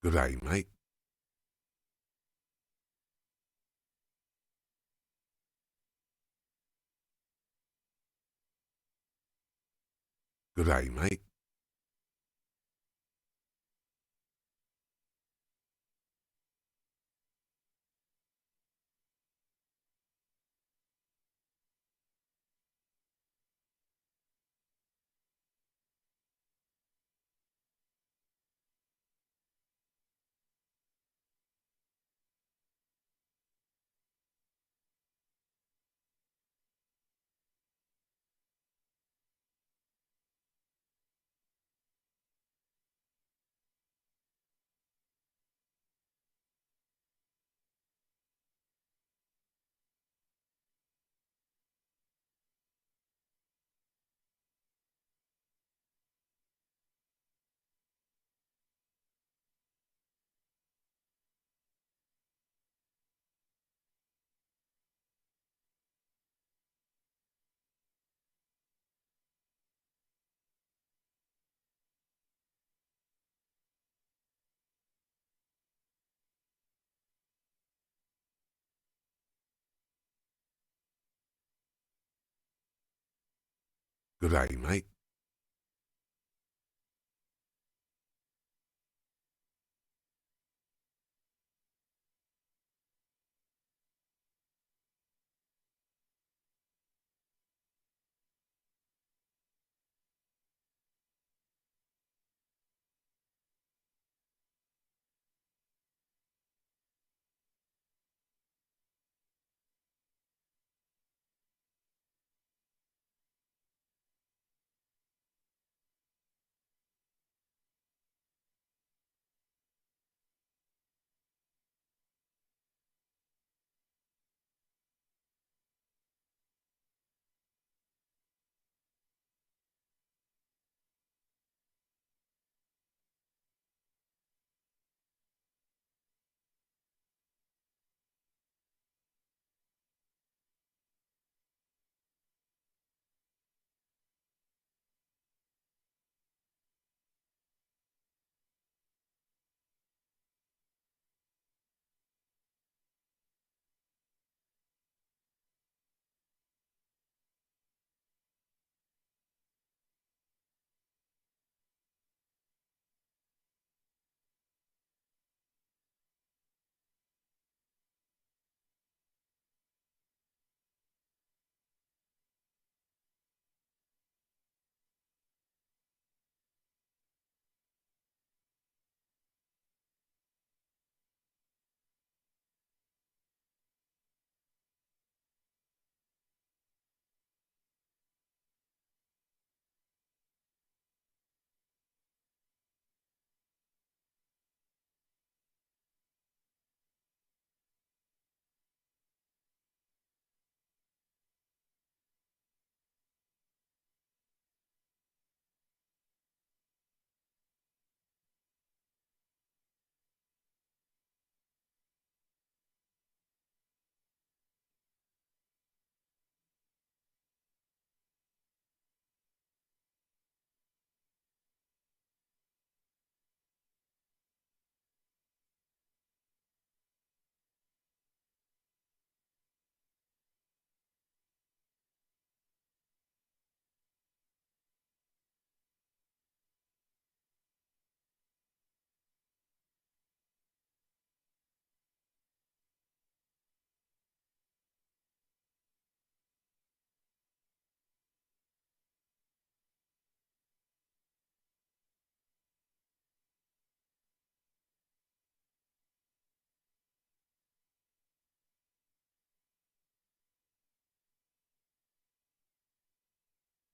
Good day, mate. Good day, mate. Good day, mate.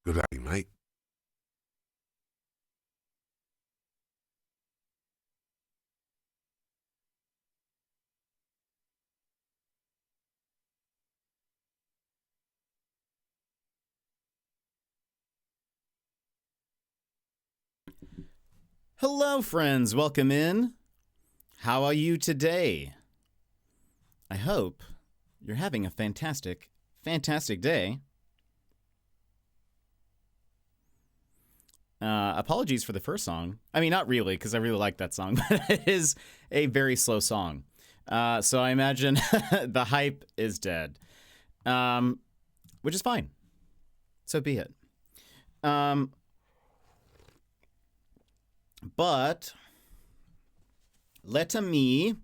Good day, mate. Hello, friends. Welcome in. How are you today? I hope you're having a fantastic day. Apologies for the first song. I mean, not really, because I really like that song, but it is a very slow song. So I imagine the hype is dead, which is fine. So be it. But let me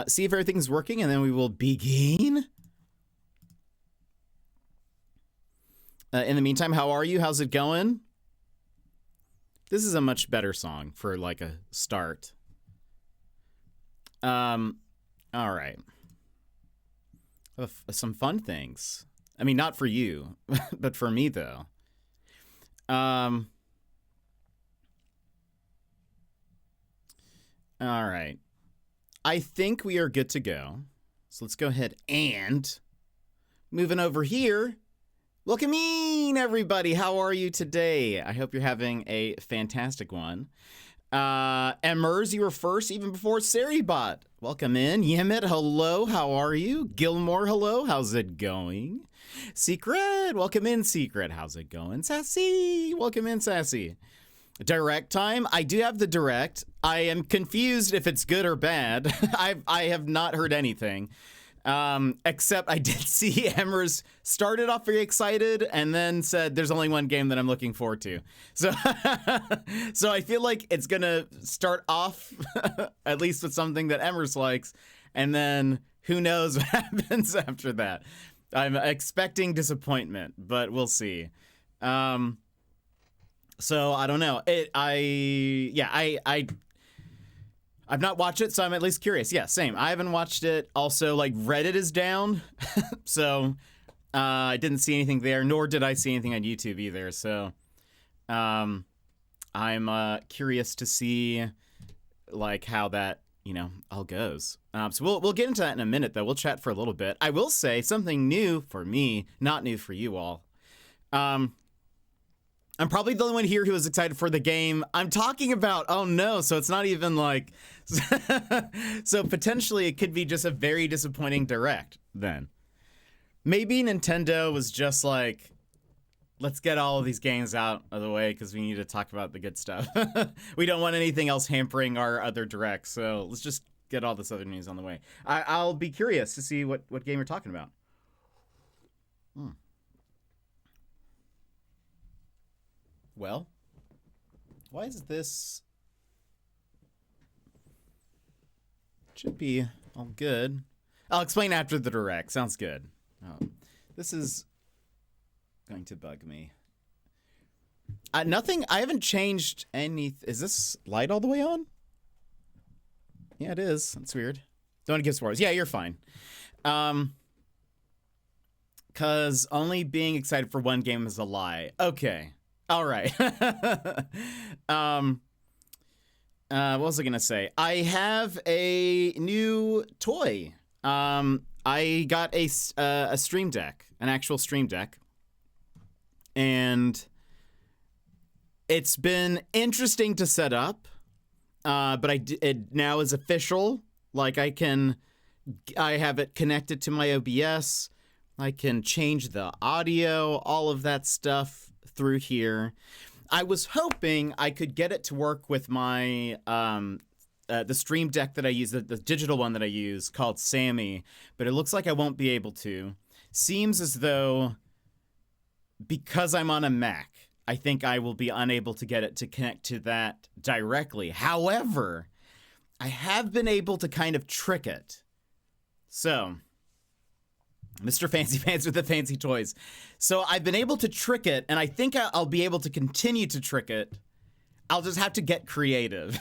see if everything's working, and then we will begin. In the meantime, how are you? How's it going? This is a much better song for like a start. All right. Some fun things. I mean, not for you, but for me though. All right. I think we are good to go. So let's go ahead and moving over here. Welcome in, everybody. How are you today? I hope you're having a fantastic one. Emmers, you were first even before Saribot. Welcome in. Yemit, hello. How are you? Gilmore, hello. How's it going? Secret, welcome in, Secret. How's it going? Sassy, welcome in, Sassy. Direct time. I do have the direct. I am confused if it's good or bad. I have not heard anything. Except I did see Emmers started off very excited and then said there's only one game that I'm looking forward to. So so I feel like it's gonna start off at least with something that Emmers likes, and then who knows what happens after that. I'm expecting disappointment, but we'll see. So I don't know. I've not watched it, so I'm at least curious. Yeah, same. I haven't watched it. Also, like, Reddit is down, so I didn't see anything there, nor did I see anything on YouTube either. So I'm curious to see, like, how that, all goes. So we'll get into that in a minute, though. We'll chat for a little bit. I will say something new for me, not new for you all. I'm probably the only one here who is excited for the game I'm talking about. Oh no, so it's not even like... so potentially it could be just a very disappointing direct then. Maybe Nintendo was just like, let's get all of these games out of the way because we need to talk about the good stuff. We don't want anything else hampering our other directs, so let's just get all this other news on the way. I'll be curious to see what game you're talking about. Well, why is this? Should be all good. I'll explain after the direct. Sounds good. Oh, this is going to bug me. Nothing. I haven't changed any. Is this light all the way on? Yeah, it is. That's weird. Don't want to give spoilers. Yeah, you're fine. Cause only being excited for one game is a lie. Okay. All right. What was I gonna say? I have a new toy. I got a stream deck, an actual stream deck, and it's been interesting to set up. But it now is official. Like I have it connected to my OBS. I can change the audio, all of that stuff through here. I was hoping I could get it to work with my the stream deck that I use, the digital one that I use called Sammy, but it looks like I won't be able to. Seems as though because I'm on a Mac, I think I will be unable to get it to connect to that directly. However, I have been able to kind of trick it. So, Mr. Fancy Pants with the fancy toys. So I've been able to trick it, and I think I'll be able to continue to trick it. I'll just have to get creative.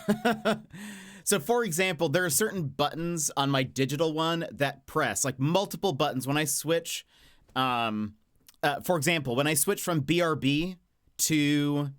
So for example, there are certain buttons on my digital one that press, like multiple buttons when I switch. For example, when I switch from BRB to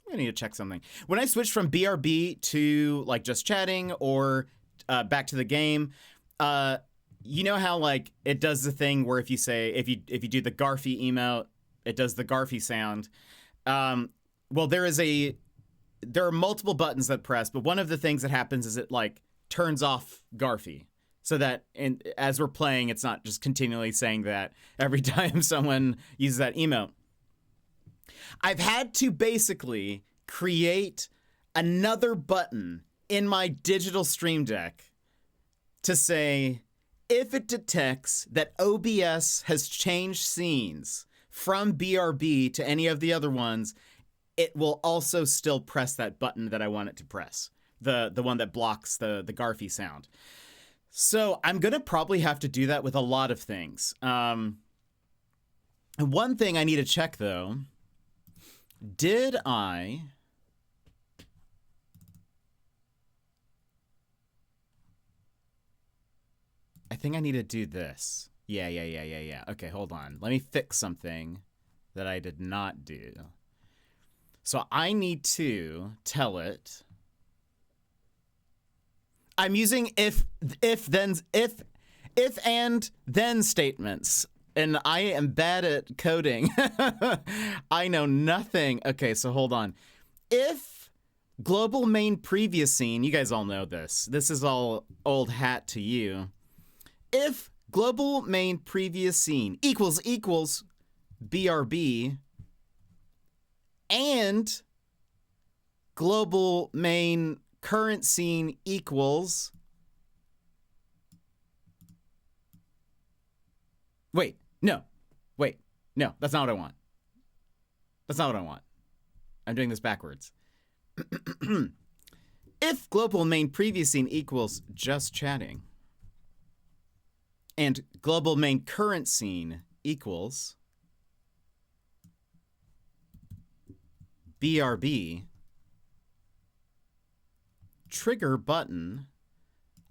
I need to check something. When I switch from BRB to like just chatting or back to the game, you know how like it does the thing where if you say if you do the Garfy emote, it does the Garfy sound. Well, there are multiple buttons that press, but one of the things that happens is it like turns off Garfy. so that as we're playing, it's not just continually saying that every time someone uses that emote. I've had to basically create another button in my digital Stream Deck to say, if it detects that OBS has changed scenes from BRB to any of the other ones, it will also still press that button that I want it to press. The one that blocks the Garfy sound. So I'm going to probably have to do that with a lot of things. One thing I need to check, though, did I think I need to do this. Yeah. Okay, hold on. Let me fix something that I did not do. So I need to tell it. I'm using if and then statements, and I am bad at coding. I know nothing. Okay, so hold on. If global main previous scene, you guys all know this. This is all old hat to you. If global main previous scene equals BRB and global main current scene equals... Wait, no, that's not what I want. That's not what I want. I'm doing this backwards. If global main previous scene equals just chatting and global main current scene equals BRB, trigger button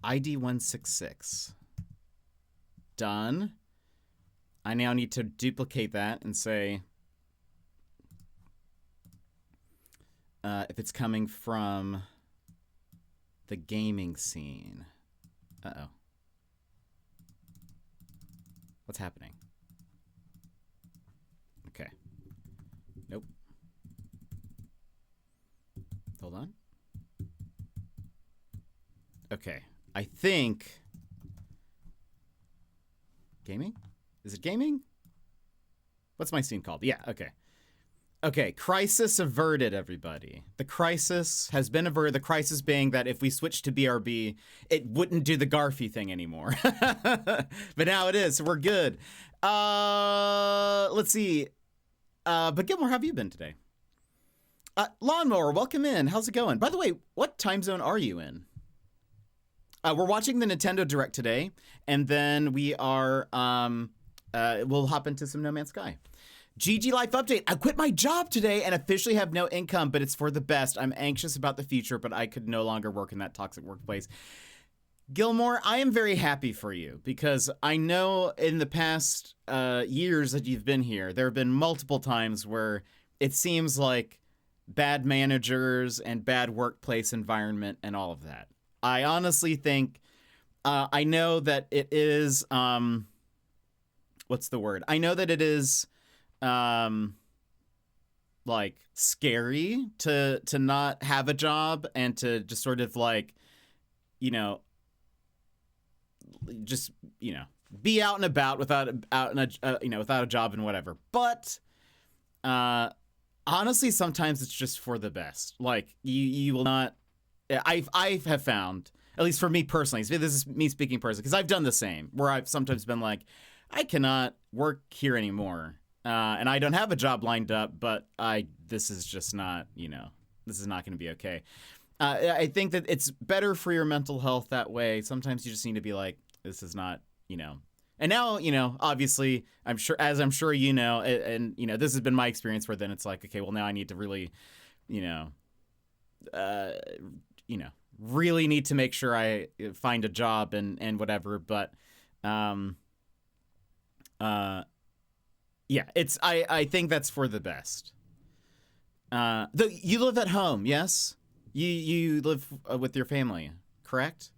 ID 166. Done. I now need to duplicate that and say if it's coming from the gaming scene. Uh-oh. What's happening? Okay. Nope. Hold on. Okay. I think... Gaming? Is it gaming? What's my scene called? Yeah, okay. Okay, crisis averted, everybody. The crisis has been averted. The crisis being that if we switch to BRB, it wouldn't do the Garfy thing anymore. But now it is, so we're good. Let's see. But Gilmore, how have you been today? Lawnmower, welcome in. How's it going? By the way, what time zone are you in? We're watching the Nintendo Direct today, and then we are, we'll hop into some No Man's Sky. GG Life update. I quit my job today and officially have no income, but it's for the best. I'm anxious about the future, but I could no longer work in that toxic workplace. Gilmore, I am very happy for you because I know in the past years that you've been here, there have been multiple times where it seems like bad managers and bad workplace environment and all of that. I honestly think, I know that it is, what's the word? I know that it is, like scary to not have a job and to just sort of like, you know, just, you know, be out and about without without a job and whatever. But, honestly, sometimes it's just for the best. Like you will not, I have found, at least for me personally, this is me speaking personally, because I've done the same, where I've sometimes been like, I cannot work here anymore. And I don't have a job lined up, but this is just not, you know, this is not going to be okay. I think that it's better for your mental health that way. Sometimes you just need to be like, this is not, you know. And now, you know, obviously, I'm sure you know, and you know, this has been my experience where then it's like, okay, well, now I need to really, you know, really need to make sure I find a job and whatever. But, yeah, it's I think that's for the best. You live at home, yes? You live with your family, correct?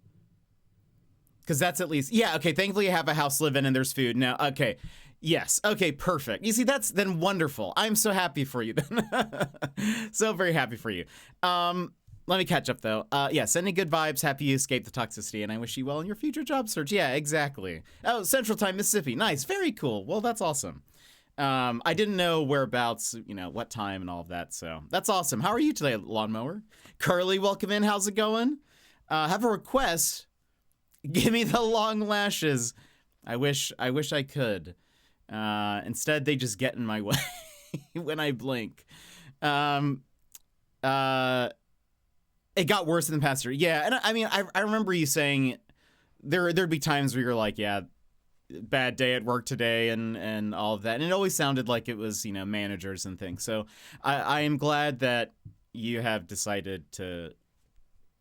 Because that's at least, yeah, okay, thankfully you have a house to live in and there's food. Now, okay, yes, okay, perfect. You see, that's then wonderful. I'm so happy for you then. So very happy for you. Let me catch up, though. Yeah, sending good vibes. Happy you escaped the toxicity, and I wish you well in your future job search. Yeah, exactly. Oh, Central Time, Mississippi. Nice. Very cool. Well, that's awesome. I didn't know whereabouts, what time and all of that, so that's awesome. How are you today, Lawnmower? Curly, welcome in. How's it going? Have a request. Give me the long lashes. I wish I could. Instead, they just get in my way when I blink. It got worse in the past year. Yeah, and I mean, I remember you saying there'd be times where you're like, yeah, bad day at work today and all of that. And it always sounded like it was, managers and things. So I am glad that you have decided to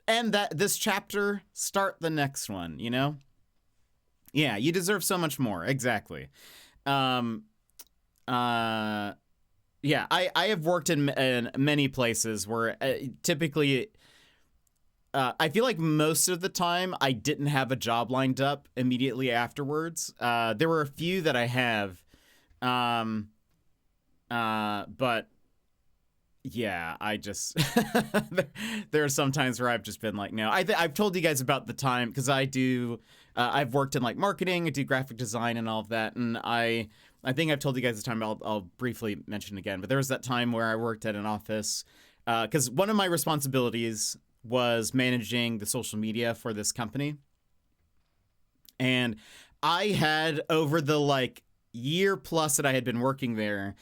end this chapter, start the next one, Yeah, you deserve so much more. Exactly. Yeah, I have worked in many places where typically I feel like most of the time I didn't have a job lined up immediately afterwards. There were a few that I have, but yeah, I just there are some times where I've just been like, no. I've told you guys about the time because I've worked in like marketing, I do graphic design and all of that, and I think I've told you guys the time. I'll briefly mention it again, but there was that time where I worked at an office because one of my responsibilities was managing the social media for this company. And I had, over the like year plus that I had been working there,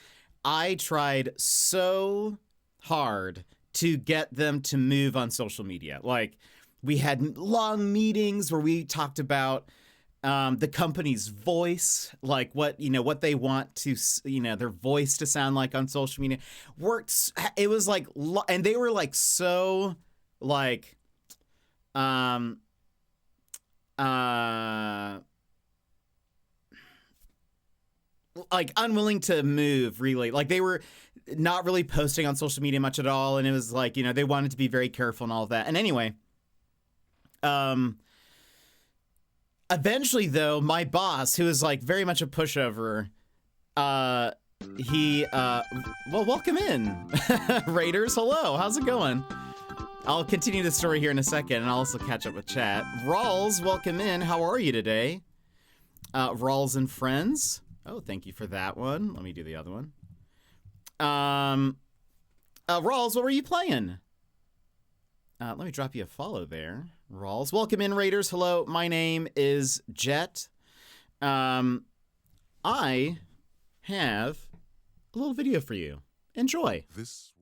I tried so hard to get them to move on social media. Like, we had long meetings where we talked about the company's voice, like what they want to, their voice to sound like on social media. It was like, and they were like so like like unwilling to move, really. Like, they were not really posting on social media much at all, and it was like, they wanted to be very careful and all of that. And anyway, eventually, though, my boss, who is like very much a pushover, well, welcome in. Raiders, hello, how's it going? I'll continue the story here in a second, and I'll also catch up with chat. Rawls, welcome in. How are you today? Rawls and friends. Oh, thank you for that one. Let me do the other one. Rawls, what were you playing? Let me drop you a follow there. Rawls, welcome in, Raiders. Hello, my name is Jet. I have a little video for you. Enjoy. This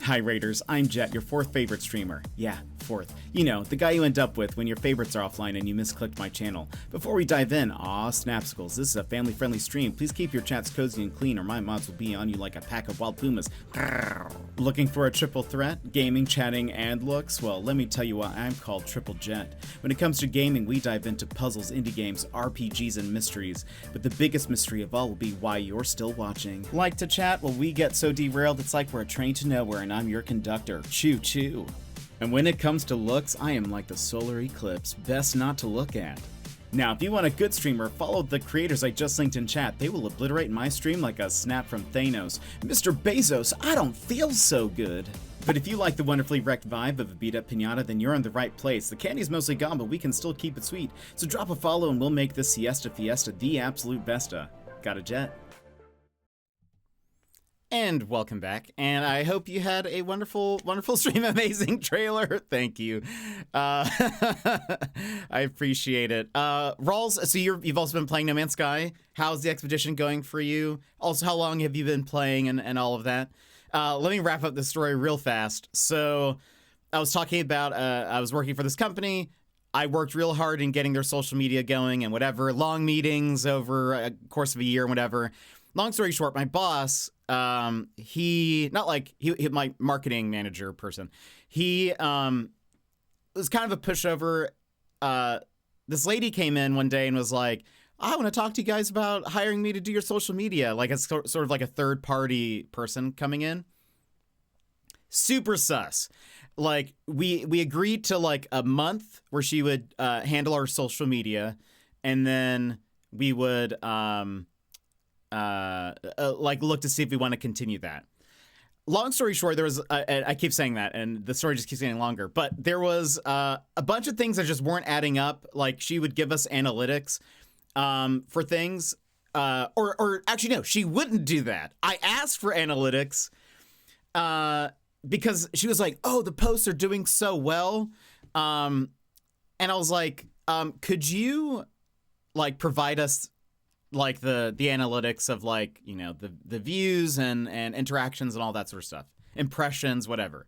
Hi Raiders, I'm Jet, your fourth favorite streamer. Yeah, fourth. The guy you end up with when your favorites are offline and you misclicked my channel. Before we dive in, Snapsicles, this is a family-friendly stream. Please keep your chats cozy and clean or my mods will be on you like a pack of wild pumas. Looking for a triple threat? Gaming, chatting, and looks? Well, let me tell you why I'm called Triple Jet. When it comes to gaming, we dive into puzzles, indie games, RPGs, and mysteries. But the biggest mystery of all will be why you're still watching. Like to chat? Well, we get so derailed it's like we're a train to nowhere and I'm your conductor. Choo choo. And when it comes to looks, I am like the solar eclipse, best not to look at. Now, if you want a good streamer, follow the creators I just linked in chat. They will obliterate my stream like a snap from Thanos. Mr. Bezos, I don't feel so good. But if you like the wonderfully wrecked vibe of a beat-up pinata, then you're in the right place. The candy's mostly gone, but we can still keep it sweet. So drop a follow and we'll make this Siesta Fiesta the absolute besta. Got a Jet? And welcome back, and I hope you had a wonderful, wonderful stream. Amazing trailer. Thank you. I appreciate it. Rawls, so you've also been playing No Man's Sky. How's the expedition going for you? Also, how long have you been playing and all of that? Let me wrap up the story real fast. So I was talking about, I was working for this company. I worked real hard in getting their social media going and whatever, long meetings over a course of a year and whatever. Long story short, my boss, he my marketing manager person, he was kind of a pushover. This lady came in one day and was like, I want to talk to you guys about hiring me to do your social media. Like, it's sort of like a third party person coming in. Super sus. Like, we agreed to like a month where she would handle our social media, and then we would like look to see if we want to continue that. Long story short, there was, I keep saying that, and the story just keeps getting longer, but there was a bunch of things that just weren't adding up. Like, she would give us analytics for things, or actually, no, she wouldn't do that. I asked for analytics because she was like, oh, the posts are doing so well. And I was like, could you, like, provide us like the analytics of, like, you know, the views and interactions and all that sort of stuff, impressions, whatever.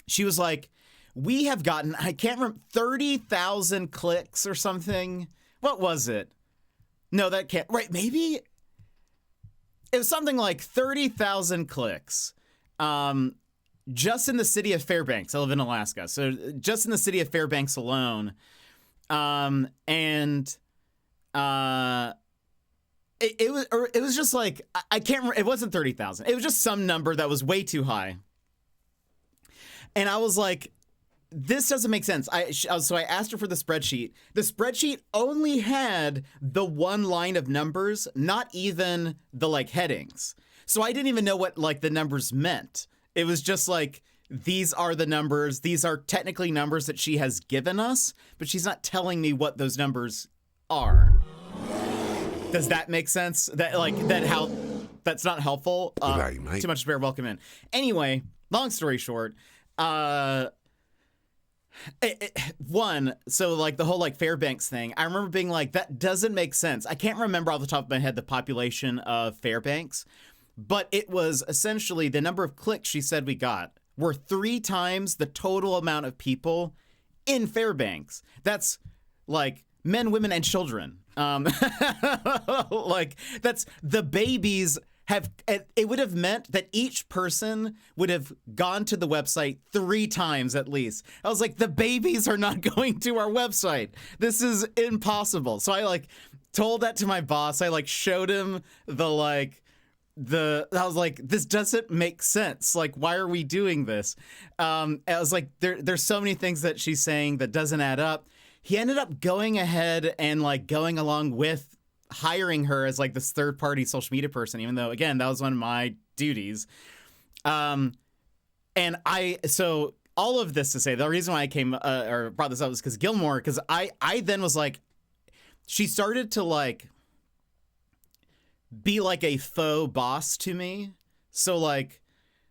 She was like, we have gotten, I can't remember, 30,000 clicks or something. What was it? No, that can't, right, maybe it was something like 30,000 clicks just in the city of Fairbanks. I live in Alaska, so just in the city of Fairbanks alone. It was just like, I can't remember, it wasn't 30,000. It was just some number that was way too high. And I was like, this doesn't make sense. So I asked her for the spreadsheet. The spreadsheet only had the one line of numbers, not even the, like, headings. So I didn't even know what, like, the numbers meant. It was just like, these are the numbers. These are technically numbers that she has given us, but she's not telling me what those numbers are. Does that make sense? That, like, that's not helpful. G'day, mate. Too much to bear. Welcome in. Anyway, long story short, so like the whole, like, Fairbanks thing, I remember being like, that doesn't make sense. I can't remember off the top of my head the population of Fairbanks, but it was essentially the number of clicks she said we got were 3 times the total amount of people in Fairbanks. That's like men, women, and children. Like, that's the babies have, it would have meant that each person would have gone to the website 3 times at least. I was like, the babies are not going to our website. This is impossible. So I, like, told that to my boss. I, like, showed him I was like, this doesn't make sense. Like, why are we doing this? I was like, there's so many things that she's saying that doesn't add up. He ended up going ahead and, like, going along with hiring her as, like, this third-party social media person, even though, again, that was one of my duties. So all of this to say, the reason why I came or brought this up was because Gilmore, because I then was like, she started to, like, be like a faux boss to me. So, like,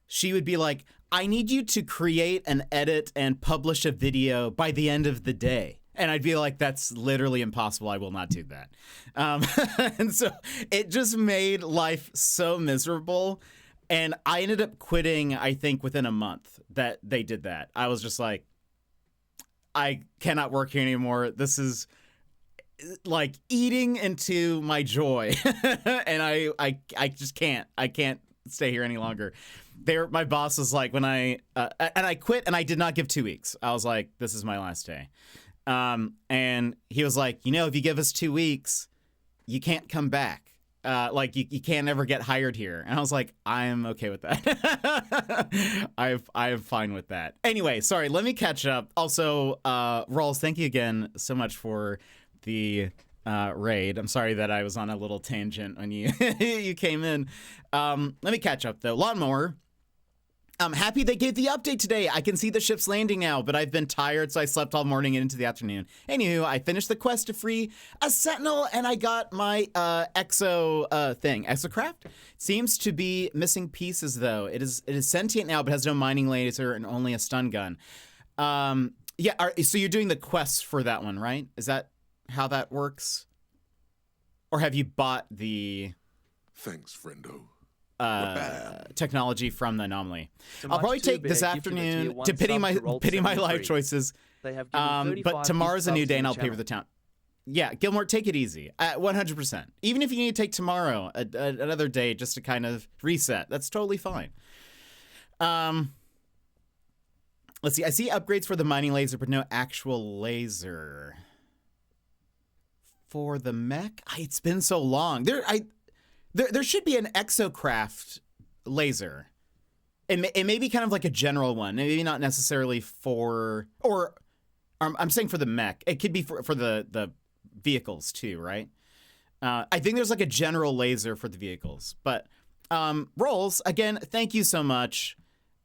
she would be like, I need you to create and edit and publish a video by the end of the day. And I'd be like, that's literally impossible. I will not do that. And so it just made life so miserable. And I ended up quitting, I think, within a month that they did that. I was just like, I cannot work here anymore. This is, like, eating into my joy. And I just can't. I can't stay here any longer. My boss was like, when and I quit, and I did not give 2 weeks. I was like, this is my last day. And he was like, you know, if you give us 2 weeks, you can't come back. Like, you can't ever get hired here. And I was like, I'm okay with that. I'm fine with that. Anyway, sorry, let me catch up. Also, Rawls, thank you again so much for the raid. I'm sorry that I was on a little tangent when you you came in. Let me catch up, though. Lawnmower. I'm happy they gave the update today. I can see the ship's landing now, but I've been tired, so I slept all morning and into the afternoon. Anywho, I finished the quest to free a sentinel, and I got my Exocraft. Seems to be missing pieces, though. It is sentient now, but has no mining laser and only a stun gun. Yeah, so you're doing the quests for that one, right? Is that how that works? Or have you bought the... Thanks, friendo. Technology from the anomaly. I'll probably take this afternoon to pity my life choices. But tomorrow's a new day and I'll pay for the town. Yeah, Gilmore, take it easy. 100%. Even if you need to take tomorrow, another day, just to kind of reset, that's totally fine. Let's see. I see upgrades for the mining laser, but no actual laser for the mech. It's been so long. There should be an Exocraft laser. It may be kind of like a general one. Maybe not necessarily for... I'm saying for the mech. It could be for the vehicles too, right? I think there's like a general laser for the vehicles. But Rolls, again, thank you so much.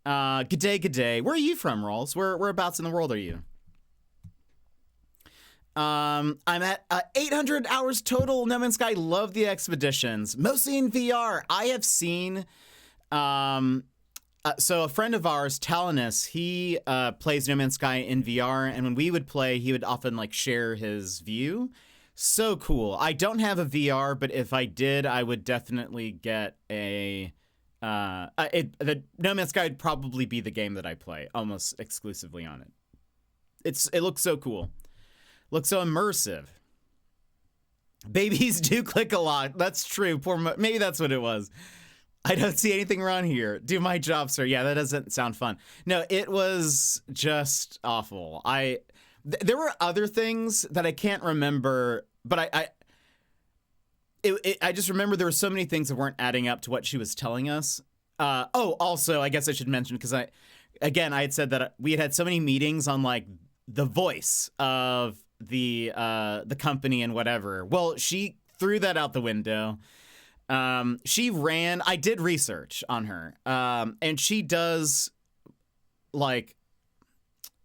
Good day. Where are you from, Rolls? Whereabouts in the world are you? I'm at 800 hours total. No Man's Sky. Love the expeditions, mostly in VR. I have seen. So a friend of ours, Talinus, he plays No Man's Sky in VR, and when we would play, he would often like share his view. So cool. I don't have a VR, but if I did, I would definitely get a. The No Man's Sky would probably be the game that I play almost exclusively on it. It looks so cool. Looks so immersive. Babies do click a lot. That's true. Maybe that's what it was. I don't see anything wrong here. Do my job, sir. Yeah, that doesn't sound fun. No, it was just awful. There were other things that I can't remember, but I just remember there were so many things that weren't adding up to what she was telling us. Also, I guess I should mention, because I had said that we had so many meetings on like the voice of the company and whatever. Well, she threw that out the window. I did research on her, and she does like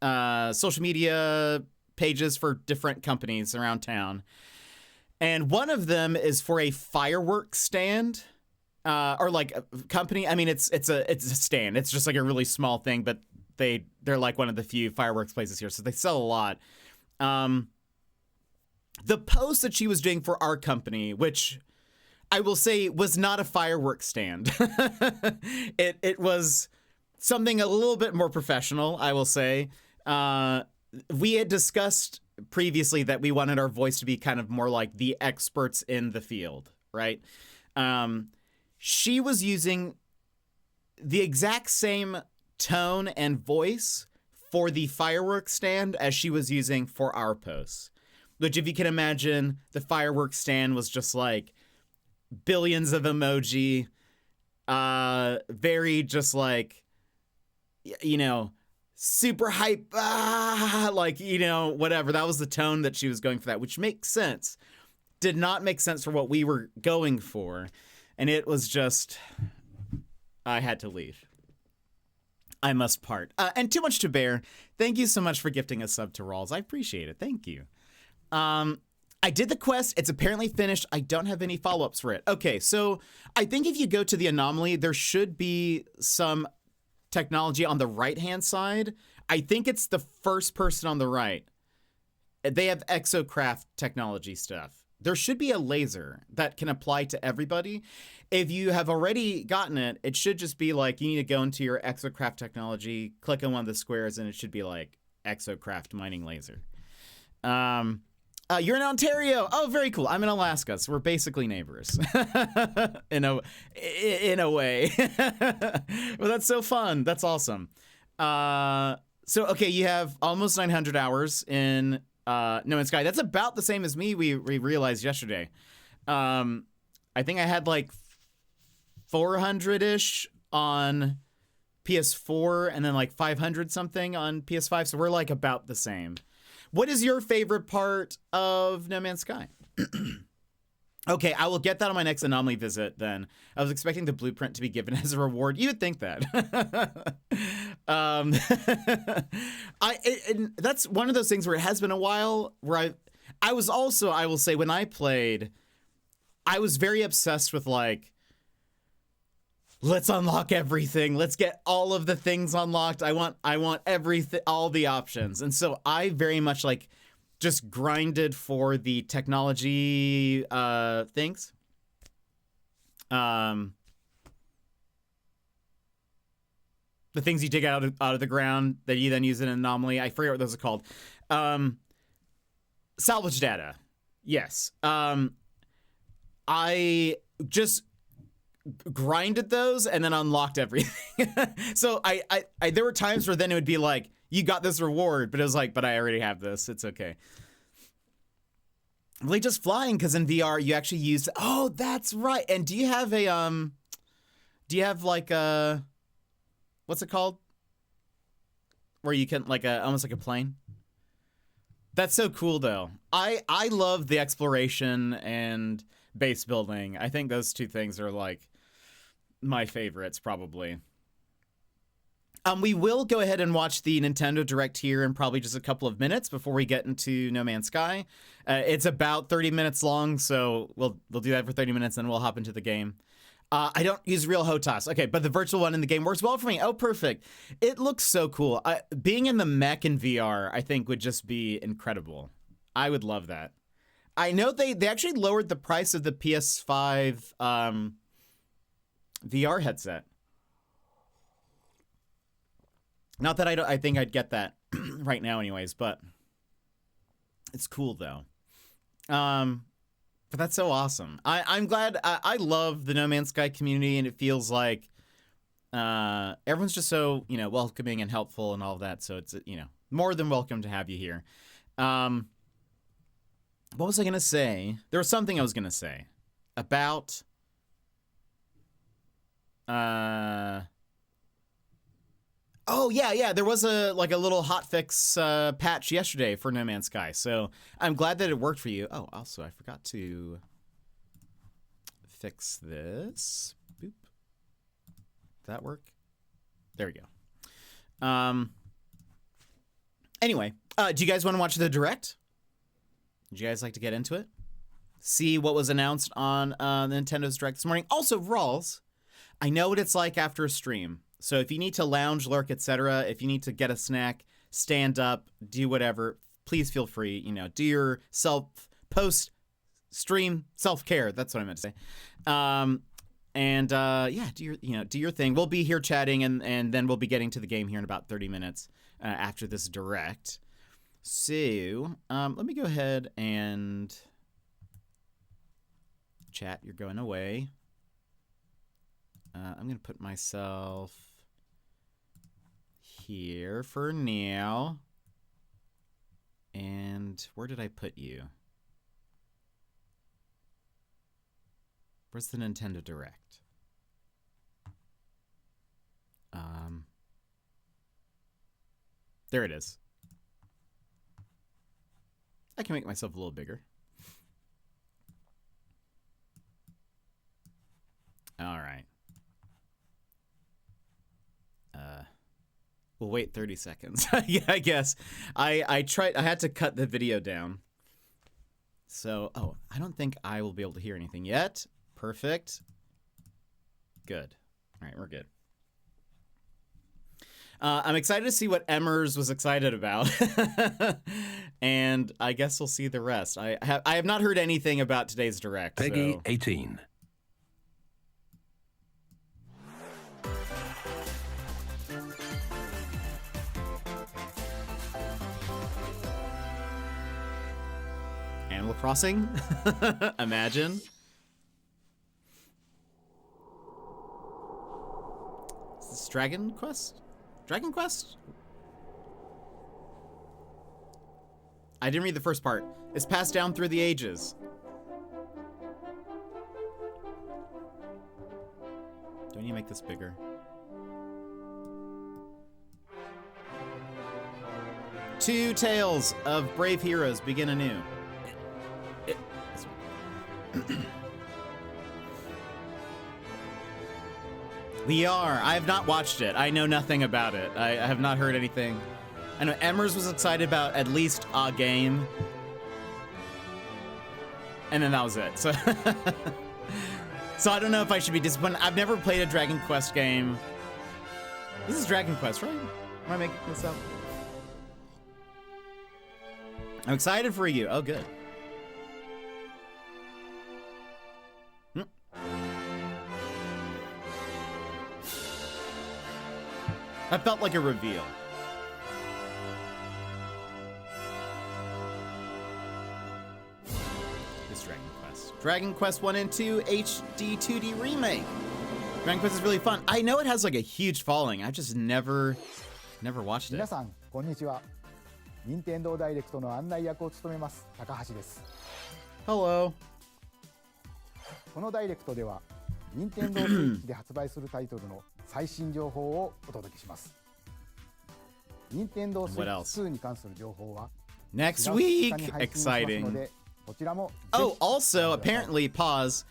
social media pages for different companies around town. And one of them is for a fireworks stand, or like a company. I mean, it's a stand. It's just like a really small thing, but they're like one of the few fireworks places here, so they sell a lot. The post that she was doing for our company, which I will say was not a fireworks stand. It was something a little bit more professional, I will say. We had discussed previously that we wanted our voice to be kind of more like the experts in the field, right? She was using the exact same tone and voice for the fireworks stand as she was using for our posts. Which, if you can imagine, the fireworks stand was just like billions of emoji, very just like, you know, super hype, like, you know, whatever. That was the tone that she was going for that, which makes sense. Did not make sense for what we were going for. And it was just, I had to leave. I must part. And Too Much to Bear, thank you so much for gifting a sub to Rawls. I appreciate it. Thank you. I did the quest. It's apparently finished. I don't have any follow-ups for it. Okay, so I think if you go to the anomaly, there should be some technology on the right-hand side. I think it's the first person on the right. They have exocraft technology stuff. There should be a laser that can apply to everybody. If you have already gotten it, it should just be like you need to go into your exocraft technology, click on one of the squares, and it should be like exocraft mining laser. You're in Ontario. Oh, very cool. I'm in Alaska, so we're basically neighbors in a way. Well, that's so fun. That's awesome. So okay, you have almost 900 hours in No Man's Sky. That's about the same as me. We realized yesterday. I think I had like 400-ish on PS4 and then like 500 something on PS5. So we're like about the same. What is your favorite part of No Man's Sky? Okay, I will get that on my next anomaly visit then. I was expecting the blueprint to be given as a reward. You would think that. That's one of those things where it has been a while where I was also, I will say, when I played, I was very obsessed with like, let's unlock everything. Let's get all of the things unlocked. I want everything, all the options. And so I very much like just grinded for the technology things. The things you dig out of the ground that you then use in an anomaly. I forget what those are called. Salvage data. Yes. I just grinded those and then unlocked everything. So I there were times where then it would be like, you got this reward, but it was like, but I already have this. It's okay. Really just flying, because in VR you actually use, oh, that's right. And do you have like a, what's it called? Where you can like almost like a plane? That's so cool though. I love the exploration and base building. I think those two things are like my favorites, probably. We will go ahead and watch the Nintendo Direct here in probably just a couple of minutes before we get into No Man's Sky. It's about 30 minutes long, so we'll do that for 30 minutes, and we'll hop into the game. I don't use real HOTAS. Okay, but the virtual one in the game works well for me. Oh, perfect. It looks so cool. Being in the mech in VR, I think, would just be incredible. I would love that. I know they actually lowered the price of the PS5 VR headset. Not that I think I'd get that right now anyways, but it's cool though. But that's so awesome. I'm glad. I love the No Man's Sky community, and it feels like everyone's just so, welcoming and helpful and all of that. So it's, more than welcome to have you here. What was I going to say? There was something I was going to say about oh, yeah. There was a little hotfix patch yesterday for No Man's Sky, so I'm glad that it worked for you. Oh, also, I forgot to fix this. Boop. Did that work? There we go. Anyway, do you guys want to watch the Direct? Would you guys like to get into it? See what was announced on the Nintendo's Direct this morning? Also, Rawls, I know what it's like after a stream. So if you need to lounge, lurk, etc., if you need to get a snack, stand up, do whatever, please feel free. Do your post-stream self-care. That's what I meant to say. Do your thing. We'll be here chatting, and then we'll be getting to the game here in about 30 minutes after this Direct. So let me go ahead and chat. You're going away. I'm going to put myself here for now. And where did I put you? Where's the Nintendo Direct? There it is. I can make myself a little bigger. All right. We'll wait 30 seconds. Yeah, I guess. I had to cut the video down. So, I don't think I will be able to hear anything yet. Perfect. Good. All right, we're good. I'm excited to see what Emmers was excited about. And I guess we'll see the rest. I have not heard anything about today's Direct. Peggy 18. Animal Crossing? Imagine. Is this Dragon Quest? Dragon Quest? I didn't read the first part. It's passed down through the ages. Do I need to make this bigger? Two tales of brave heroes begin anew. We are. I have not watched it. I know nothing about it. I have not heard anything. I know Emmers was excited about at least a game. And then that was it. So, so I don't know if I should be disappointed. I've never played a Dragon Quest game. This is Dragon Quest, right? Am I making this up? I'm excited for you. Oh, good. That felt like a reveal. This Dragon Quest. Dragon Quest 1 and 2 HD 2D remake. Dragon Quest is really fun. I know it has like a huge following. I've just never watched it. 皆さんこんにちは。任天堂ダイレクトの案内役を務めます高橋です。Hello. このダイレクトでは任天堂スイッチで発売するタイトルの最新情報をお届けします。任天堂スイッチ2に関する情報は Next week. Exciting. こちらも Oh, also, apparently, pause.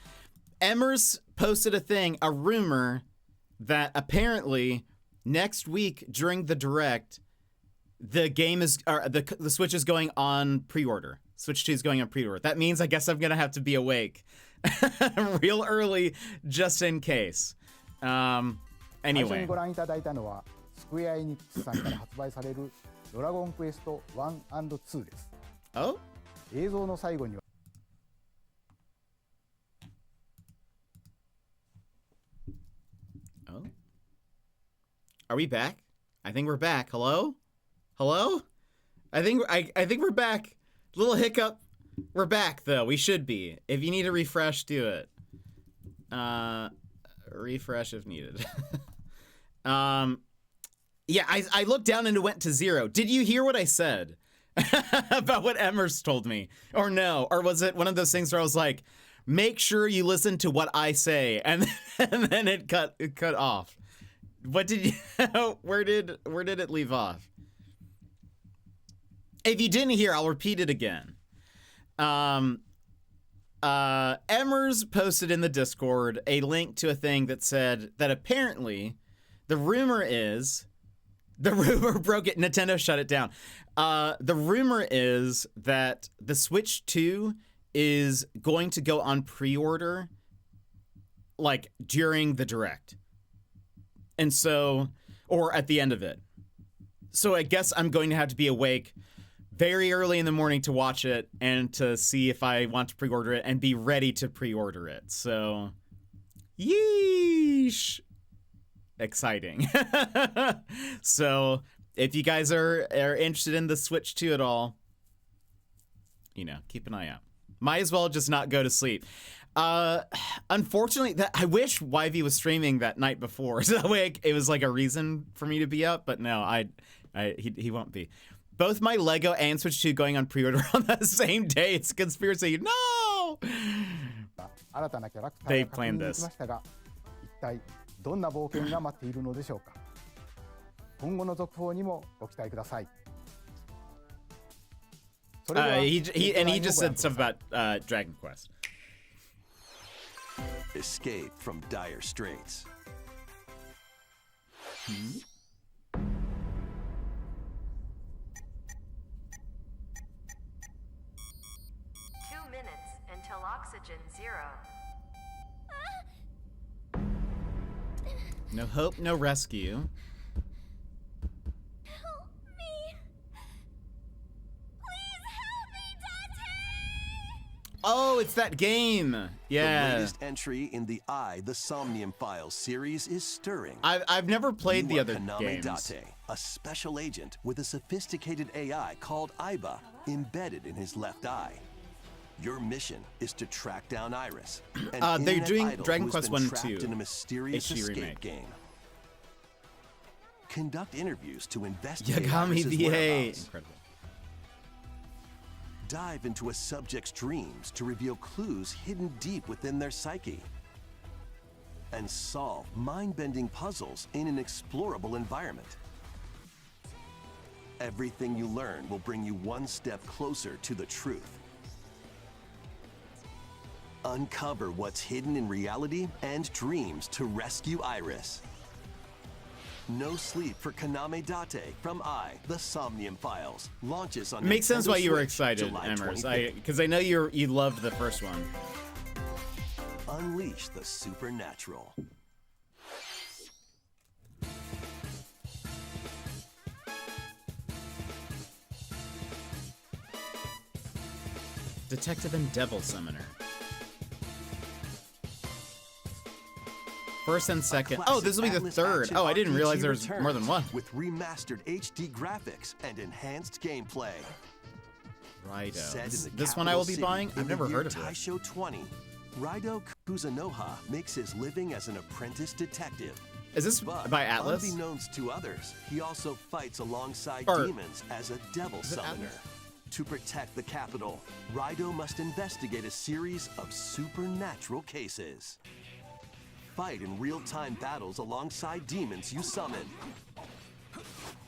Emmers posted a thing, a rumor, that apparently next week during the direct, the game is, or the Switch is going on pre-order. Switch 2 is going on pre-order. That means I guess I'm gonna have to be awake real early just in case. 最初に Anyway. ご覧いただいたのはスクエア・エニックスさんから発売されるドラゴンクエスト1 and 2です。 Oh? 映像の最後には Oh? Are we back? I think we're back. Hello? Hello? I think we're back. Little hiccup. We're back though. We should be. If you need a refresh, do it. Refresh if needed. Yeah, I looked down and it went to 0. Did you hear what I said about what Emmers told me? Or no? Or was it one of those things where I was like, make sure you listen to what I say, and then it cut off. What did you where did it leave off? If you didn't hear, I'll repeat it again. Emmers posted in the Discord a link to a thing that said that apparently the rumor broke it. Nintendo shut it down. The rumor is that the Switch 2 is going to go on pre-order like during the direct. And so, or at the end of it. So I guess I'm going to have to be awake very early in the morning to watch it and to see if I want to pre-order it and be ready to pre-order it. So, yeesh. Exciting. So, if you guys are interested in the Switch 2 at all, you know, keep an eye out. Might as well just not go to sleep. Unfortunately, I wish YV was streaming that night before, so that way it was like a reason for me to be up. But no, he won't be. Both my Lego and Switch 2 going on pre-order on that same day. It's a conspiracy. No! 新たなキャラクター They が確 planned 認でき this. ましたが、一体どんな冒険が待っているのでしょうか。今後の続報にもご期待ください。それでは He just said stuff about Dragon Quest. Escape from dire straits. 2 minutes until oxygen 0. No hope, no rescue. Help me. Please help me, Dante! Oh, it's that game. The Yeah. latest entry in the the Somnium Files series is stirring. I've never played the You are other Kaname games. Date, a special agent with a sophisticated AI called Aiba embedded in his left eye. Your mission is to track down Iris, an they're internet doing idol Dragon who's Quest been 1 trapped 2 in a mysterious HD escape remake. game. Conduct interviews to investigate Yagami Iris's VA. whereabouts. Incredible. Dive into a subject's dreams to reveal clues hidden deep within their psyche. And solve mind-bending puzzles in an explorable environment. Everything you learn will bring you one step closer to the truth. Uncover what's hidden in reality and dreams to rescue Iris. No Sleep for Kaname Date from the Somnium Files launches on Makes sense Nintendo why you were Switch excited, July Emmers. 25th. Because I know you loved the first one. Unleash the supernatural. Detective and Devil Summoner. First and second. Oh, this will be the Classic third. action Oh, I didn't RPG realize there was more than one. With remastered HD graphics and enhanced gameplay. Righto. Set in the This one I will be capital buying? city I've in the never year heard of it. Taisho 20. Raido Kuzunoha makes his living as an apprentice detective. Is this But by Atlas? unbeknownst to others, he also fights alongside Or- demons as a devil it summoner. Atlas? To protect the capital, Raido must investigate a series of supernatural cases. Fight in real-time battles alongside demons you summon.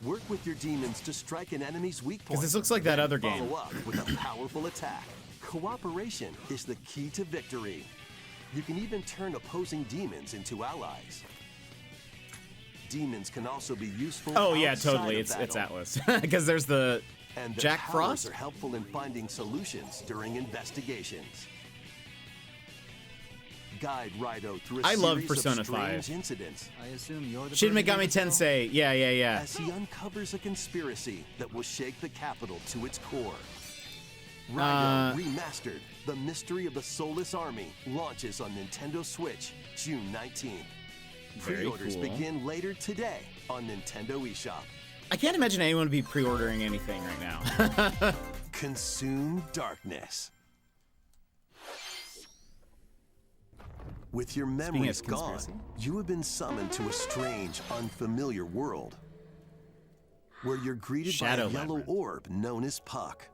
Work with your demons to strike an enemy's weak point. Because this looks like that other Follow game. up with a powerful attack. Cooperation is the key to victory. You can even turn opposing demons into allies. Demons can also be useful. Oh yeah, outside totally. of It's battle. Atlas because there's the And their Jack powers Frost. are helpful in finding solutions during investigations. Guide Rido through a I love series Persona of strange 5. incidents I assume you're the Shin person Megami who saw- Tensei. Yeah. as he uncovers a conspiracy that will shake the capital to its core. Rido Remastered, The Mystery of the Soulless Army, launches on Nintendo Switch June 19th. Very Pre-orders cool. begin later today on Nintendo eShop. I can't imagine anyone would be pre-ordering anything right now. Consume darkness. With your memories of gone, conspiracy. you have been summoned to a strange, unfamiliar world, where you're greeted Shadow by a yellow Labyrinth. orb known as Puck.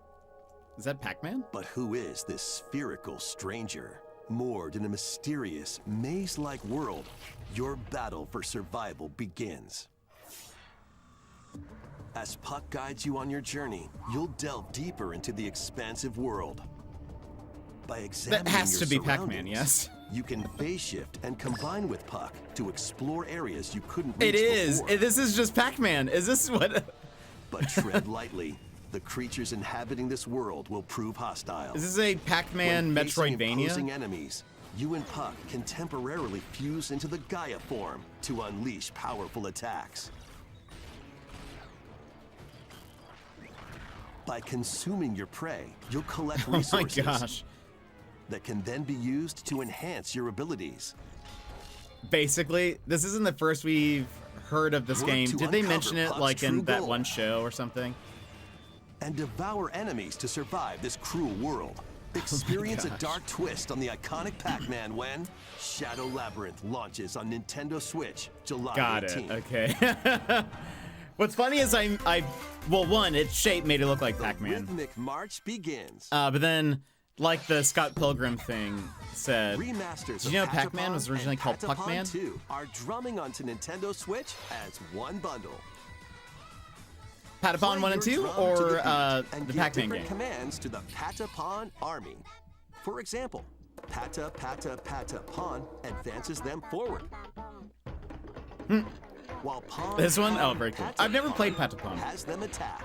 Is that Pac-Man? But who is this spherical stranger? Moored in a mysterious, maze-like world, your battle for survival begins. As Puck guides you on your journey, you'll delve deeper into the expansive world. By examining That has your to be Pac-Man, surroundings, yes. you can phase shift and combine with Puck to explore areas you couldn't reach It is. before. This is just Pac-Man. Is this what? But tread lightly. The creatures inhabiting this world will prove hostile. Is this a Pac-Man When facing Metroidvania? opposing enemies, you and Puck can temporarily fuse into the Gaia form to unleash powerful attacks. By consuming your prey, you'll collect Oh my resources gosh. that can then be used to enhance your abilities. Basically, this isn't the first we've heard of this Work game. to Did they uncover mention it Puck's like in true that goal. one show or something? And devour enemies to survive this cruel world. Experience a gosh. dark twist on the iconic Pac-Man when Shadow Labyrinth launches on Nintendo Switch July Got 18th. it. Okay. What's funny is well, one, its shape made it look like The Pac-Man. rhythmic march begins. But then, like the Scott Pilgrim thing said, Remasters did you know of Pac-Man was Patapon originally and called Patapon Puck-Man? 2 are drumming onto Nintendo Switch as one bundle. Patapon 1 and 2, Play your drum to or the beat and the give Pac-Man different game? commands to the Patapon army. For example, Patapon advances them forward. While Pawn This one? Pawn Oh, very cool. I've never played Patapon. has them attack.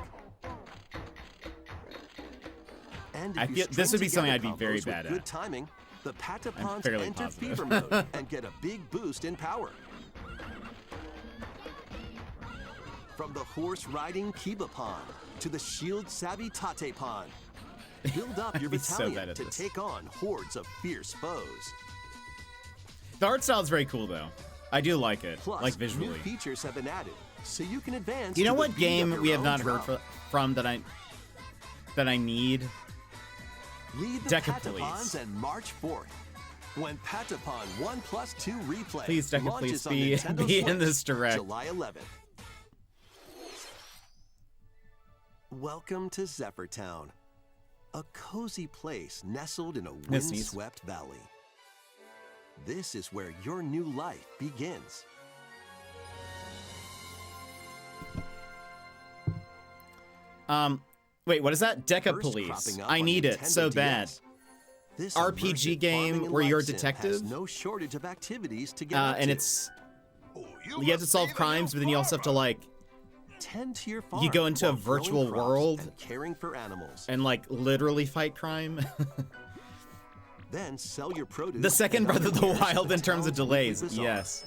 And I if you feel- this would be string something together I'd be very combos with bad good at. timing, the Patapons fairly enter positive. fever mode and get a big boost in power. From the horse-riding Kibapon to the shield-savvy Tatepon, build up your I'd be so battalion bad at to this. take on hordes of fierce foes. The art style is very cool, though. I do like it, Plus, like new visually. features have been added, so you can advance. You know to the what beat of game your we have own not drum. heard from that I need? Lead the Deca Patapons Police. and march forth. When Patapon 1+2 Replay Please, Deca launches Police, on be Nintendo in Switch this direct. July 11th. Welcome to Zephyrtown, a cozy place nestled in a Yes, Sneeze. windswept valley. This is where your new life begins. Wait, what is that? Deca First Police. cropping up I on need it Nintendo so DS. bad. This RPG immersive game farming and where you're a life sim detective? has no shortage of activities to get up And to. it's you have to solve crimes, but then you also have to like Tend to your farm you go into a while growing virtual crops world and caring for animals. and like literally fight crime. Then sell your produce. The second and Breath other of the wares Wild to in terms of town's weekly delays. bazaar. Yes.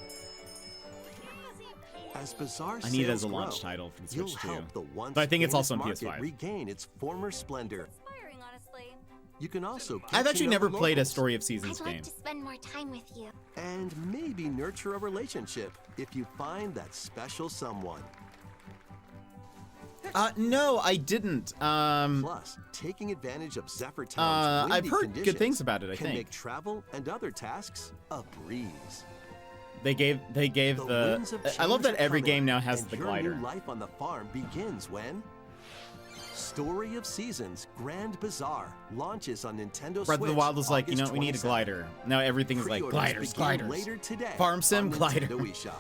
As bazaar I need it as sales a launch grow, title for the you'll Switch too. help the once But I think it's famous also on market PS5. regain its former splendor. Inspiring, honestly. You can also I've get actually to know never the played a locals Story of Seasons I'd like game. to spend more time with you. and maybe nurture a relationship if you find that special someone. No, I didn't. Plus, taking advantage of Zephyrtown's windy I've heard good conditions things about it, I can think. make travel and other tasks a breeze. They gave the winds of I love change that are every coming, game now has and the your glider. New life on the farm begins when Story of Seasons Grand Bazaar launches on Nintendo Breath Switch. of the Wild was like, you know, August we need a 27th. glider. Now everything is like Pre-orders gliders, begin gliders. Later today Farm sim on glider. Nintendo eShop.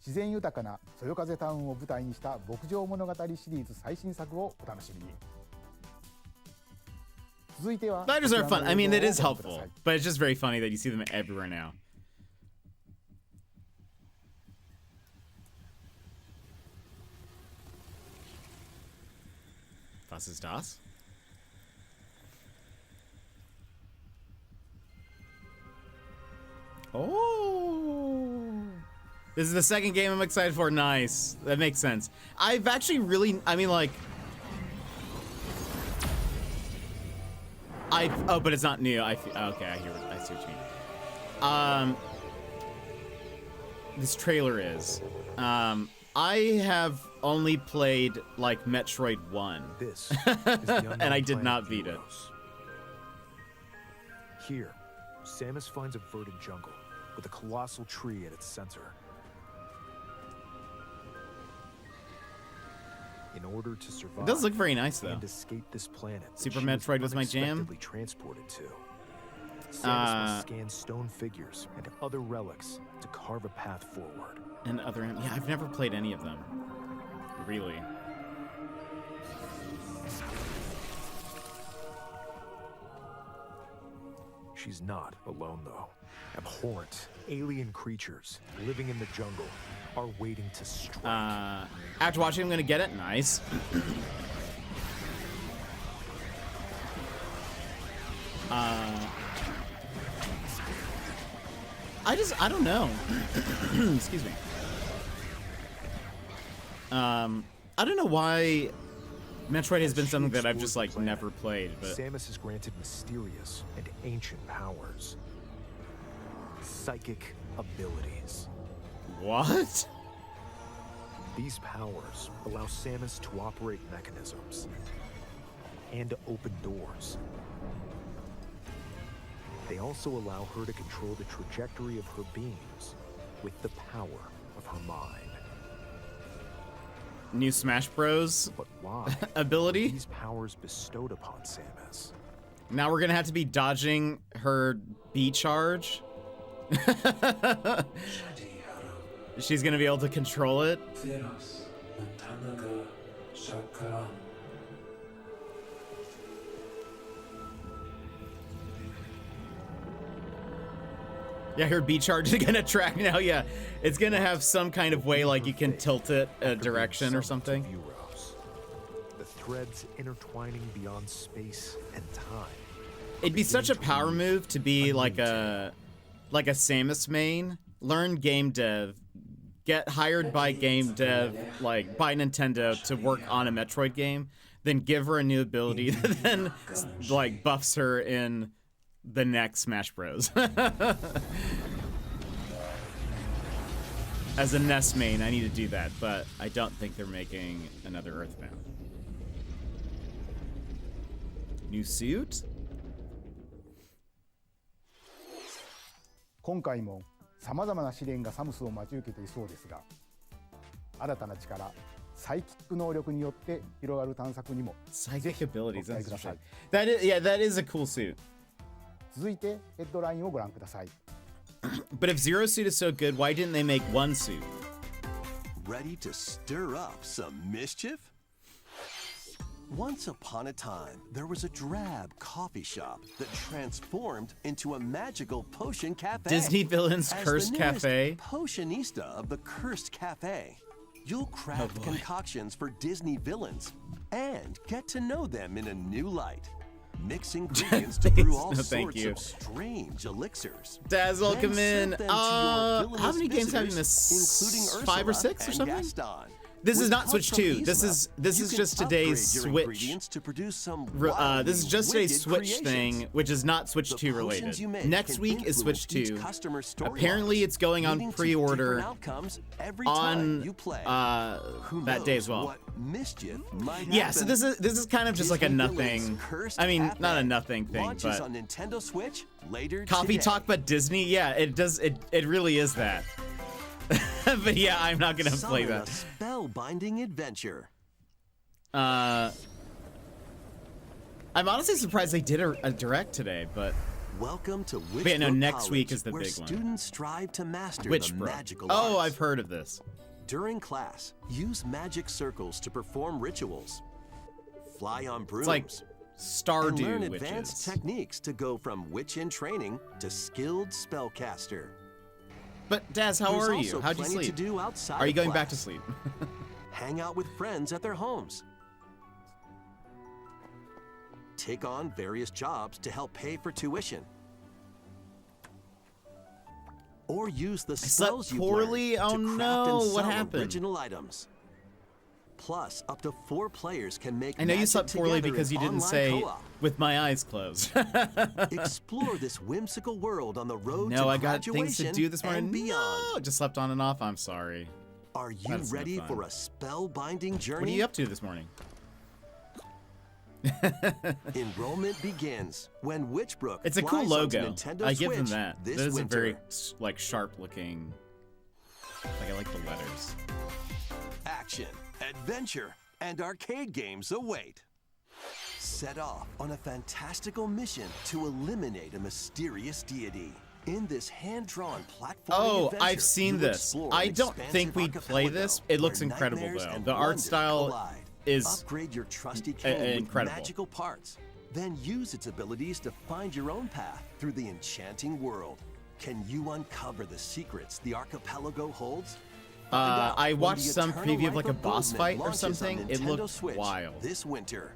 自然豊かなそよ風タウンを舞台にした牧場物語シリーズ最新作をお楽しみに。続いては Spiders are fun. I mean, it is こちらの映像をご覧くだ helpful, さい。 but it's just very funny that you see them everywhere now. Was ist das? Oh. This is the second game I'm excited for. Nice. That makes sense. I've actually really, I mean, like, oh, but it's not new. Okay, I see what you mean. This trailer is. I have only played like Metroid 1. This is the and I did unknown not planet beat it. Euros. Here, Samus finds a verdant jungle with a colossal tree at its center. In order to survive, It does look very nice though. and escape this planet, that Super she Metroid was my jam. unexpectedly transported to. Samus must scan stone figures and other relics to carve a path forward. And other, yeah, I've never played any of them. Really. She's not alone, though. Abhorrent, alien creatures living in the jungle are waiting to strike. After watching, I'm gonna get it. Nice. I don't know. Excuse me. I don't know why Metroid has been something that I've just like never played, but Samus is granted mysterious and ancient powers. Psychic abilities. what? These powers allow Samus to operate mechanisms and to open doors. They also allow her to control the trajectory of her beams with the power of her mind. New Smash Bros. But why ability? these powers bestowed upon Samus? Now we're gonna have to be dodging her B charge. She's gonna be able to control it. Yeah, her B charge is gonna track now. Yeah, it's gonna have some kind of way like you can tilt it a direction or something. The threads intertwining beyond space and time. It'd be such a power move to be like a Samus main. Learn game dev, get hired by game dev, like by Nintendo to work on a Metroid game, then give her a new ability that then like buffs her in the next Smash Bros. As a NES main, I need to do that, but I don't think they're making another Earthbound. New suit? 今回もさまざまな試練がサムスを待ち受けていそうですが、新たな力サイキック能力によって広がる探索にも Psychic ぜひ abilities, ご期待 that's ください。 that is a cool suit. 続いてヘッドラインをご覧ください。 But if Zero Suit is so good, why didn't they make one suit? Ready to stir up some mischief? Once upon a time, there was a drab coffee shop that transformed into a magical potion cafe. Disney Villains As Cursed the newest Cafe. Potionista of the Cursed Cafe, you'll craft boy. concoctions for Disney villains and get to know them in a new light. Mix ingredients to brew all No, thank sorts you. of strange elixirs. Daz, Then welcome in. serve them to your How villainous many games have you visitors, including missed? Ursula 5 or 6 or and something? Gaston. This is With not help Switch from 2. This Isla, is you can just today's upgrade your Switch. ingredients to produce some This is just wildly today's Switch wicked thing, creations. which is not Switch The 2 potions related. you make Next can week is Switch influence each 2. customer's storylines, Apparently, it's going on leading to pre-order different outcomes every time on you play. Who that day knows as well. What mischief might Yeah, so happen? this is kind of just like a Disney nothing. Villains Cursed I mean, Cafe not a nothing thing, launches but on Nintendo Switch later Coffee today. Talk but Disney. Yeah, it does. It really is that. But yeah, I'm not gonna play Summon that. a spellbinding adventure. I'm honestly surprised they did a direct today, but Welcome to yeah, no, Witchbrook next week College, is the where big one. students strive to master the Witchbrook. magical Oh, arts. I've heard of this. During class, use magic circles to perform rituals. Fly on brooms. It's like and learn Stardew advanced witches. techniques to go from witch in training to skilled spellcaster. But Daz, how There's are you? also How'd you plenty sleep? to do outside Are you of going back to class. sleep? Hang out with friends at their homes. Take on various jobs to help pay for tuition. Or use the slept spells you've poorly? learned Oh to craft no, and what sell happened? original items. Plus, up to 4 players can make I know you magic slept poorly together because in you didn't online say co-op. with my eyes closed. Explore this whimsical world on the road to No, I got things to graduation do this morning. and beyond. No, just slept on and off. I'm sorry. Are you That's no ready fun. for a spellbinding journey? What are you up to this morning? Enrollment begins when Witchbrook It's a cool flies onto logo. Nintendo I give them Switch that. this That is a winter. very like sharp looking. Like I like the letters. Action, adventure, and arcade games await. Set off on a fantastical mission to eliminate a mysterious deity. In this hand-drawn platforming Oh, adventure, I've seen you'll this. explore I an don't expansive think we'd play archipelago this. It looks where incredible nightmares though. and The art wonder style collide. is Upgrade your trusty cane with incredible. magical parts. Then use its abilities to find your own path through the enchanting world. Can you uncover the secrets the archipelago holds? Find out I when watched the some Eternal preview of Life like a boss Bozeman fight or launches on something. It Nintendo looked Switch wild. this winter.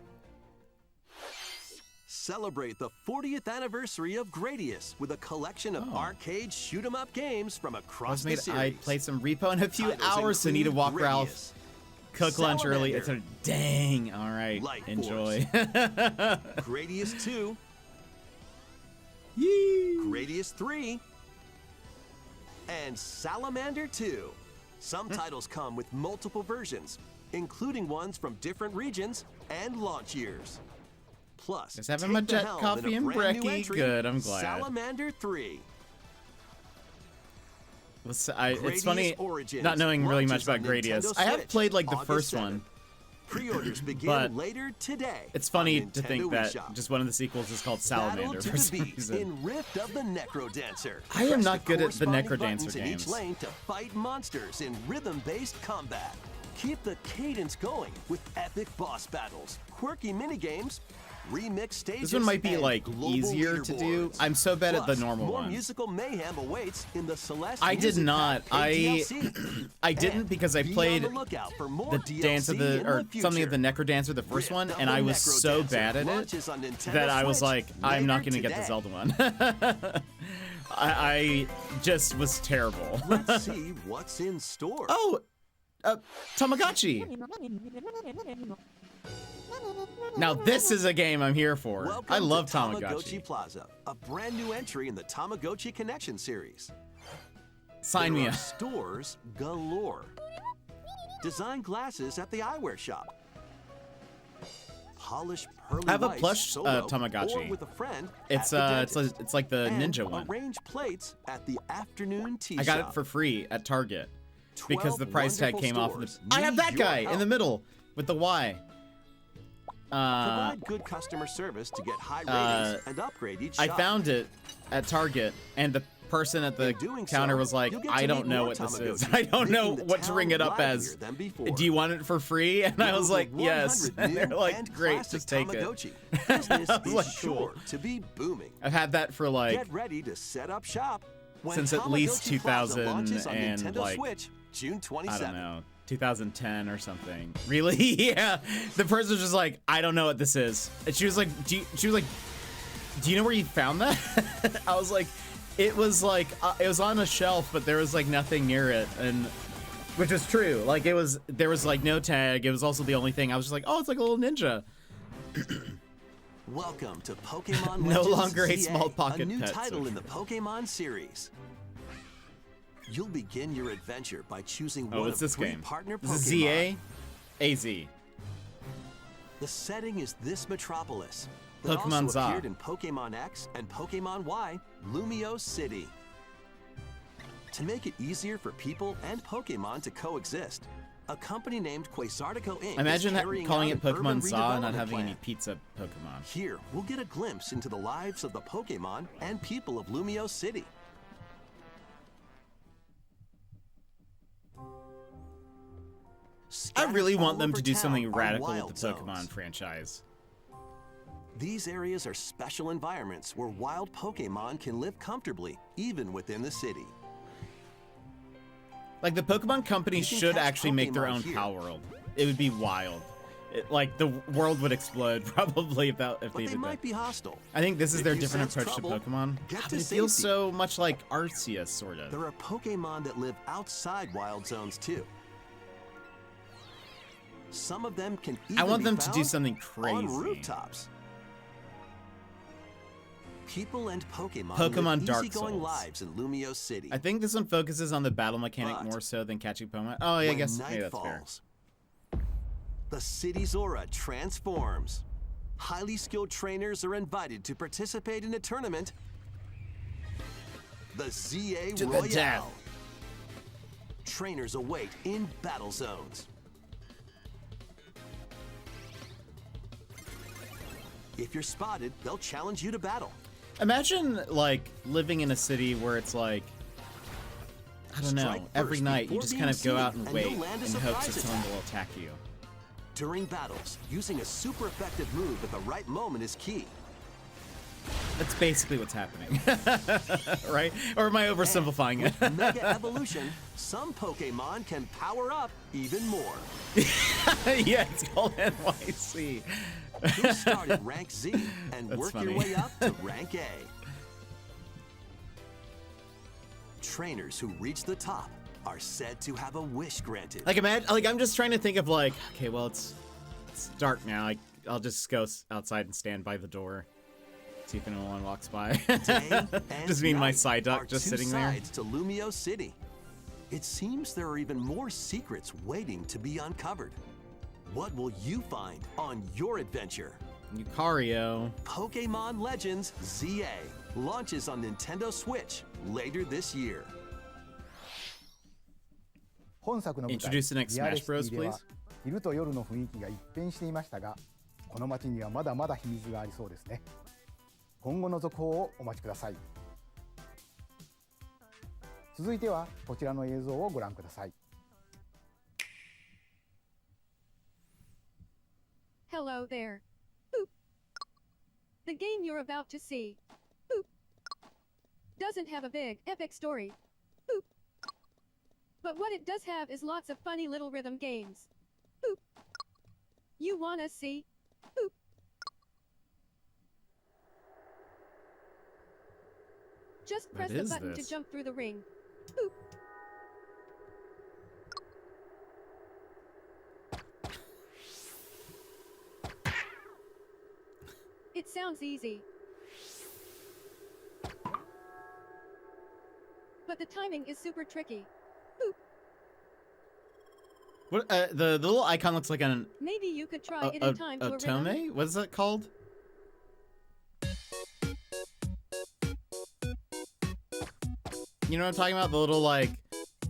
Celebrate the 40th anniversary of Gradius with a collection of arcade shoot-'em-up games from across the I series. played some Repo in a few Titles hours, so need to include walk Ralph, Gradius, cook lunch early. It's Salamander, a dang. All right, Light enjoy. Gradius 2, Yee. Gradius 3, and Salamander 2. Some titles come with multiple versions, including ones from different regions and launch years. Plus, Just having take my the jet helm coffee in a and brand new brekkie. entry, Good, I'm glad. Salamander 3. It's Gradius funny Origins not knowing really much launches on about Gradius. Nintendo I have Switch played like the August first 7th. one. Pre-orders begin But later today. It's funny on to Nintendo think that eShop. just one of the sequels is called Battle Salamander to for the some beat reason. in Rift of the Necrodancer. I am Press not good at the corresponding Necrodancer buttons in games. each lane to fight monsters in rhythm-based combat. Keep the cadence going with epic boss battles, quirky minigames, remix stages. This one might be and like global easier to do. leaderboards. I'm so bad at the Plus, normal more ones. musical mayhem awaits in the Celeste I did Music not. Pack DLC. I didn't And because I be on played the lookout for more the DLC dance of in the or something of the future. Necrodancer, the first Rift one, of and the I was so Necrodancer bad at it launches on Nintendo that I was Switch like, I'm not later going to get the today. Zelda one. I just was terrible. Let's see what's in store. Oh, Tamagotchi. Now this is a game I'm here for. Welcome I love to Tamagotchi. Plaza, a brand new entry in the Tamagotchi Connection series. Sign There me are up. Stores galore. Design glasses at the eyewear shop. Polish pearly I have a whites plush, solo Tamagotchi. or with a friend It's at the it's like the dentist. ninja And one. arrange plates at the afternoon tea I got shop. it for free at Target because the 12 price tag wonderful came off of the. stores I have need that your guy in help. the middle with the Y. Provide good customer service to get high ratings and upgrade each shop. I found it at Target, and the person at the In doing counter so, was like, you'll get I to don't meet know more what this is. Tamagotchi, I don't know making the what to ring it town up as. livelier than before. Do you want it for free? And I was Over like, yes. 100 And they're new like, and great, classic just take it. Tamagotchi. Business I was is like, sure cool. to be booming. I've had that for like Get ready to set up shop when since at least Tamagotchi Plaza 2000 launches on and, Nintendo like, Switch, June 27th. I don't know, 2010 or something. Really? Yeah. The person was just like, I don't know what this is. And she was like, do you know where you found that? I was like, it was on a shelf, but there was like nothing near it, and which is true. Like there was like no tag. It was also the only thing. I was just like, oh, it's like a little ninja. Welcome to Pokemon No Legends longer a ZA, small pocket a new pet, title so in the Pokemon series. You'll begin your adventure by choosing Oh, one what's of this 3 game? partner This is Pokemon. ZA, AZ. The setting is this metropolis that Pokemon also Za. appeared in Pokemon X and Pokemon Y, Lumio City. To make it easier for people and Pokemon to coexist, a company named Quasartico Inc. Imagine is carrying calling out it an urban Pokemon Za and not redevelopment having any plan. pizza Pokemon. Here, we'll get a glimpse into the lives of the Pokemon and people of Lumio City. I scattered really all want them over to do town something are radical wild with the Pokemon zones. franchise. These areas are special environments where wild Pokemon can live comfortably, even within the city. Like, the Pokemon company You can should catch actually make their Pokemon own here. Power World. It would be wild. Like, the world would explode, probably, if But they they did that. might be hostile. I think this is If their you different sense approach trouble, to Pokemon. get But to it feels safety. so much like Arceus, sort of. There are Pokemon that live outside wild zones too. Some of them can even I want be them to do found something on crazy. rooftops. People and Pokemon, Pokemon live Dark easygoing Souls. lives in Lumio City. I think this one focuses on the battle mechanic But more so than catching Pokemon. Oh, yeah, I when guess night maybe that's fair. falls, the city's aura transforms. Highly skilled trainers are invited to participate in a tournament, the ZA To the Royale. death. Trainers await in battle zones. If you're spotted, they'll challenge you to battle. Imagine, like, living in a city where it's like, I don't know, Strike every first night you before just being kind of go seen, out and and wait you'll land a in hopes that surprise someone attack. will attack you. During battles, using a super effective move at the right moment is key. That's basically what's happening. Right? Or am I oversimplifying With it? Mega Evolution, some Pokemon can power up even more. Yeah, it's called NYC. You start at rank Z and That's work funny. your way up to rank A. Trainers who reach the top are said to have a wish granted. Like, I'm just trying to think of, like, okay, well, it's dark now. I'll just go outside and stand by the door. See if anyone walks by. Day and Just me and my night side duck are just two sitting there. sides to Lumio City. It seems there are even more secrets waiting to be uncovered. What will you find on your adventure? Lucario. Pokemon Legends ZA launches on Nintendo Switch later this year. 本作の舞台 Introduce the next リアル Smash シティ Bros, では please. 昼と夜の雰囲気が一変していましたが、この街にはまだまだ秘密がありそうですね。今後の続報をお待ちください。続いてはこちらの映像をご覧ください。 Hello there. Boop. The game you're about to see, boop, doesn't have a big, epic story. Boop. But what it does have is lots of funny little rhythm games. Boop. You wanna see? Boop. Just press the is button this? to jump through the ring. Boop. It sounds easy. But the timing is super tricky. Boop. What? The little icon looks like an Maybe you could try it in time to a rhythm. Otome? What is that called? You know what I'm talking about? The little, like,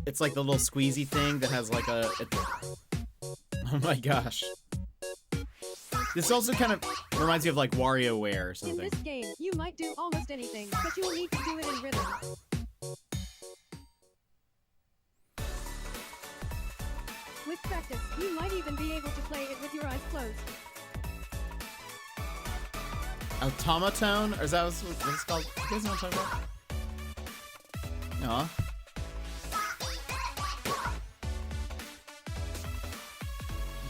it's like the little squeezy thing that has like a. Oh my gosh. This also kind of reminds me of like WarioWare or In something. this game, you might do almost anything, but you'll need to do it in rhythm. With practice, you might even be able to play it with your eyes closed. Automaton? Or is that what it's called? You guys know what I'm talking about? Aw.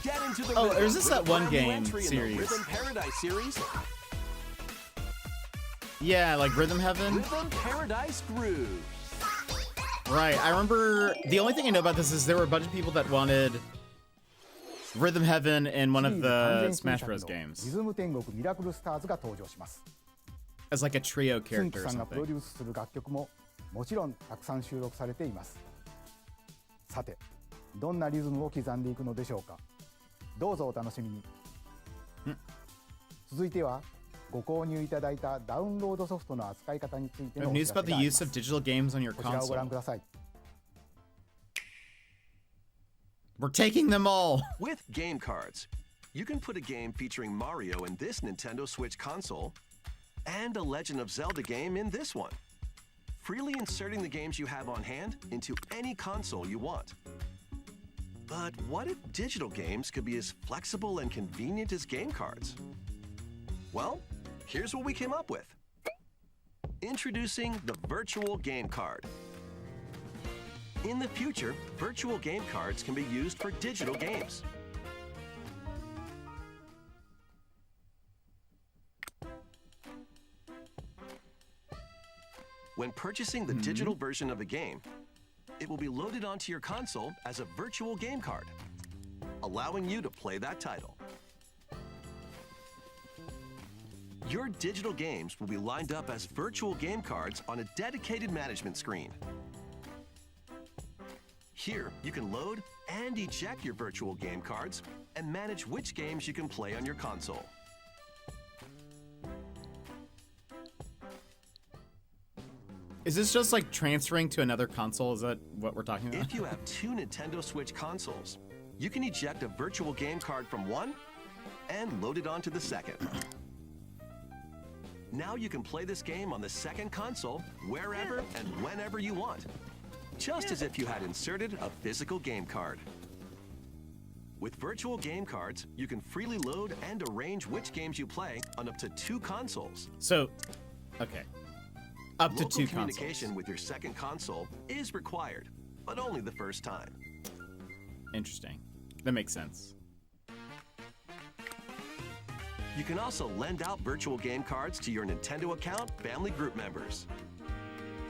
Get into the Oh, rhythm or is this with that a one brand new game entry in the series? Rhythm Paradise series, Yeah, like Rhythm Heaven? Rhythm Paradise Groove. Right, I remember the only thing I know about this is there were a bunch of people that wanted Rhythm Heaven in one シ of リーズ the 完全 Smash 新 Bros. 作の games リズム天国ミラクルスターズが登場します。 as like a trio つん character く or さんがプロ something. デュースする楽曲ももちろんたくさん収録されています。さて、どんなリズムを刻んでいくのでしょうか。どうぞお楽しみに。続いてはご購入いただいたダウンロードソフトの扱い方について We の have お知 news ら about せ the があり use ま of す。 digital games on your こちらをご覧 console. ください。 We're taking them all. With game cards, you can put a game featuring Mario in this Nintendo Switch console and a Legend of Zelda game in this one, freely inserting the games you have on hand into any console you want. But what if digital games could be as flexible and convenient as game cards? Well, here's what we came up with. Introducing the virtual game card. In the future, virtual game cards can be used for digital games. When purchasing the digital version of a game, it will be loaded onto your console as a virtual game card, allowing you to play that title. Your digital games will be lined up as virtual game cards on a dedicated management screen. Here, you can load and eject your virtual game cards and manage which games you can play on your console. Is this just like transferring to another console? Is that what we're talking about? If you have two Nintendo Switch consoles, you can eject a virtual game card from one and load it onto the second. Now you can play this game on the second console wherever and whenever you want, just as if you had inserted a physical game card. With virtual game cards, you can freely load and arrange which games you play on up to two consoles. So, okay. Up to Local two communication consoles. with your second console is required, but only the first time. Interesting. That makes sense. You can also lend out virtual game cards to your Nintendo account family group members.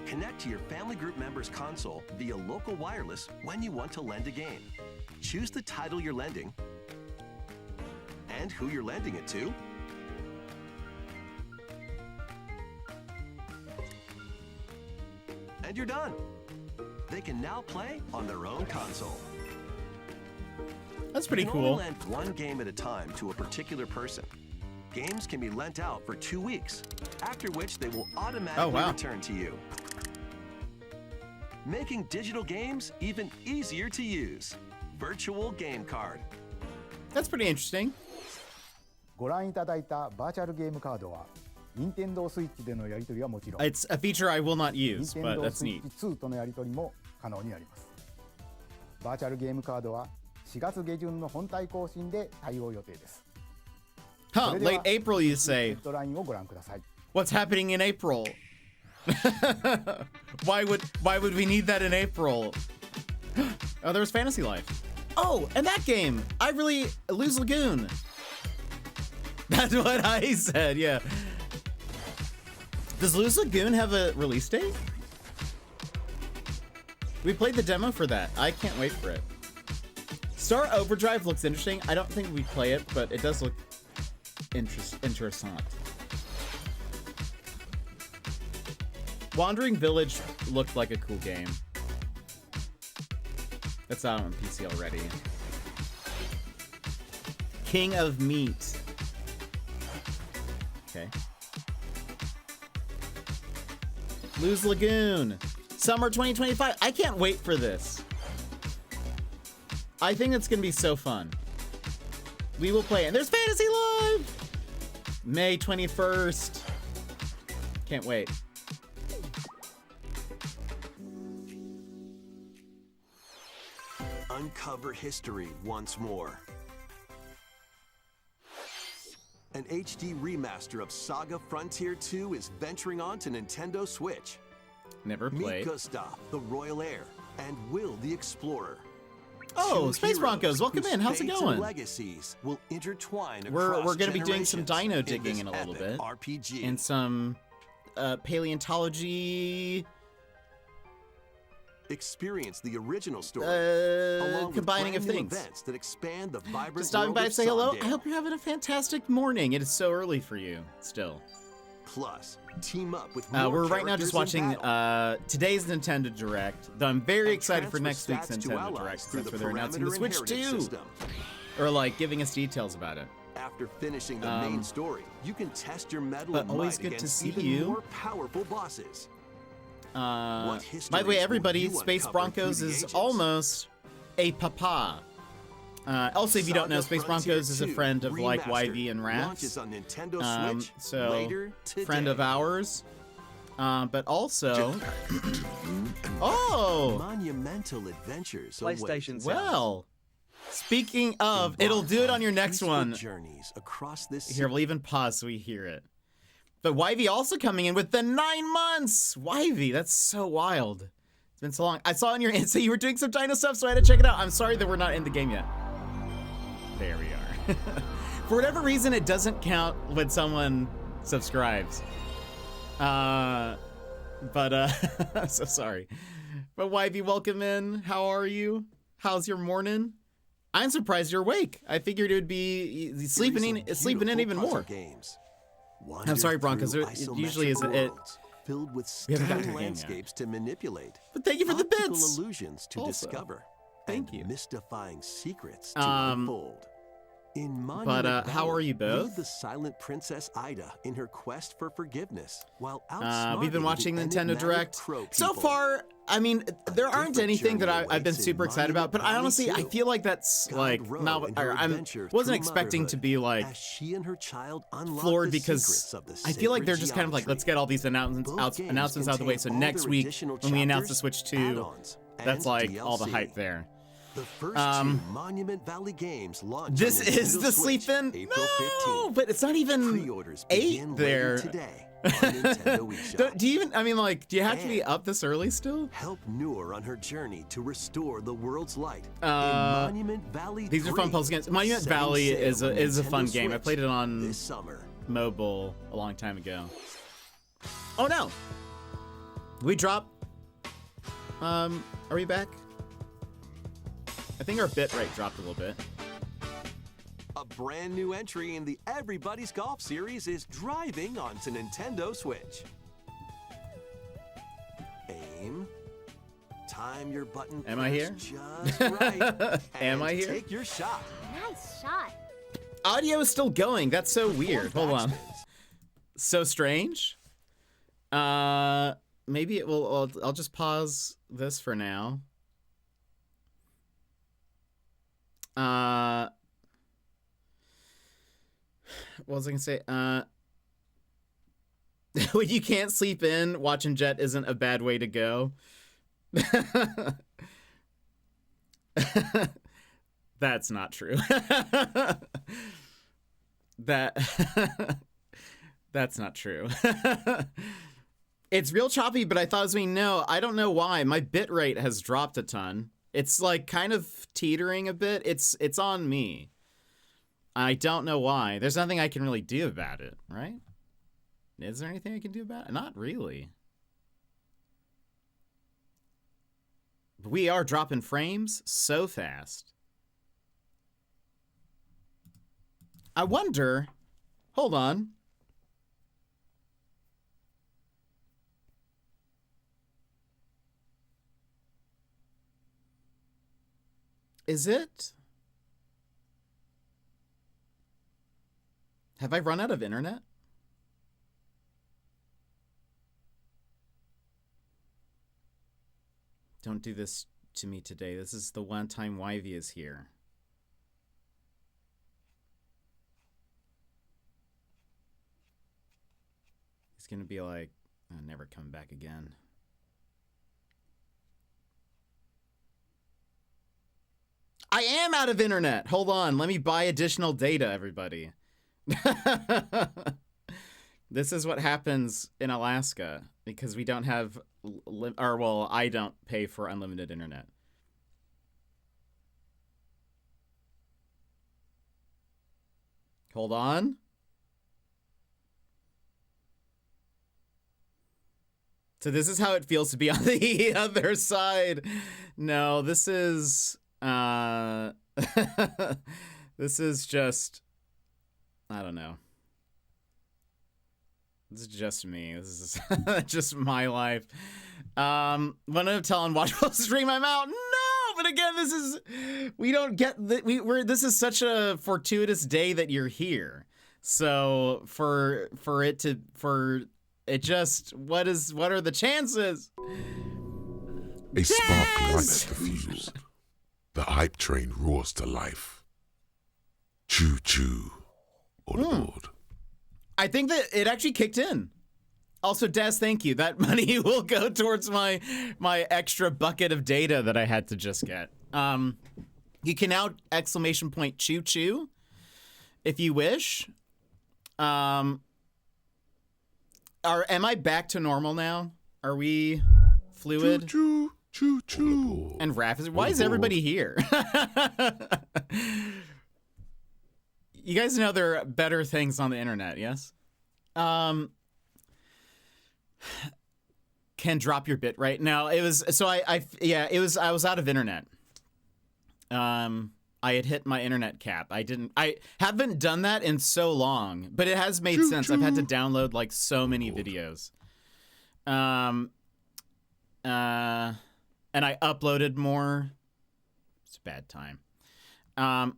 Connect to your family group members' console via local wireless when you want to lend a game. Choose the title you're lending and who you're lending it to. And you're done. They can now play on their own console. That's pretty You can cool. only lend one game at a time to a particular person. Games can be lent out for 2 weeks, after which they will automatically return to you. Making digital games even easier to use. Virtual Game Card. That's pretty interesting. ご覧いただいたバーチャルゲームカードは任天堂スイッチでのやり取りはもちろん It's a feature I will not 任 use, 天 but 堂 that's スイ neat. ッチ2とのやり取りも可能になります。バーチャルゲームカードは4月下旬の本体更新で対応予定です。 Huh, それでは late April you ヘ say. ッドラインをご覧ください。 What's happening in April? why would we need that in April? Oh, there was Fantasy Life. Oh, and that game. I really Lose Lagoon. That's what I said. Yeah. Does Lose Lagoon have a release date? We played the demo for that. I can't wait for it. Star Overdrive looks interesting. I don't think we play it, but it does look interessant. Wandering Village looked like a cool game. That's out on PC already. King of Meat. Okay. Lose Lagoon. Summer 2025. I can't wait for this. I think it's going to be so fun. We will play. And there's Fantasy Live! May 21st. Can't wait. Uncover history once more. An HD remaster of Saga Frontier 2 is venturing on to Nintendo Switch. Never Meet played. Gustav, the Royal Heir, and Will, the Explorer. Oh, Two Space heroes Broncos, welcome whose in. How's it fates going? and legacies will intertwine We're across going to be doing some generations dino digging this in a little epic bit. RPG. And some paleontology. Experience the original story, along with combining of brand new things. events that expand the vibrant Just stopping world by of to say hello. Sondale. I hope you're having a fantastic morning. It is so early for you still. Plus, team up with more We're right now just characters in watching battle. today's Nintendo Direct, though I'm very And excited for transfer next week's stats to Nintendo allies Direct through since the they're announcing the parameter Switch inheritance 2. system. Or like giving us details about it. After finishing the main story, you can test your mettle but and always might good to against see even you. more powerful bosses. By the histories way, will everybody, you Space uncover Broncos through the is ages? almost a papa. Also, if you don't know, Saga Space Frontier Broncos is a 2 friend of like Remastered YV and launches Rats. on Nintendo Switch So, later today. friend of ours. But also, oh, Monumental adventures PlayStation await. sounds. well, Speaking of, it'll do it on your next one. Journeys across this Here, we'll even pause so we hear it. But Wivey also coming in with the 9 months. Wivey, that's so wild. It's been so long. I saw on your Insta you were doing some Dino stuff, so I had to check it out. I'm sorry that we're not in the game yet. There we are. For whatever reason, it doesn't count when someone subscribes. I'm so sorry. But Wivey, welcome in. How are you? How's your morning? I'm surprised you're awake. I figured it would be sleeping in even more. Games. I'm sorry, Broncos. It usually is it. Filled with We haven't gotten stunning to the game landscapes to manipulate. But thank you for the optical bits. illusions to Also. discover. Thank and you. Mystifying secrets to unfold. In But how are you both? lead the silent Princess Ida in her quest for forgiveness, while outsmarting We've been watching the Nintendo enigmatic Direct. crow So people. far, I mean, there aren't different anything that journey I've been awaits in super excited about, but I Monument honestly, I Valley feel like that's Guide like Row not. in her I adventure wasn't through expecting to motherhood be like as she and her child unlock floored the because secrets of the I feel like sacred they're just kind of like, let's geometry. get all these announcements Both out games of the way. So contain all next their week additional when we announce the chapters, Switch 2, add-ons, that's and like all the DLC. hype there. The first two Monument Valley games launch This on is Nintendo the Switch, sleep-in? April No, 15th. but it's not even Pre-orders 8 begin there. later today on Nintendo eShop. Do you even, I mean, like, do you have to be And up this early still? Help Noor on her journey to restore the world's light in Uh, Monument Valley These are fun 3, puzzle games. Monument setting Valley sail is on a fun Nintendo game. I Switch played it on this summer. mobile a long time ago. Oh no! We drop. Are we back? I think our bit rate dropped a little bit. A brand new entry in the Everybody's Golf series is driving onto Nintendo Switch. Aim. Time your button. Am I here? Just right. Am I and here? Take your shot. Nice shot. Audio is still going. That's so weird. Hold on. Backspins. So strange. Maybe it will. I'll just pause this for now. What was I gonna say? When you can't sleep in, watching Jet isn't a bad way to go. That's not true. That's not true. It's real choppy, but I thought as we know, I don't know why. My bit rate has dropped a ton. It's like kind of teetering a bit. It's on me. I don't know why. There's nothing I can really do about it, right? Is there anything I can do about it? Not really. We are dropping frames so fast. I wonder... Hold on. Is it? Have I run out of internet? Don't do this to me today. This is the one time Wivey is here. He's gonna be like, oh, never coming back again. I am out of internet. Hold on. Let me buy additional data, everybody. This is what happens in Alaska because we don't have, I don't pay for unlimited internet. Hold on. So this is how it feels to be on the other side. No, this is this is just, I don't know. This is just me. This is just my life. When I'm telling watch while stream, I'm out. No, but again, this is, we don't get that. This is such a fortuitous day that you're here. So for it just, what are the chances? A spark Yes! lights the fuse. The hype train roars to life. Choo choo. On board. I think that it actually kicked in. Also, Des, thank you. That money will go towards my extra bucket of data that I had to just get. You can now choo choo if you wish. Am I back to normal now? Are we fluid? Choo choo choo. And Raph is. Why is everybody here? You guys know there are better things on the internet, yes? Can drop your bit right now. It was so I was out of internet. I had hit my internet cap. I haven't done that in so long, but it has made sense. I've had to download like so many videos. And I uploaded more. It's a bad time. I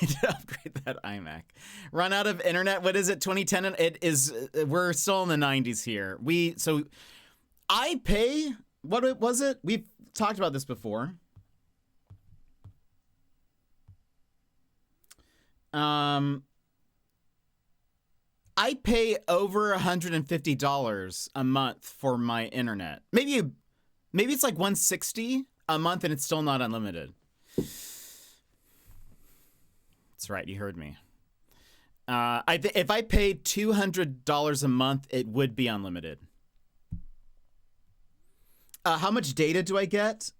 need to upgrade that iMac. Run out of internet. What is it? 2010. It is. We're still in the 90s here. I pay. What was it? We've talked about this before. I pay over $150 a month for my internet. Maybe it's like $160 a month, and it's still not unlimited. That's right, you heard me. If I paid $200 a month, it would be unlimited. How much data do I get?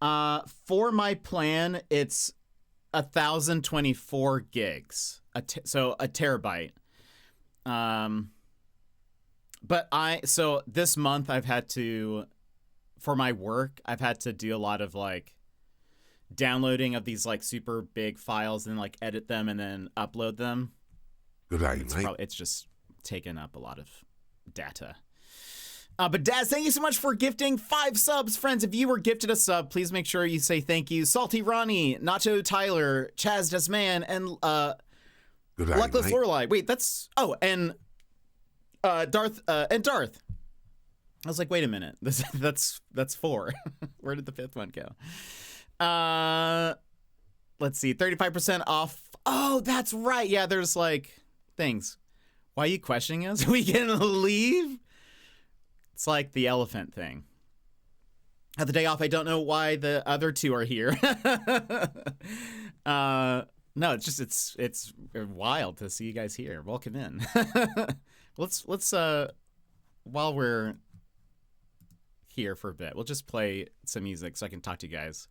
For my plan, it's 1,024 gigs, so a terabyte. But this month I've had to, for my work, I've had to do a lot of like downloading of these like super big files and like edit them and then upload them. Good night, mate. It's just taken up a lot of data. But Daz, thank you so much for gifting 5 subs. Friends, if you were gifted a sub, please make sure you say thank you. Salty Ronnie, Nacho Tyler, Chaz Desman, and Luckless Lorelei. Wait, that's... Oh, and Darth. I was like, wait a minute. That's 4. Where did the 5th one go? Let's see. 35% off. Oh, that's right. Yeah, there's like things. Why are you questioning us? We can leave? It's like the elephant thing. At the day off, I don't know why the other 2 are here. No, it's wild to see you guys here. Welcome in. let's while we're here for a bit, we'll just play some music so I can talk to you guys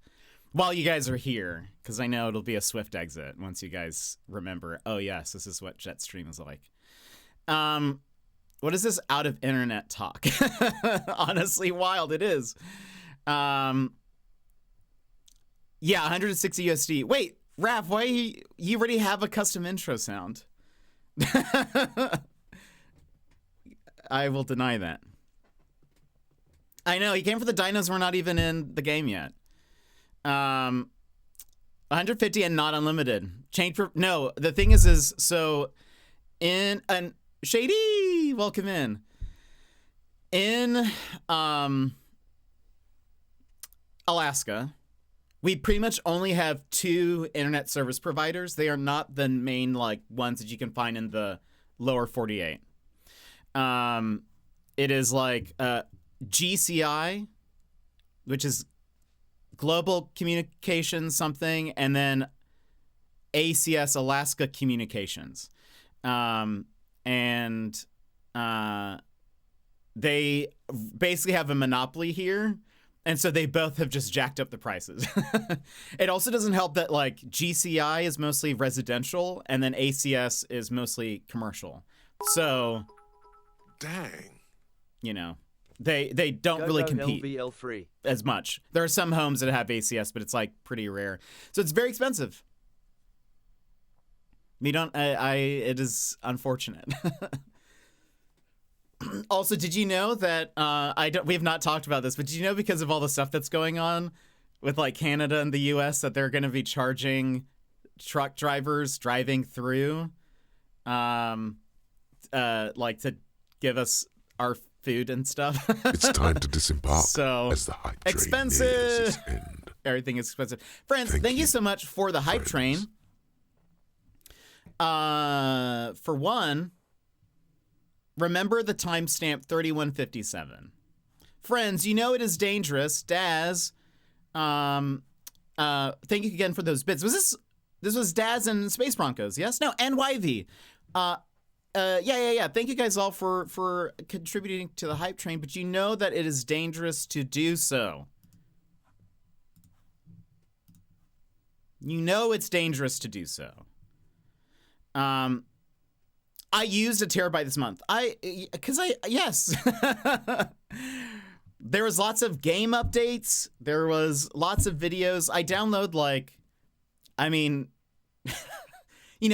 while you guys are here, because I know it'll be a swift exit once you guys remember, oh yes, this is what Jetstream is like. What is this out of internet talk? Honestly, wild it is. Yeah, 160 USD. Wait, Raph, why you already have a custom intro sound? I will deny that. I know, he came for the dinos. We're not even in the game yet. 150 and not unlimited. No, the thing is so in an Shady, welcome in. In Alaska, we pretty much only have 2 internet service providers. They are not the main like ones that you can find in the lower 48. It is like GCI, which is Global Communications something, and then ACS, Alaska Communications. And they basically have a monopoly here, and so they both have just jacked up the prices. It also doesn't help that like GCI is mostly residential and then ACS is mostly commercial. So Dang. You know, they don't really compete LVL free as much. There are some homes that have ACS, but it's like pretty rare. So it's very expensive. It is unfortunate. Also, did you know that we have not talked about this, but did you know because of all the stuff that's going on with like Canada and the US that they're going to be charging truck drivers driving through like to give us our food and stuff? It's time to disembark so as the hype train expensive. nears its end. Everything is expensive. Friends, thank you so much for the hype train. For one, remember the timestamp 3157. Friends, you know it is dangerous. Daz Thank you again for those bits. This was Daz and Space Broncos, yes? No, NYV. Yeah. Thank you guys all for contributing to the hype train, but you know that it is dangerous to do so. You know it's dangerous to do so. I used a terabyte this month. Yes. There was lots of game updates. There was lots of videos. I download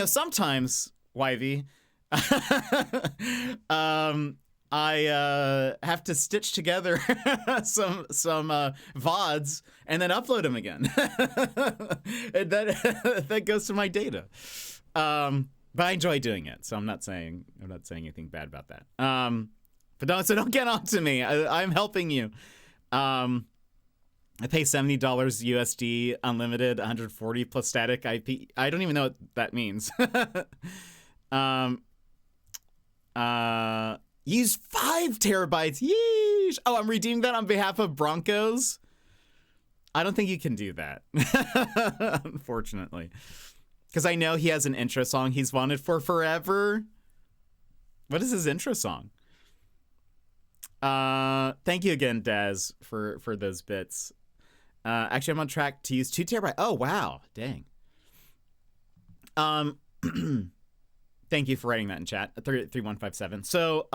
sometimes, YV, I have to stitch together some VODs and then upload them again. And that goes to my data. But I enjoy doing it, so I'm not saying anything bad about that. But don't get on to me. I'm helping you. I pay $70 USD unlimited, 140 plus static IP. I don't even know what that means. Use 5 terabytes. Yeesh. Oh, I'm redeeming that on behalf of Broncos. I don't think you can do that, unfortunately. Because I know he has an intro song he's wanted for forever. What is his intro song? Thank you again, Daz, for those bits. Actually, I'm on track to use 2 terabytes. Oh, wow. Dang. Thank you for writing that in chat. 3157. So,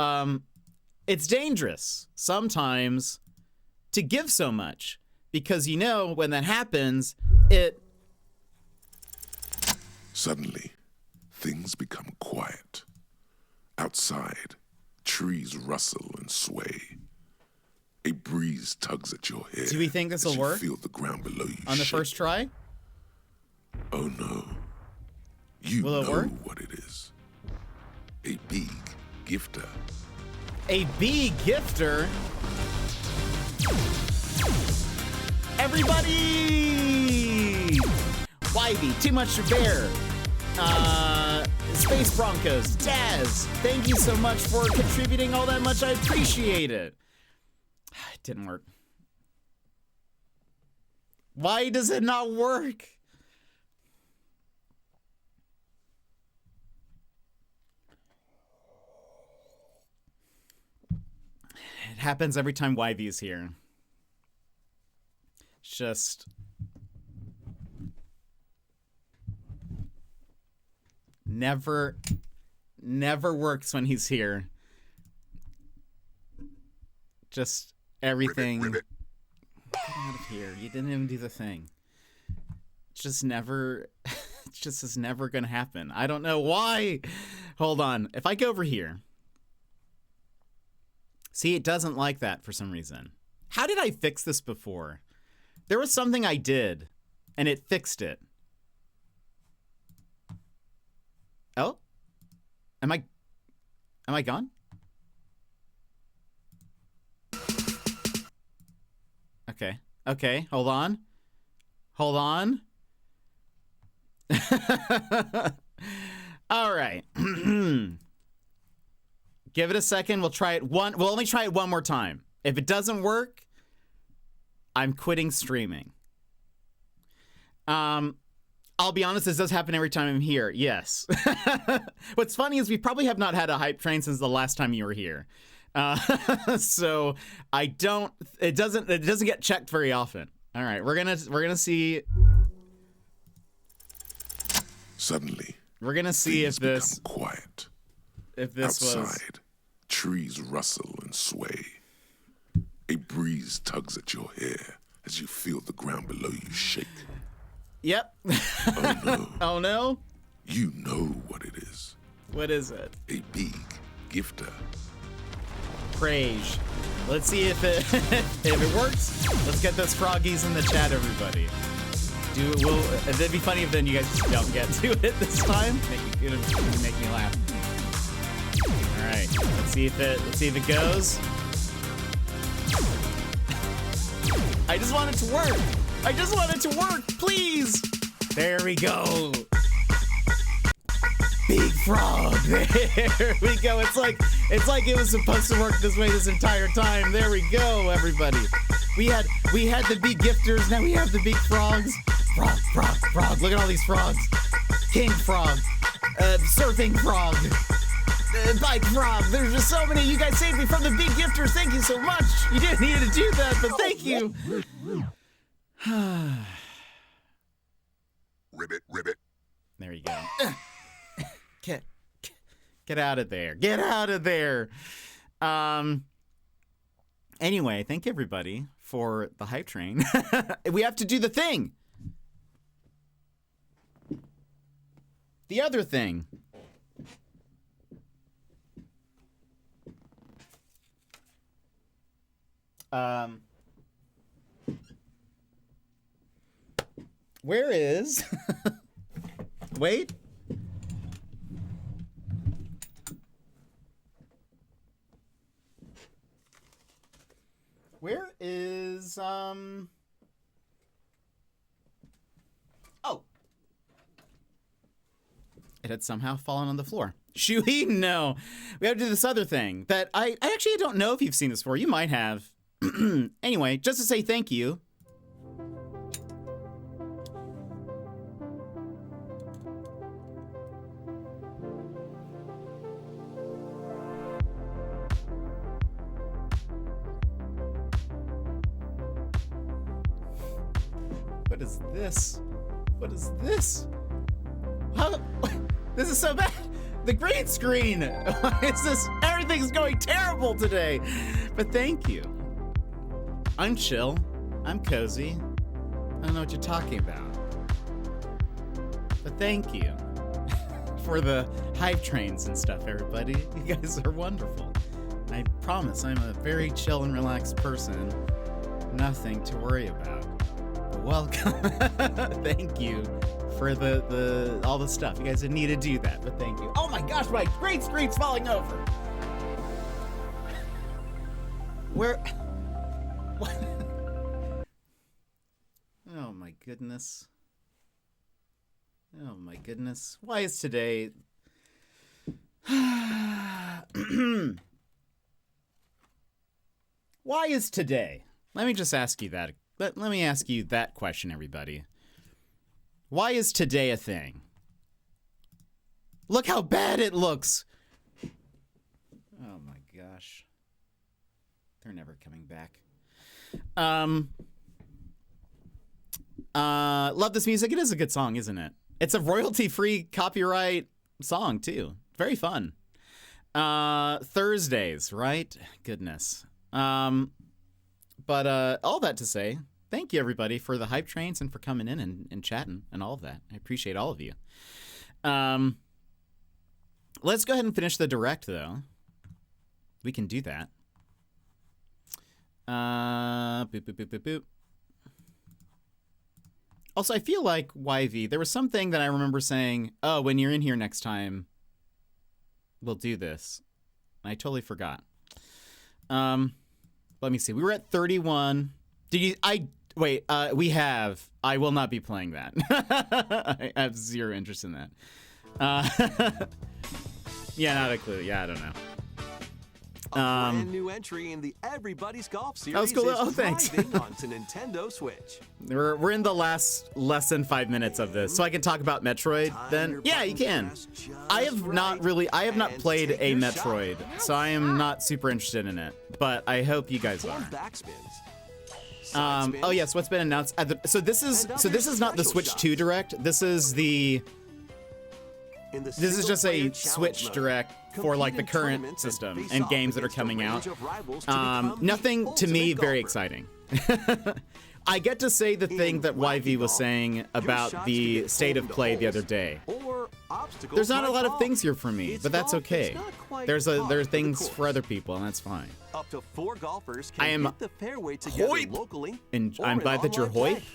it's dangerous sometimes to give so much. Because when that happens, Suddenly, things become quiet. Outside, trees rustle and sway. A breeze tugs at your hair. Do we think this will work? Feel the ground below you on the shake. first try? Oh no. You Will it know work? what it is. A big gifter. A bee gifter? Everybody! YB, Too Much to Bear, Space Broncos, Daz, thank you so much for contributing all that much. I appreciate it. It didn't work. Why does it not work? It happens every time YV is here. It's just... Never works when he's here. Just everything. Get out of here. You didn't even do the thing. It's just never, it's just is never gonna happen. I don't know why. Hold on. If I go over here. See, it doesn't like that for some reason. How did I fix this before? There was something I did, and it fixed it. Oh? Am I gone? Okay, hold on. All right. Give it a second. We'll try it we'll only try it one more time. If it doesn't work, I'm quitting streaming. I'll be honest, this does happen every time I'm here. Yes. What's funny is we probably have not had a hype train since the last time you were here. So it doesn't get checked very often. All right, we're gonna see. Suddenly, we're gonna see if this become quiet. If this outside, trees rustle and sway. A breeze tugs at your hair as you feel the ground below you shake. Yep. Oh no. Oh no. You know what it is. What is it? A big gifter. Praise. Let's see if it if it works. Let's get those froggies in the chat, everybody. It'd be funny if then you guys just don't get to it this time. Make me laugh. All right. Let's see if it goes. I just want it to work. Please. There we go. Big frog. There we go. It's like it was supposed to work this way this entire time. There we go, everybody. We had the big gifters, now we have the big frogs. Frog, frog, frog. Look at all these frogs. King frog, surfing frog, bike frog. There's just so many. You guys saved me from the big gifters. Thank you so much. You didn't need to do that, but thank you. Ribbit, ribbit. There you go. Get out of there. Get out of there. Anyway, thank everybody for the hype train. We have to do the thing. The other thing. Where is... Wait. Where is, Oh. It had somehow fallen on the floor. Shuhei, no. We have to do this other thing that I actually don't know if you've seen this before. You might have. Anyway, just to say thank you. What is this? What is this? How? This is so bad. The green screen. Why is this? Everything's going terrible today. But thank you. I'm chill. I'm cozy. I don't know what you're talking about. But thank you for the hype trains and stuff, everybody. You guys are wonderful. I promise I'm a very chill and relaxed person. Nothing to worry about. Welcome. Thank you for the all the stuff. You guys didn't need to do that, but thank you. Oh my gosh, my green screen's falling over. Where? What? Oh my goodness. Oh my goodness. Why is today? Why is today? Let me just ask you that. Let me ask you that question, everybody. Why is today a thing? Look how bad it looks. Oh my gosh. They're never coming back. Love this music. It is a good song, isn't it? It's a royalty-free copyright song, too. Very fun. Thursdays, right? Goodness. But all that to say, thank you, everybody, for the hype trains and for coming in and chatting and all of that. I appreciate all of you. Let's go ahead and finish the direct, though. We can do that. Boop, boop, boop, boop, boop. Also, I feel like, YV, there was something that I remember saying, oh, when you're in here next time, we'll do this. I totally forgot. Let me see. We were at 31. Did you... Wait, we have... I will not be playing that. I have zero interest in that. Yeah, not a clue. Yeah, I don't know. A brand new entry in the Everybody's Golf series. That was cool. Is Oh, thanks. driving onto Nintendo Switch. We're in the less than 5 minutes of this, so I can talk about Metroid then? Yeah, you can. I have not played a Metroid, so I am not super interested in it, but I hope you guys are. Oh yes, what's been announced? So this is not the Switch 2 Direct. This is just a Switch Direct for like the current system and games that are coming out. Nothing to me very exciting. I get to say the thing that YV was saying about the state of play the other day. There's not a lot of things here for me, but that's okay. There are things for other people, and that's fine. Up to 4 golfers I can am hit the fairway together locally. And or I'm in glad that you're online Hoyt. play.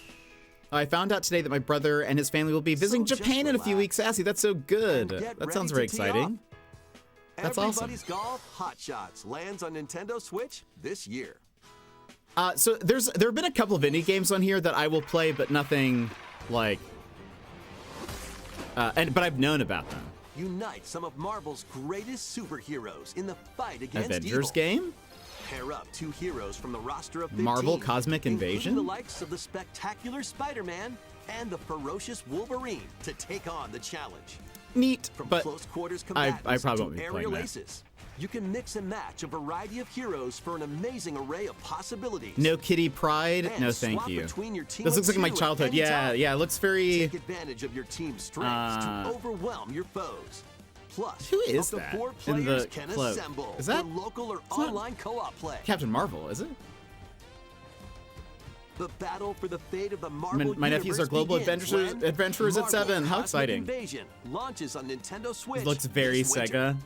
I found out today that my brother and his family will be visiting So just Japan in a few relax weeks. Sassy, that's so good. and get That sounds ready very to tee exciting. That's awesome. Everybody's Golf Hot Shots lands on Nintendo Switch this year. So there have been a couple of indie games on here that I will play, but nothing like. But I've known about them. Unite some of Marvel's greatest superheroes in the fight against Avengers evil. game? Pair up 2 heroes from the roster of 15, Marvel Cosmic including Invasion? the likes of the spectacular Spider-Man and the ferocious Wolverine to take on the challenge. Neat, From but close quarters I combatants probably to won't be playing aerial that. aces. You can mix and match a variety of heroes for an amazing array of possibilities. No Kitty Pride? And No, thank swap you. between your team This of looks like my 2 at childhood. any Yeah, time. yeah, it looks very... Take advantage of your team's strengths to overwhelm your foes. Plus, Who is up to that 4 in players the can cloak? assemble Is that- for local or not online co-op play. Captain Marvel, is it? The battle for the fate of the Marvel My nephews are Universe global begins adventurers when at 7. How Marvel exciting. Cosmic Invasion launches on Nintendo Switch. It looks very this winter. Sega.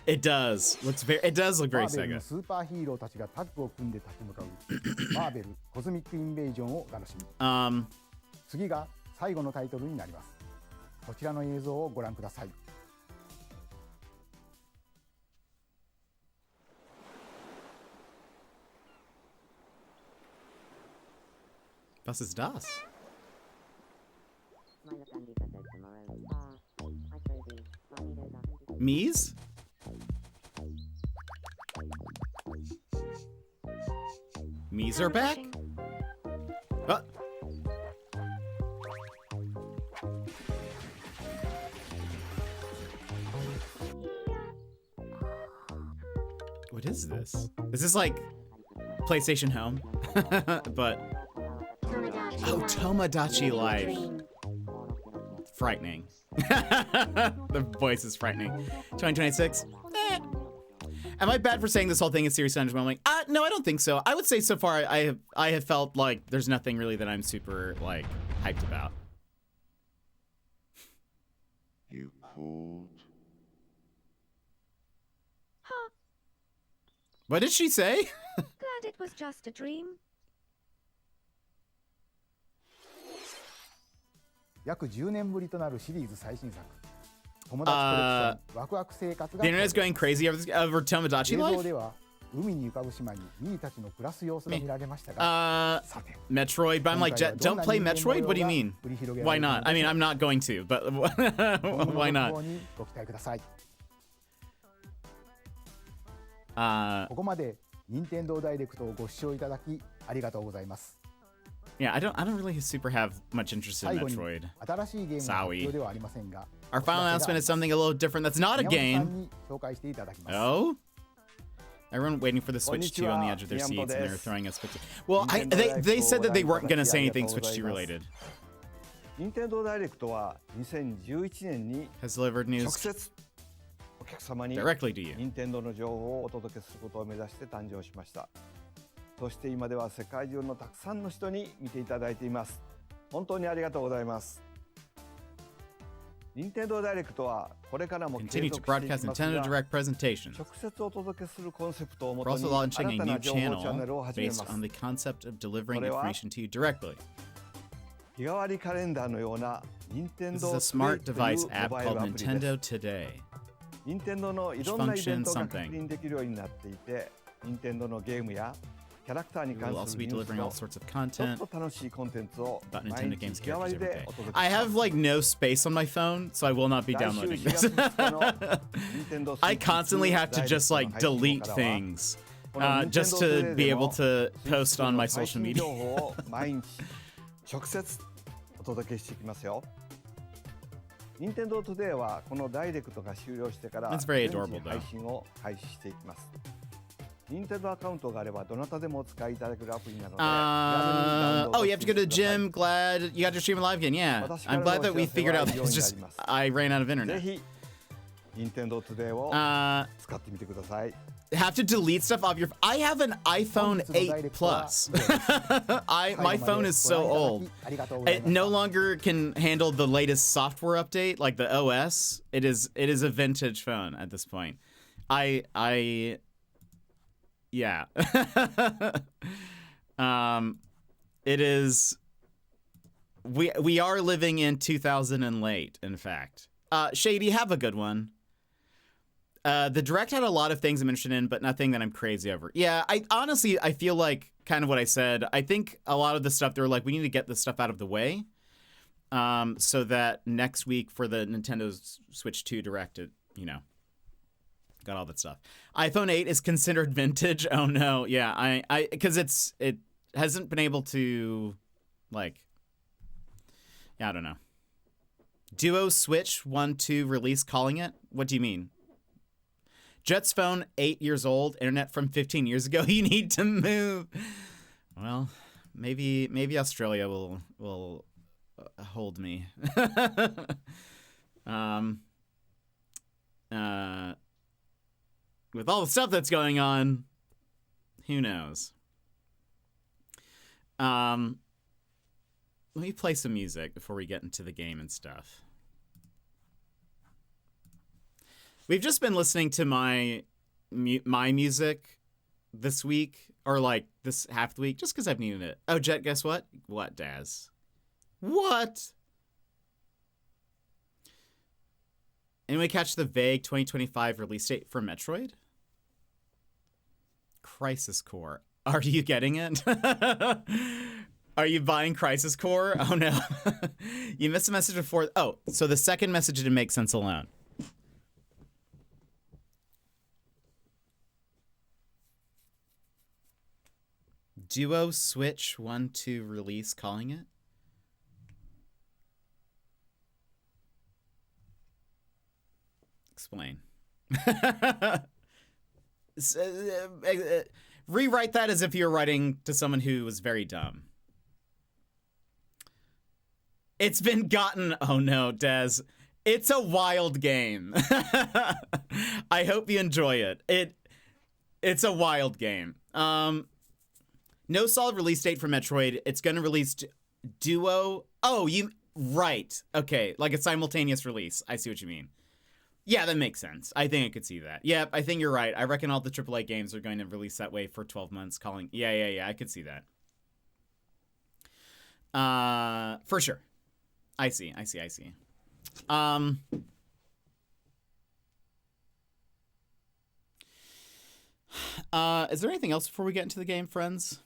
It does. It does look マ very ーベルの Sega. スーパーヒーローたちがタッグを組んで立ち向かうマーベルコズミックインベージョンをお楽しみ。 次が最後のタイトルになります。こちらの映像をご覧ください。 Was ist das? Mies? Mies are back? Ah. What is this? Is this like PlayStation Home? But oh, Tomodachi Life. Frightening. The voice is frightening. 2026? Am I bad for saying this whole thing is serious? I'm like, no, I don't think so. I would say so far I have felt like there's nothing really that I'm super like hyped about. You pulled. What did she say? Glad it was just a dream. 約10年ぶりとなるシリーズ最新作。友達コレクションワクワク生活が The internet's going crazy over Tomodachi 映像 Life? では海に浮かぶ島にミーたちの暮らす様子が見られましたが、さて Metroid, but I'm like, don't play Metroid? What do you mean? Why not? I mean, I'm not going to, but 今後 why の not? 続報にご期待ください。 ここまで任天堂ダイレクトをご視聴いただきありがとうございます。 Yeah, I don't really super have much interest in 最後に Metroid. 新しいゲームの発表ではありませんが、 Our final announcement is something a little different that's not a 宮本さ game. んに紹介していただきます。 Oh? Everyone waiting for the Switch 2 on the edge of their seats, and they're throwing us pictures. Well, they said that they weren't going to say anything Switch 2 related. 任天堂ダイレクトは2011年に Has delivered 直 news 接お客様に directly to you. 任天堂の情報をお届けすることを目指して誕生しました。そして今では世界中のたくさんの人に見ていただいています。本当にありがとうございます。任天堂ダイレクトはこれからも継 Continue 続 to してい broadcast きます Nintendo が、 Direct presentations. 直接お届けするコンセプトをも We're と also に launching 新 a た new な情報チャンネル channel を始めま based す。 on the concept of delivering それは information to you directly. 日替わりカレンダーのような任天 This is 堂 a smart という device モ app バイル called アプリです。 Nintendo Today. 任天堂のいろんなイベントが確認できるようになっていて、任天堂のゲームやキャラクターに We 関 will す also る be ニュース delivering の all sorts of ちょっ content と楽しいコンテンツを about 毎 Nintendo 日 games 日替わ characters り every で day. お届けします。 I have like no space on my phone, so I will not be 来週 downloading 4月 this. 2日の任天堂 I constantly have to just like delete things just to be able to post on my social 情 media. 報を毎日直接お届けしていきますよ。任天堂トゥデイはこのダイレクトが終了してから That's very 順 adorable, 次 though. 配信を開始していきます。任天堂アカウントがあればどなたでもお使いいただけるアプリなので、 Oh, you have to go to the gym. Glad you got your stream live again. Yeah, I'm glad that we figured out. It's just I ran out of ぜ internet. ひ任天堂トゥデイを使ってみてください。 Have to delete stuff off your. I have an iPhone 8 Plus. My phone is so old. It no longer can handle the latest software update, like the OS. It is a vintage phone at this point. Yeah. It is. We are living in 2000 and late. In fact, Shady, have a good one. The Direct had a lot of things I'm interested in, but nothing that I'm crazy over. Yeah, I feel like kind of what I said. I think a lot of the stuff they were like, we need to get this stuff out of the way, so that next week for the Nintendo Switch 2 Direct, Got all that stuff. iPhone 8 is considered vintage. Oh no, yeah, because it hasn't been able to, like, yeah, I don't know. Duo Switch 1.2 release calling it? What do you mean? Jet's phone 8 years old, internet from 15 years ago. You need to move. Well, maybe Australia will hold me. With all the stuff that's going on, who knows? Let me play some music before we get into the game and stuff. We've just been listening to my music this week, or like this half the week, just because I've needed it. Oh, Jet, guess what? What, Daz? What? Anybody catch the vague 2025 release date for Metroid? Crisis Core. Are you getting it? Are you buying Crisis Core? Oh no. You missed a message before. Oh, so the second message didn't make sense alone. Duo Switch 1.2 release calling it? Explain. Rewrite that as if you're writing to someone who was very dumb. It's been gotten... Oh no, Des. It's a wild game. I hope you enjoy it. It's a wild game. No solid release date for Metroid. It's going to release Duo... Oh, you... Right. Okay, like a simultaneous release. I see what you mean. Yeah, that makes sense. I think I could see that. Yeah, I think you're right. I reckon all the AAA games are going to release that way for 12 months. Yeah, I could see that. For sure. I see. Is there anything else before we get into the game, friends?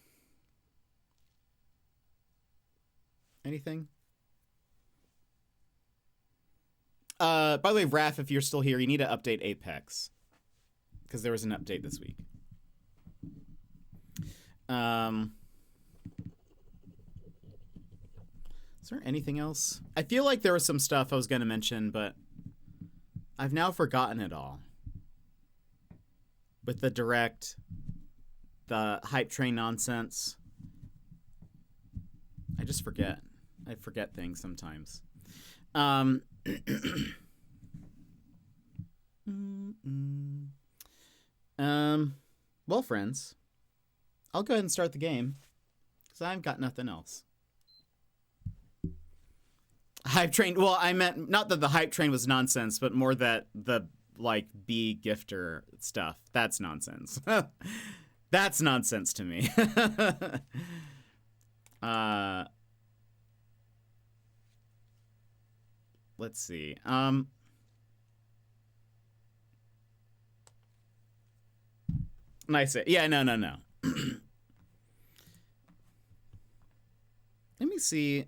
Anything? By the way, Raph, if you're still here, you need to update Apex, because there was an update this week. Is there anything else? I feel like there was some stuff I was going to mention, but I've now forgotten it all. With the direct, the hype train nonsense. I just forget. I forget things sometimes. Well, friends, I'll go ahead and start the game, because I've got nothing else. Hype train, well, I meant, not that the hype train was nonsense, but more that the, like, B gifter stuff, that's nonsense. That's nonsense to me. Let's see. Nice. Yeah, no. Let me see.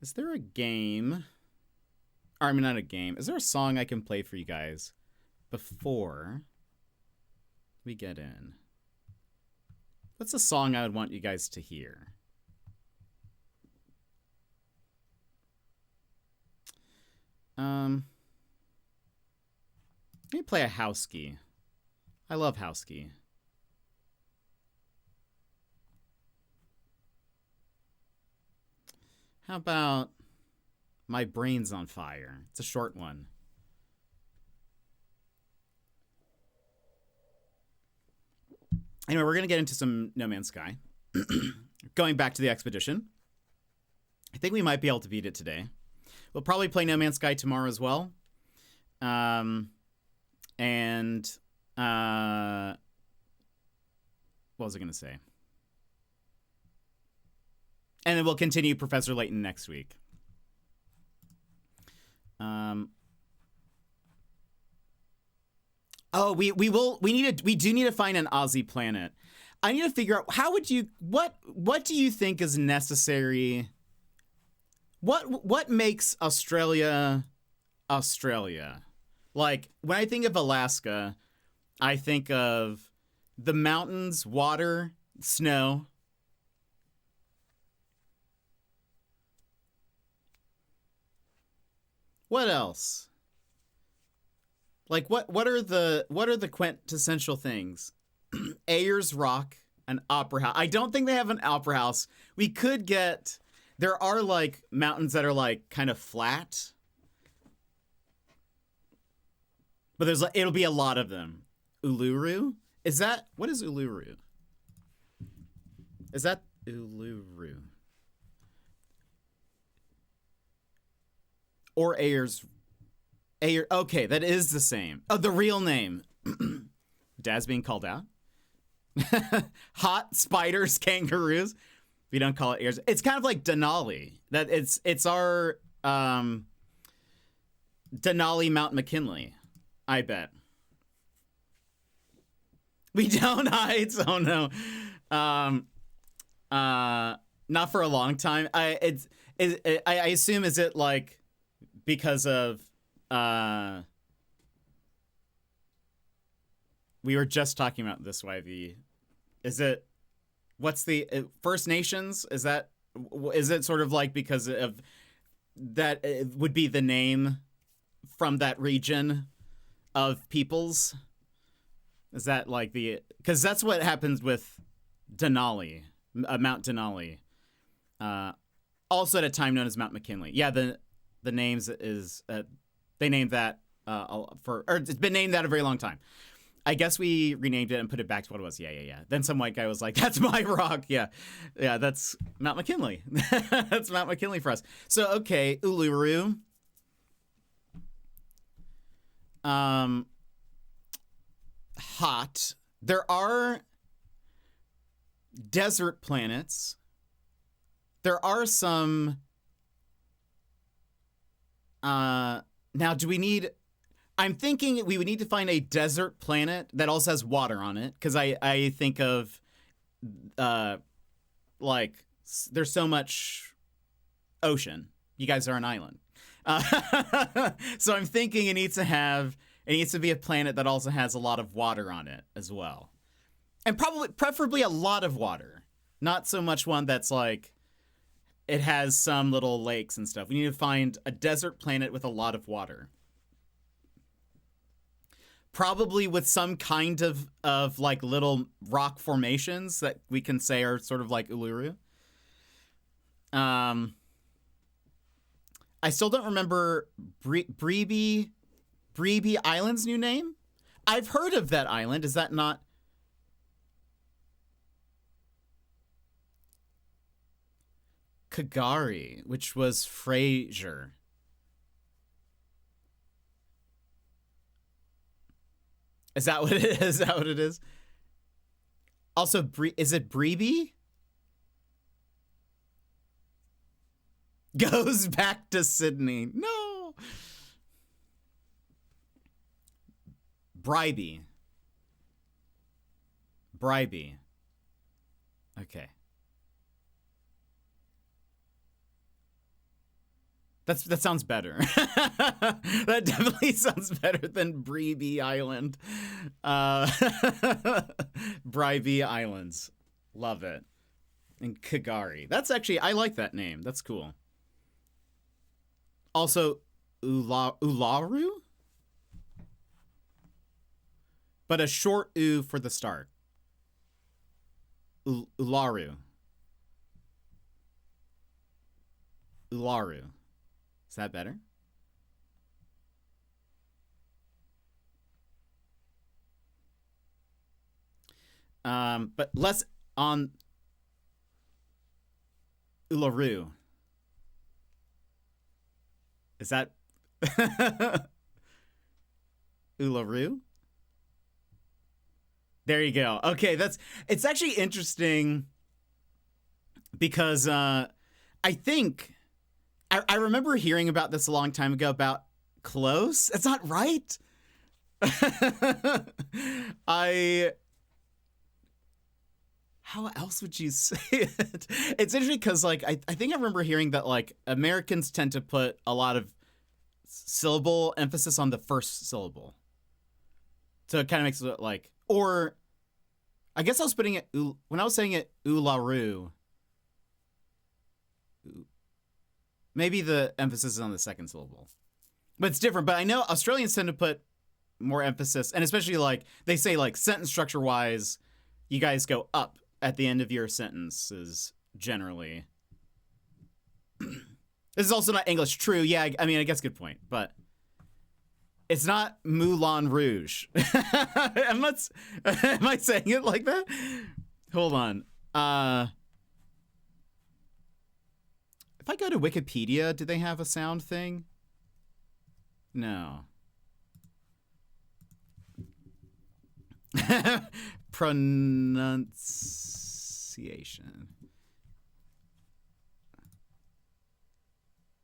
Is there a game? Or, I mean, not a game. Is there a song I can play for you guys before we get in? What's a song I would want you guys to hear? Let me play a house key. I love house key. How about My Brain's on Fire? It's a short one. Anyway, we're going to get into some No Man's Sky. Going back to the expedition. I think we might be able to beat it today. We'll probably play No Man's Sky tomorrow as well. What was I going to say? And then we'll continue Professor Layton next week. Oh, we do need to find an Aussie planet. I need to figure out what do you think is necessary? What makes Australia Australia? Like, when I think of Alaska, I think of the mountains, water, snow. What else? Like, what are the quintessential things? Ayers Rock, an opera house. I don't think they have an opera house. We could get... There are, like, mountains that are, like, kind of flat. But there's, like, it'll be a lot of them. Uluru? Is that... What is Uluru? Is that Uluru? Or Ayers... Okay, that is the same. Oh, the real name. Dad's being called out. Hot spiders, kangaroos. We don't call it Ayers. It's kind of like Denali. That it's our Denali Mount McKinley. I bet. We don't heights. Oh no. Not for a long time. I assume, is it like because of we were just talking about this YV. Is it, what's the First Nations? Is it sort of like because of that it would be the name from that region of peoples? Is that like because that's what happens with Denali, Mount Denali. Also at a time known as Mount McKinley. Yeah, the names is, they named that or it's been named that a very long time. I guess we renamed it and put it back to what it was. Yeah. Then some white guy was like, that's my rock. Yeah, that's Mount McKinley. That's Mount McKinley for us. So, okay, Uluru. Hot. There are desert planets. There are some... now, do we need... I'm thinking we would need to find a desert planet that also has water on it, because I think of, like, there's so much ocean. You guys are an island. So I'm thinking it needs to be a planet that also has a lot of water on it as well. And preferably a lot of water. Not so much one that's like, it has some little lakes and stuff. We need to find a desert planet with a lot of water. Probably with some kind of like little rock formations that we can say are sort of like Uluru. I still don't remember Brebe Island's new name. I've heard of that island. Is that not? Kagari, which was Fraser. Is that what it is? Is that what it is? Also, is it Brebe? Goes back to Sydney. No. Bribey. Okay. That sounds better. That definitely sounds better than Brebe Island. Bribey Islands. Love it. And Kagari. That's actually, I like that name. That's cool. Also, Ularu? But a short U for the start. Ularu. Is that better? But less on Uluru. Is that Uluru? There you go. Okay, it's actually interesting because I think I remember hearing about this a long time ago about close. It's not right. How else would you say it? It's interesting because, like, I think I remember hearing that, like, Americans tend to put a lot of syllable emphasis on the first syllable. So it kind of makes it like, or I guess I was putting it, when I was saying it, Ularu, maybe the emphasis is on the second syllable. But it's different. But I know Australians tend to put more emphasis, and especially like, they say like sentence structure wise, you guys go up at the end of your sentences generally. This is also not English. True. Yeah, I mean, I guess good point. But it's not Moulin Rouge. am I saying it like that? Hold on. If I go to Wikipedia, do they have a sound thing? No. Pronunciation.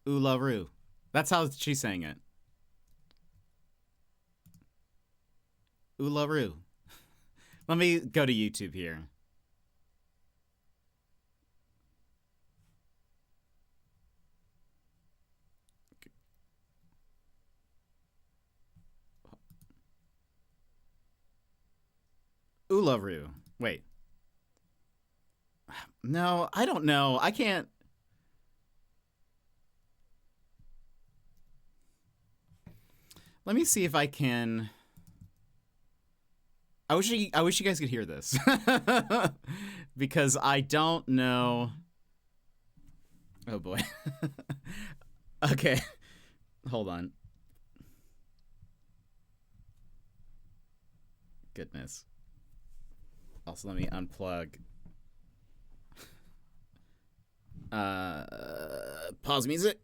Uluru. That's how she's saying it. Uluru. Let me go to YouTube here. Uluru. Wait. No, I don't know. I can't. Let me see if I can. I wish you guys could hear this. Because I don't know. Oh boy. Okay. Hold on. Goodness. Also, let me unplug. Pause music.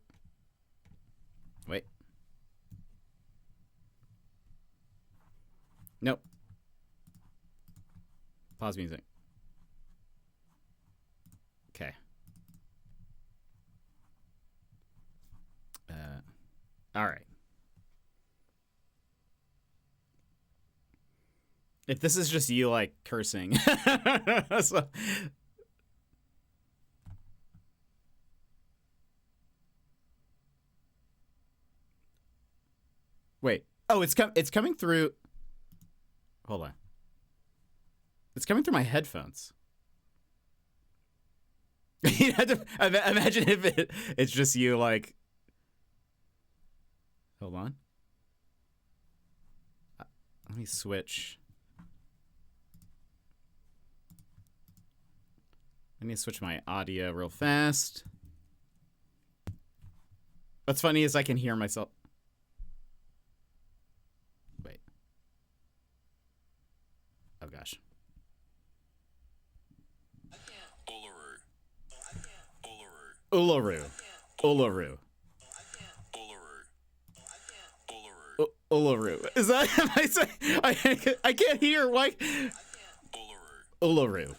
Wait. Nope. Pause music. Okay. All right. If this is just you, like, cursing. So. Wait. Oh, it's coming through. Hold on. It's coming through my headphones. You have to imagine if it's just you, like. Hold on. Let me switch. I need to switch my audio real fast. What's funny is I can hear myself. Wait. Oh gosh. Uluru. Uluru. Uluru. Is that? Am I saying? I can't hear. Why? Uluru.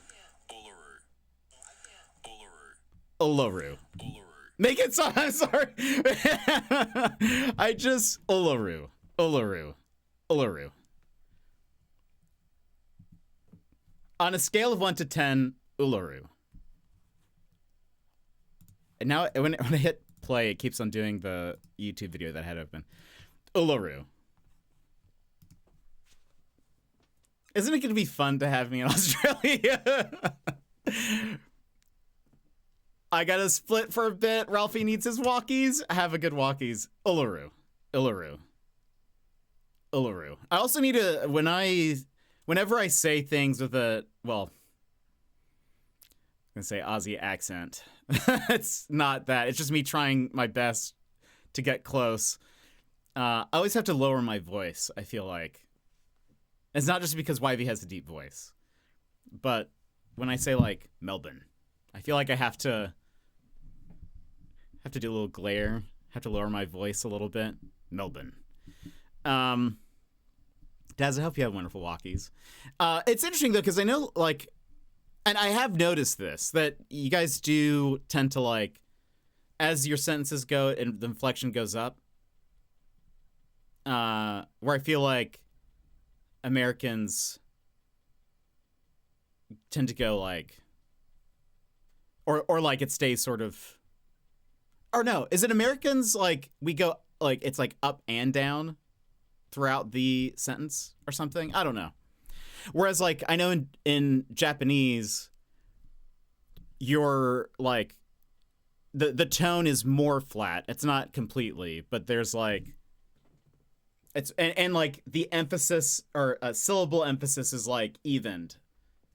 Uluru. Make it so. I'm sorry. I just Uluru. Uluru. Uluru. On a scale of 1 to 10, Uluru. And now when I hit play, it keeps on doing the YouTube video that I had open. Uluru. Isn't it going to be fun to have me in Australia? I got to split for a bit. Ralphie needs his walkies. Have a good walkies. Uluru. Uluru. Uluru. I also need to, whenever I say things with a, well, I'm going to say Aussie accent. It's not that. It's just me trying my best to get close. I always have to lower my voice, I feel like. It's not just because Wivey has a deep voice. But when I say, like, Melbourne, I feel like I have to do a little glare. Have to lower my voice a little bit. Melbourne. Daz, I hope you have wonderful walkies. It's interesting, though, because I know, like, and I have noticed this, that you guys do tend to, like, as your sentences go and the inflection goes up, where I feel like Americans tend to go, like, or like it stays sort of, or no, is it Americans, like, we go, like it's like up and down throughout the sentence or something. I don't know. Whereas like I know in Japanese, you're like the tone is more flat. It's not completely, but there's like it's and like the emphasis or syllable emphasis is like evened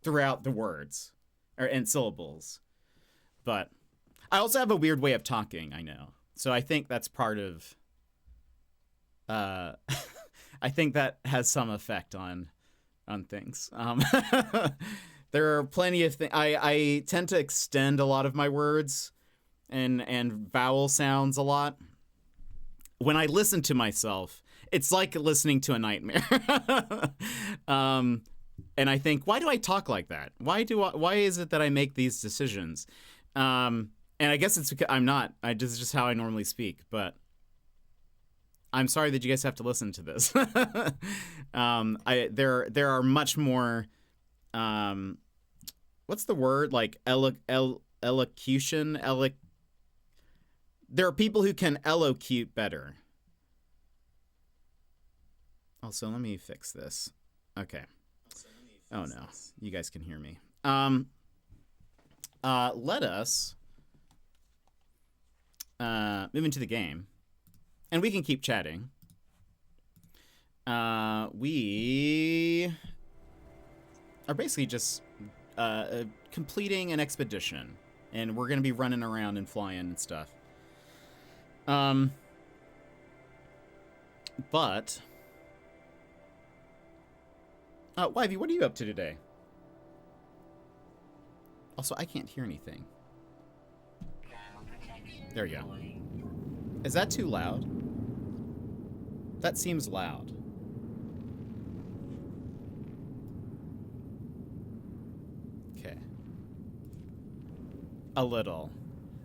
throughout the words or and syllables. But I also have a weird way of talking, I know. So I think that's part of I think that has some effect on things. There are plenty of things. I tend to extend a lot of my words and vowel sounds a lot. When I listen to myself, it's like listening to a nightmare. And I think, why do I talk like that? Why is it that I make these decisions? And I guess it's because I'm not. This is just how I normally speak. But I'm sorry that you guys have to listen to this. There are much more. What's the word? Like elocution. There are people who can elocute better. Also, let me fix this. Okay. Oh no, you guys can hear me. Let us move into the game, and we can keep chatting. We are basically just completing an expedition, and we're gonna be running around and flying and stuff. But Wivey, what are you up to today? Also, I can't hear anything. There you go. Is that too loud? That seems loud. Okay. A little.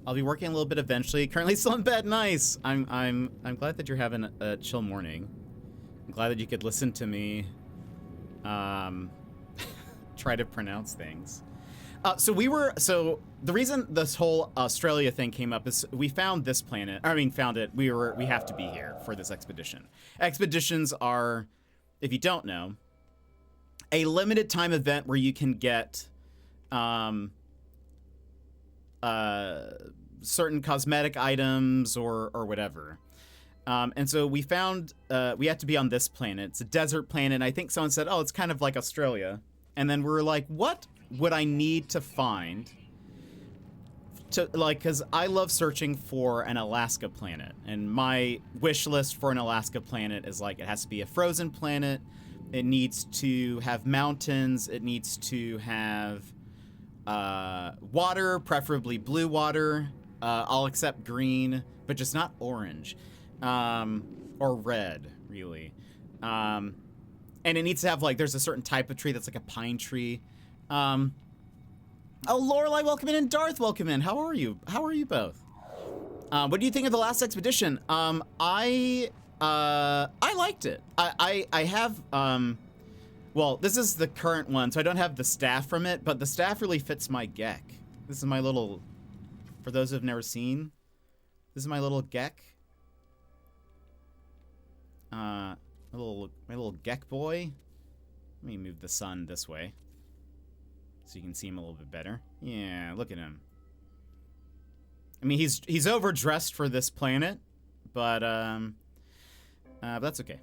I'll be working a little bit eventually. Currently still in bed. Nice. I'm glad that you're having a chill morning. I'm glad that you could listen to me try to pronounce things. So the reason this whole Australia thing came up is we found this planet. Found it. We have to be here for this expedition. Expeditions are, if you don't know, a limited time event where you can get certain cosmetic items or whatever. And so we found we have to be on this planet. It's a desert planet. I think someone said, oh, it's kind of like Australia. And then we were like, what would I need to find to, like, because I love searching for an Alaska planet. And my wish list for an Alaska planet is like, it has to be a frozen planet. It needs to have mountains. It needs to have water, preferably blue water. I'll accept green, but just not orange. Or red, really. And it needs to have, like, there's a certain type of tree that's like a pine tree. Oh, Lorelei, welcome in, and Darth, welcome in. How are you? How are you both? What do you think of the last expedition? I liked it. I have, well, this is the current one, so I don't have the staff from it, but the staff really fits my Gek. This is my little, for those who've never seen, this is my little Gek. My little Gek boy. Let me move the sun this way so you can see him a little bit better. Yeah, look at him. I mean, he's overdressed for this planet, but that's okay.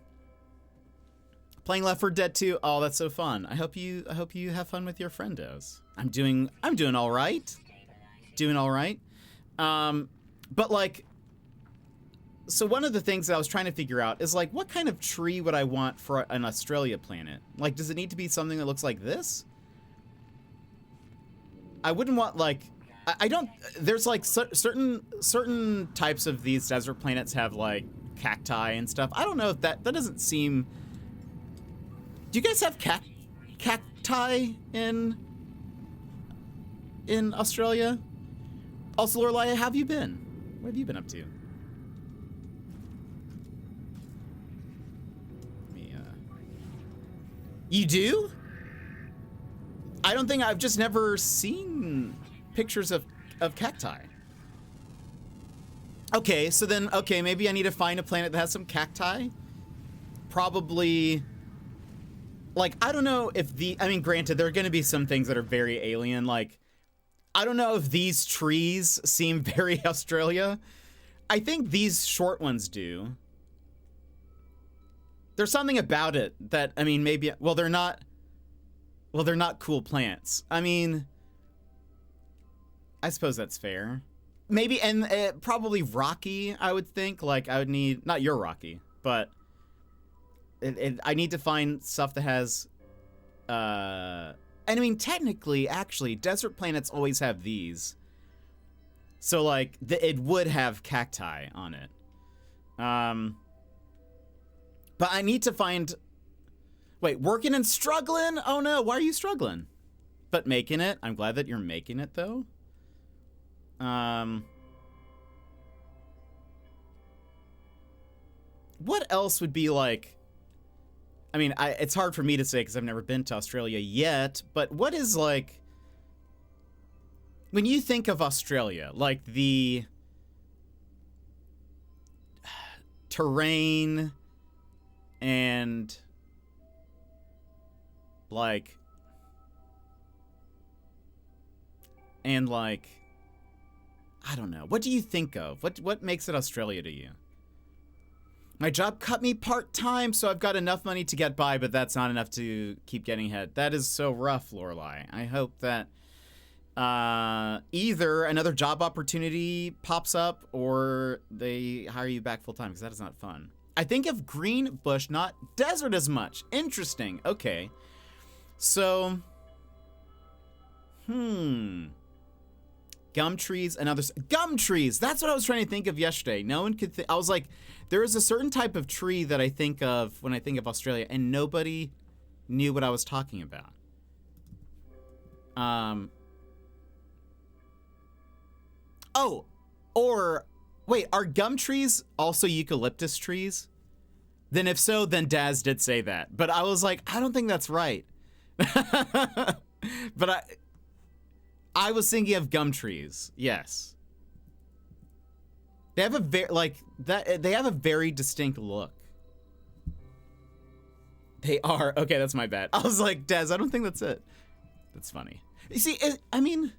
Playing Left 4 Dead 2. Oh, that's so fun. I hope you have fun with your friendos. I'm doing all right. Doing all right. But like, so one of the things that I was trying to figure out is like, what kind of tree would I want for an Australia planet? Like, does it need to be something that looks like this? I wouldn't want like, I don't, there's like certain types of these desert planets have like cacti and stuff. I don't know if that doesn't seem, do you guys have cacti in Australia? Also, Lorelei, how have you been? What have you been up to? You do? I don't think, I've just never seen pictures of cacti. Okay, so then, okay, maybe I need to find a planet that has some cacti. Probably, like, I don't know if I mean, granted, there are going to be some things that are very alien. Like, I don't know if these trees seem very Australia. I think these short ones do. There's something about it that, I mean, maybe, well, they're not cool plants. I mean, I suppose that's fair. Maybe, and probably rocky, I would think. Like, I would need, not your rocky, but I need to find stuff that has, and I mean, technically, actually, desert planets always have these. So, like, it would have cacti on it. But I need to find, wait, working and struggling? Oh no, why are you struggling? But making it, I'm glad that you're making it, though. What else would be like, I mean, it's hard for me to say because I've never been to Australia yet, but what is like, when you think of Australia, like the terrain and like, I don't know. What do you think of? What makes it Australia to you? My job cut me part-time, so I've got enough money to get by, but that's not enough to keep getting ahead. That is so rough, Lorelai. I hope that either another job opportunity pops up or they hire you back full-time, because that is not fun. I think of green bush, not desert as much. Interesting. Okay. So, gum trees and others. Gum trees! That's what I was trying to think of yesterday. No one could I was like, there is a certain type of tree that I think of when I think of Australia, and nobody knew what I was talking about. Oh, or, wait, are gum trees also eucalyptus trees? Then if so, then Daz did say that. But I was like, I don't think that's right. But I was thinking of gum trees. Yes. They have a they have a very distinct look. They are. Okay, that's my bad. I was like, Daz, I don't think that's it. That's funny. You see, I mean,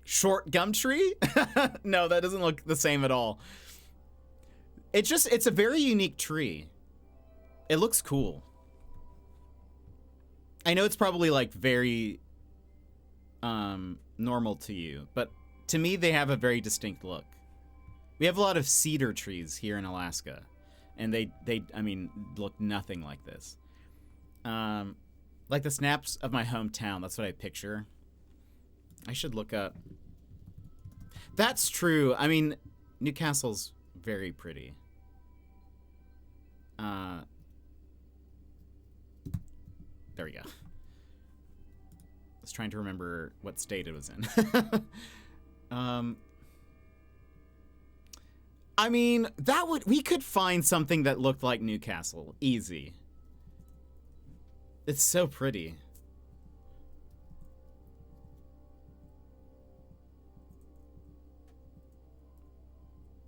short gum tree? No, that doesn't look the same at all. It's a very unique tree. It looks cool. I know it's probably like very normal to you, but to me they have a very distinct look. We have a lot of cedar trees here in Alaska, and they I mean, look nothing like this. Like the snaps of my hometown, that's what I picture. I should look up. That's true. I mean, Newcastle's very pretty. There we go. I was trying to remember what state it was in. I mean, we could find something that looked like Newcastle. Easy. It's so pretty.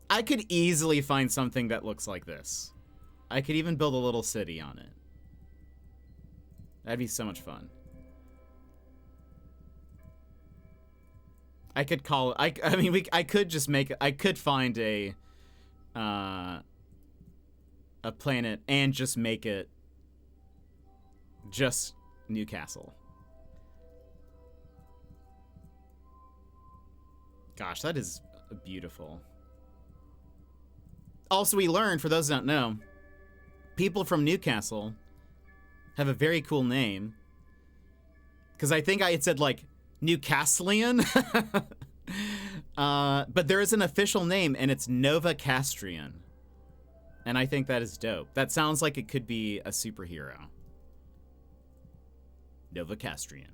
I could easily find something that looks like this. I could even build a little city on it. That'd be so much fun. I could call it, I mean, I could just make, I could find a planet and just make it just Newcastle. Gosh, that is beautiful. Also, we learned, for those who don't know, people from Newcastle have a very cool name. Because I think I had said, like, Newcastlean. But there is an official name, and it's Nova Castrian. And I think that is dope. That sounds like it could be a superhero. Nova Castrian.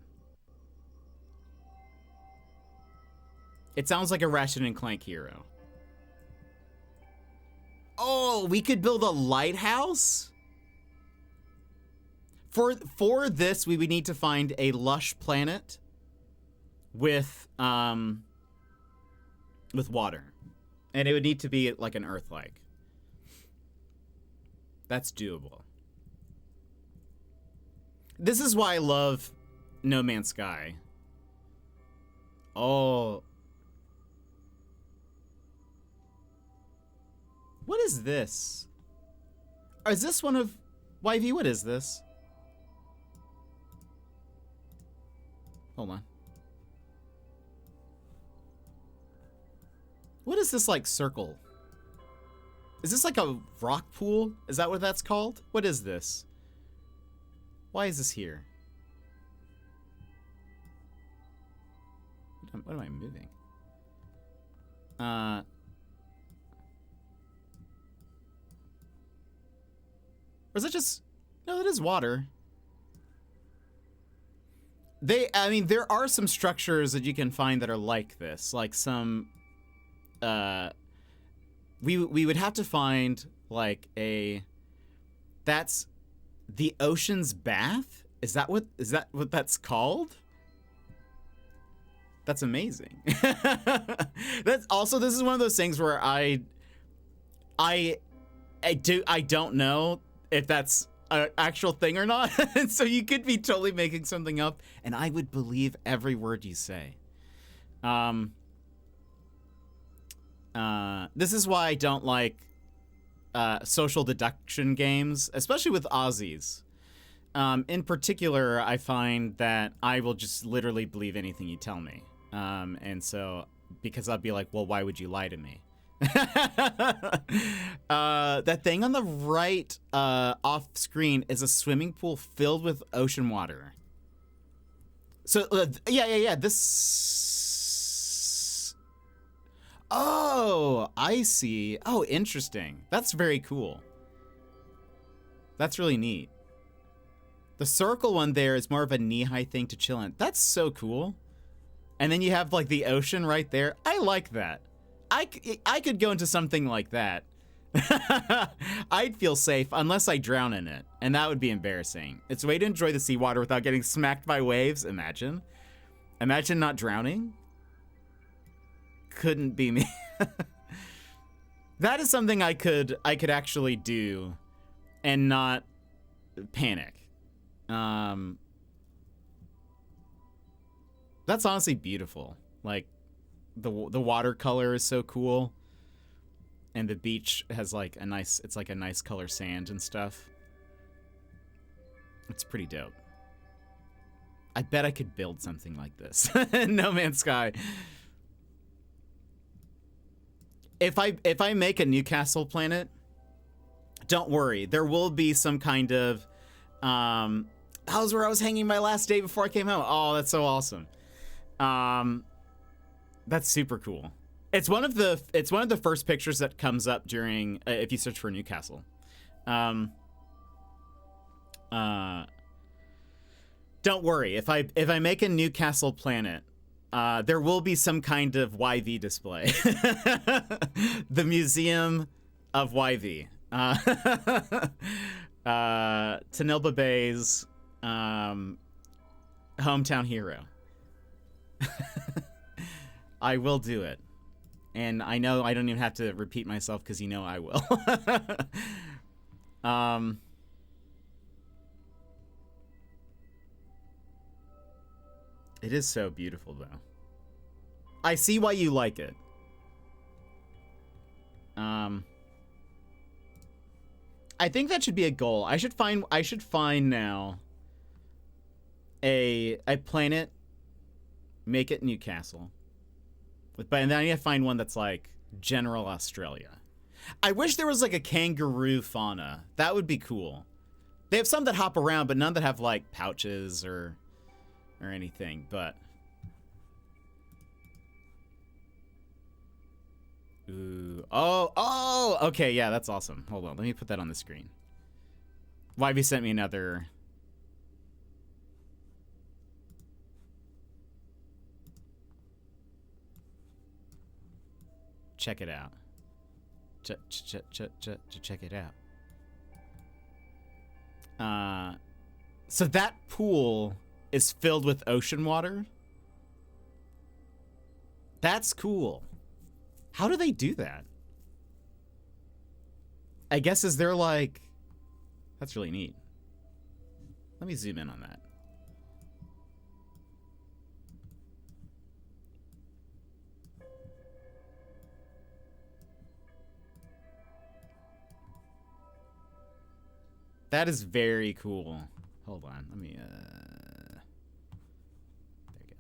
It sounds like a Ratchet and Clank hero. Oh, we could build a lighthouse? For this, we would need to find a lush planet with with water. And it would need to be like an Earth-like. That's doable. This is why I love No Man's Sky. Oh. What is this? Is this one of YV? What is this? Hold on. What is this, like, circle? Is this like a rock pool? Is that what that's called? What is this? Why is this here? What am I moving? Or is it just... No, it is water. I mean, there are some structures that you can find that are like this. Like some... We would have to find, like, a... That's the ocean's bath? Is that what that's called? That's amazing. That's also, this is one of those things where I don't know if that's an actual thing or not. And so you could be totally making something up, and I would believe every word you say. This is why I don't like social deduction games, especially with Aussies. In particular, I find that I will just literally believe anything you tell me. And so, because I'll be like, well, why would you lie to me? That thing on the right off screen is a swimming pool filled with ocean water. So, yeah. This... Oh, I see. Oh, interesting. That's very cool. That's really neat. The circle one there is more of a knee-high thing to chill in. That's so cool. And then you have, like, the ocean right there. I like that. I could go into something like that. I'd feel safe unless I drown in it. And that would be embarrassing. It's a way to enjoy the seawater without getting smacked by waves. Imagine. Imagine not drowning. Couldn't be me. That is something I could actually do and not panic. That's honestly beautiful. Like, the watercolor is so cool, and the beach has like a nice color sand and stuff. It's pretty dope. I bet I could build something like this in No Man's Sky. If I make a Newcastle planet, don't worry, there will be some kind of that was where I was hanging my last day before I came home. Oh, that's so awesome. That's super cool. It's one of the first pictures that comes up during if you search for Newcastle. Don't worry, if I make a Newcastle planet, there will be some kind of YV display. The Museum of YV. Tanilba Bay's hometown hero. I will do it. And I know I don't even have to repeat myself because you know I will. It is so beautiful, though. I see why you like it. I think that should be a goal. I should find now a planet, make it Newcastle. But then I need to find one that's like general Australia. I wish there was like a kangaroo fauna. That would be cool. They have some that hop around, but none that have like pouches or anything, but... Ooh. Oh, okay, yeah, that's awesome. Hold on, let me put that on the screen. YV sent me another... Check it out. Check it out. So that pool is filled with ocean water. That's cool. How do they do that? I guess is there like... That's really neat. Let me zoom in on that. That is very cool. Hold on, let me, there you go.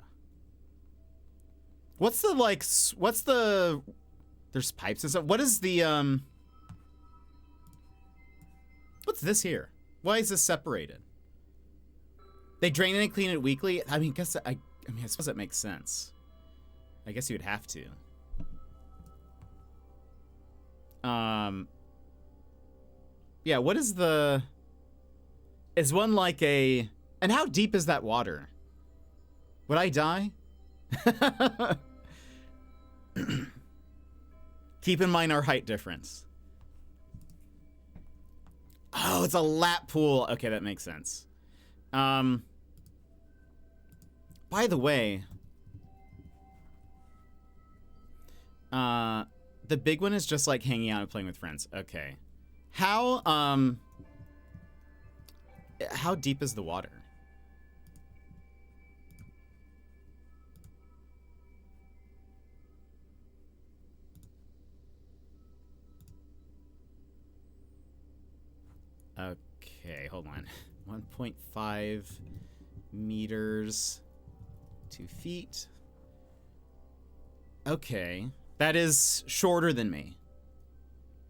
What's the, like, what's the, there's pipes and stuff. What is the, what's this here? Why is this separated? They drain it and clean it weekly? I mean, I suppose that makes sense. I guess you would have to. Yeah, what is the... Is one like a... And how deep is that water? Would I die? Keep in mind our height difference. Oh, it's a lap pool. Okay, that makes sense. By the way... the big one is just like hanging out and playing with friends. Okay. How deep is the water? Okay, hold on. 1.5 meters, 2 feet. Okay. That is shorter than me.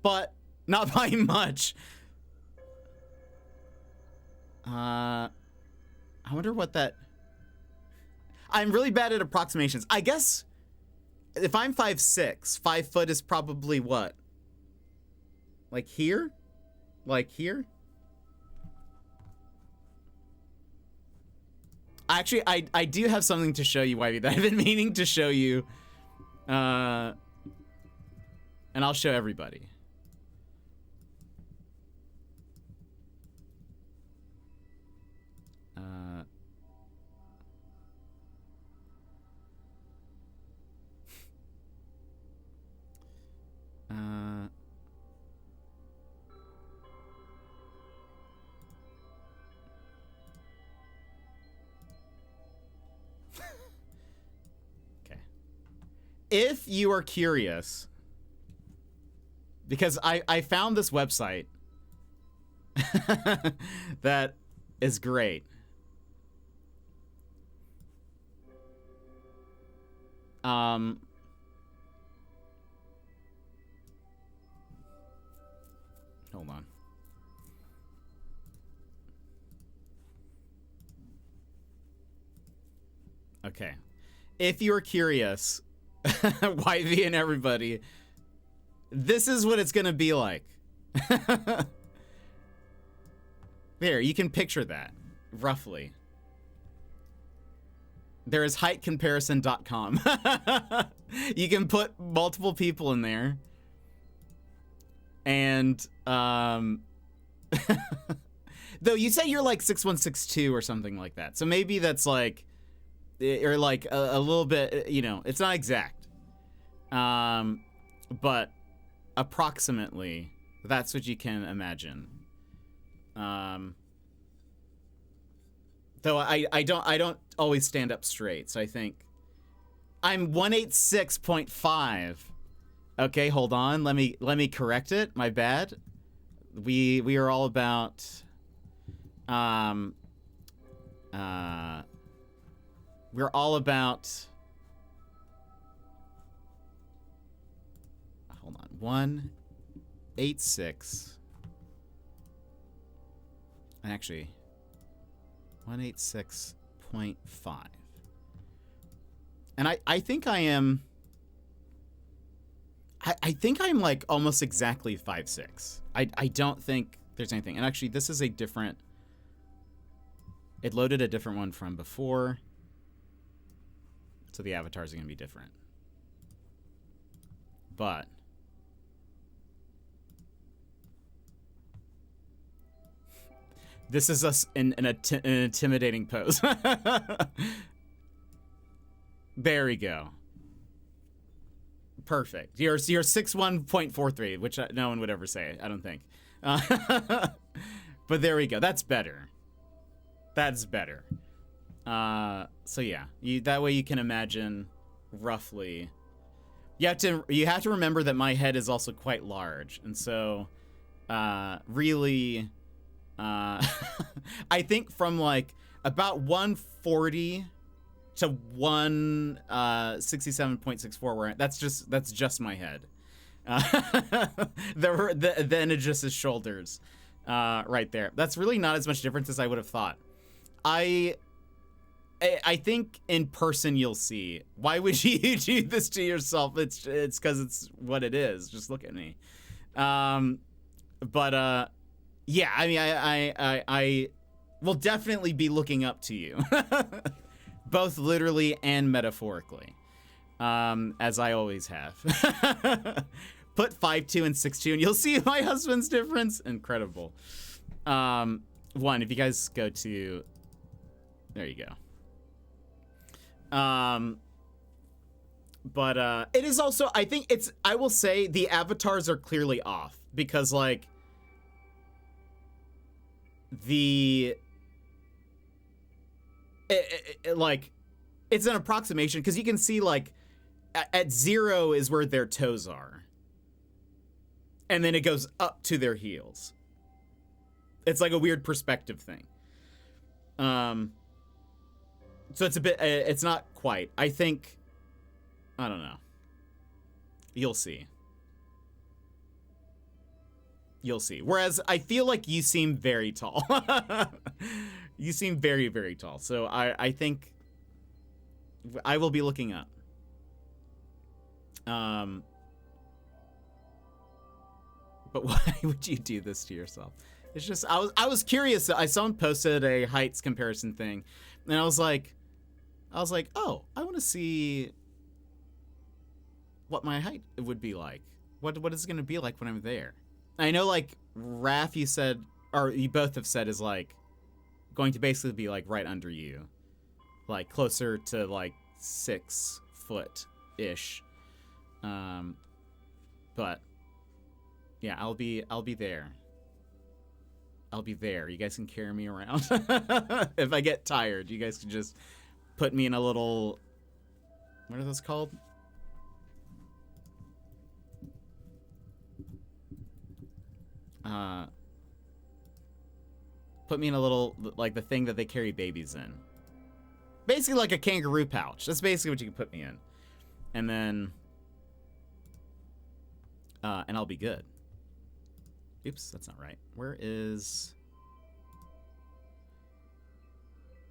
But not by much. I wonder what that... I'm really bad at approximations. I guess if I'm 5'6", 5 foot is probably what? Like here? Like here? Actually, I do have something to show you, Wivey, that I've been meaning to show you. And I'll show everybody. Okay. If you are curious, because I found this website that is great. Hold on. Okay. If you're curious, YV and everybody, this is what it's gonna be like. There, you can picture that, roughly. There is heightcomparison.com. You can put multiple people in there. And, though you say you're like 6'1", 6'2", or something like that. So maybe that's like, or like a little bit, you know, it's not exact. But approximately, that's what you can imagine. Though I don't always stand up straight, so I think I'm 186.5. Okay, hold on. Let me correct it. My bad. We are all about we're all about, hold on, 186. Actually 186.5. And I think I am, I think I'm like almost exactly 5'6". I don't think there's anything. And actually this is a different, it loaded a different one from before. So the avatars are going to be different. But this is us in an intimidating pose. There we go. perfect. You're 6'1.43, which no one would ever say, I don't think. But there we go. That's better. That's better. So yeah, that way you can imagine roughly. You have to remember that my head is also quite large, and so really, I think from like about 140 to 167.64, where that's just my head. Then it's just his shoulders, right there. That's really not as much difference as I would have thought. I think in person you'll see. Why would you do this to yourself? It's because it's what it is. Just look at me. Yeah. I mean, I will definitely be looking up to you, both literally and metaphorically, as I always have. Put 5'2" and 6'2", and you'll see my husband's difference. Incredible. One, if you guys go to, there you go. But it is also, I think I will say the avatars are clearly off because like like it's an approximation because you can see like at 0 is where their toes are. And then it goes up to their heels. It's like a weird perspective thing. So it's a bit, it's not quite. I think, I don't know. You'll see. You'll see. Whereas I feel like you seem very tall. You seem very, very tall. So I think I will be looking up. But why would you do this to yourself? It's just, I was curious. Someone posted a heights comparison thing, and I was like, oh, I want to see what my height would be like. What is it going to be like when I'm there? I know, like, Raph, you said, or you both have said, is, like, going to basically be, like, right under you. Like, closer to, like, 6 foot-ish. But, yeah, I'll be there. I'll be there. You guys can carry me around. If I get tired, you guys can just put me in a little, what are those called? Put me in a little, like the thing that they carry babies in. Basically like a kangaroo pouch. That's basically what you can put me in. And then, and I'll be good. Oops, that's not right. Where is...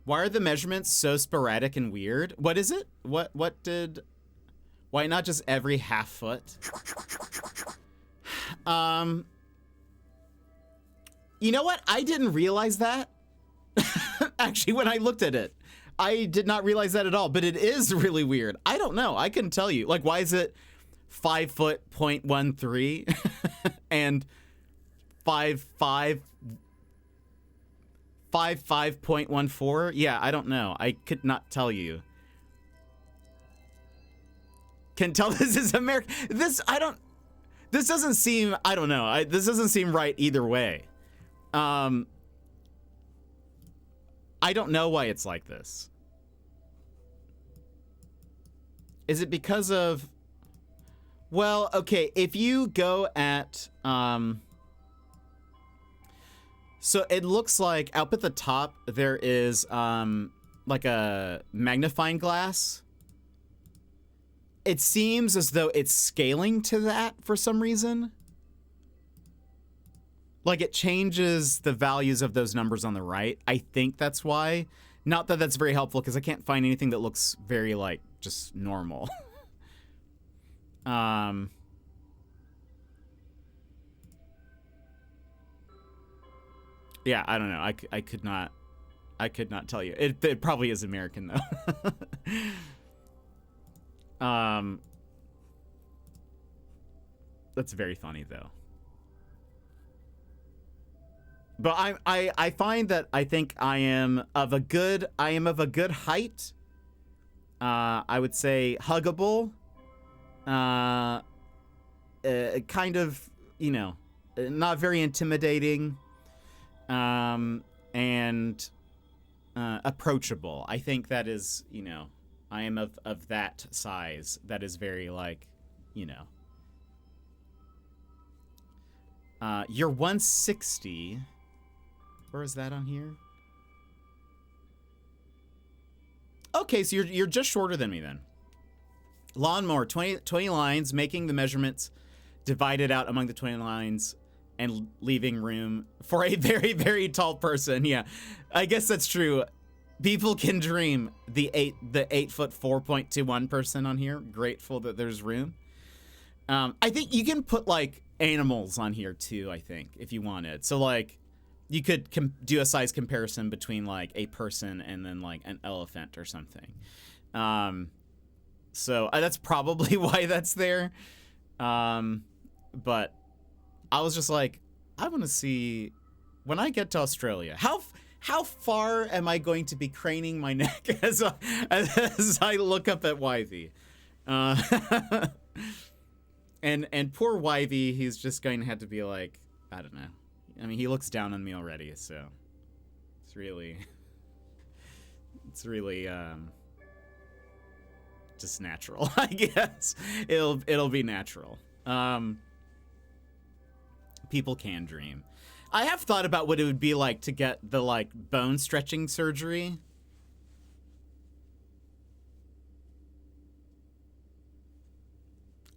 Why are the measurements so sporadic and weird? What is it? What did... Why not just every half foot? You know what? I didn't realize that. Actually, when I looked at it, I did not realize that at all, but it is really weird. I don't know. I couldn't tell you. Like, why is it 5 foot 0.13 and 5.14? Yeah, I don't know. I could not tell you. Can tell this is American. This doesn't seem, I don't know. This doesn't seem right either way. I don't know why it's like this. Is it because of, well, okay, if you go at, so it looks like up at the top there is like a magnifying glass. It seems as though it's scaling to that for some reason. Like it changes the values of those numbers on the right. I think that's why. Not that that's very helpful because I can't find anything that looks very like just normal. Yeah, I don't know. I could not tell you. It probably is American though. That's very funny though. But I find that I think I am of a good height. I would say huggable. kind of, you know, not very intimidating, and approachable. I think that is, you know, I am of that size. That is very, like, you know. You're 160. Where is that on here? Okay, so you're just shorter than me then. Lawnmower, 20 lines, making the measurements divided out among the 20 lines and leaving room for a very, very tall person. Yeah, I guess that's true. People can dream. The 8 foot 4.21 person on here. Grateful that there's room. I think you can put like animals on here too, I think, if you wanted. So like you could do a size comparison between like a person and then like an elephant or something. So that's probably why that's there. But I was just like, I want to see when I get to Australia, how far am I going to be craning my neck as I look up at Wivey? And poor Wivey, he's just going to have to be like, I don't know. I mean, he looks down on me already, so it's really just natural, I guess. It'll be natural. People can dream. I have thought about what it would be like to get the like bone stretching surgery.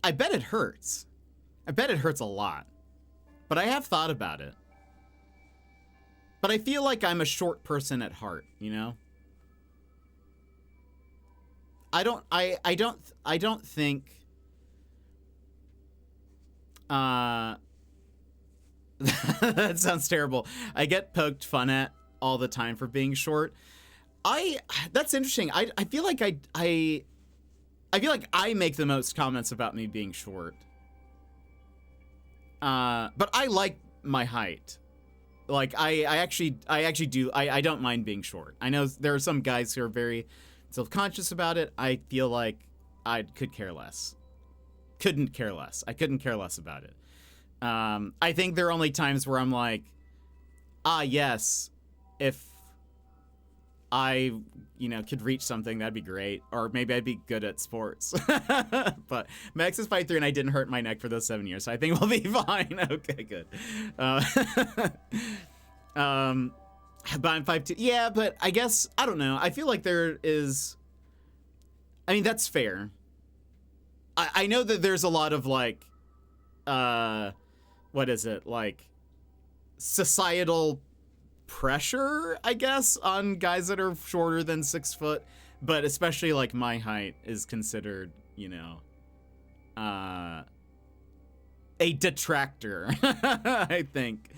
I bet it hurts. I bet it hurts a lot. But I have thought about it. But I feel like I'm a short person at heart, you know? I don't think that sounds terrible. I get poked fun at all the time for being short. That's interesting. I feel like I feel like I make the most comments about me being short. But I like my height. Like I actually do. I don't mind being short. I know there are some guys who are very self-conscious about it. I feel like I could care less. Couldn't care less. I couldn't care less about it. I think there are only times where I'm like, yes, if I, you know, could reach something, that'd be great. Or maybe I'd be good at sports. But Max is 5'3" and I didn't hurt my neck for those 7 years, so I think we'll be fine. Okay, good. But I'm 5'2". Yeah, but I guess, I don't know. I feel like there is, I mean, that's fair. I know that there's a lot of like, what is it? Like societal pressure, I guess, on guys that are shorter than 6 foot, but especially like my height is considered, you know, a detractor, I think.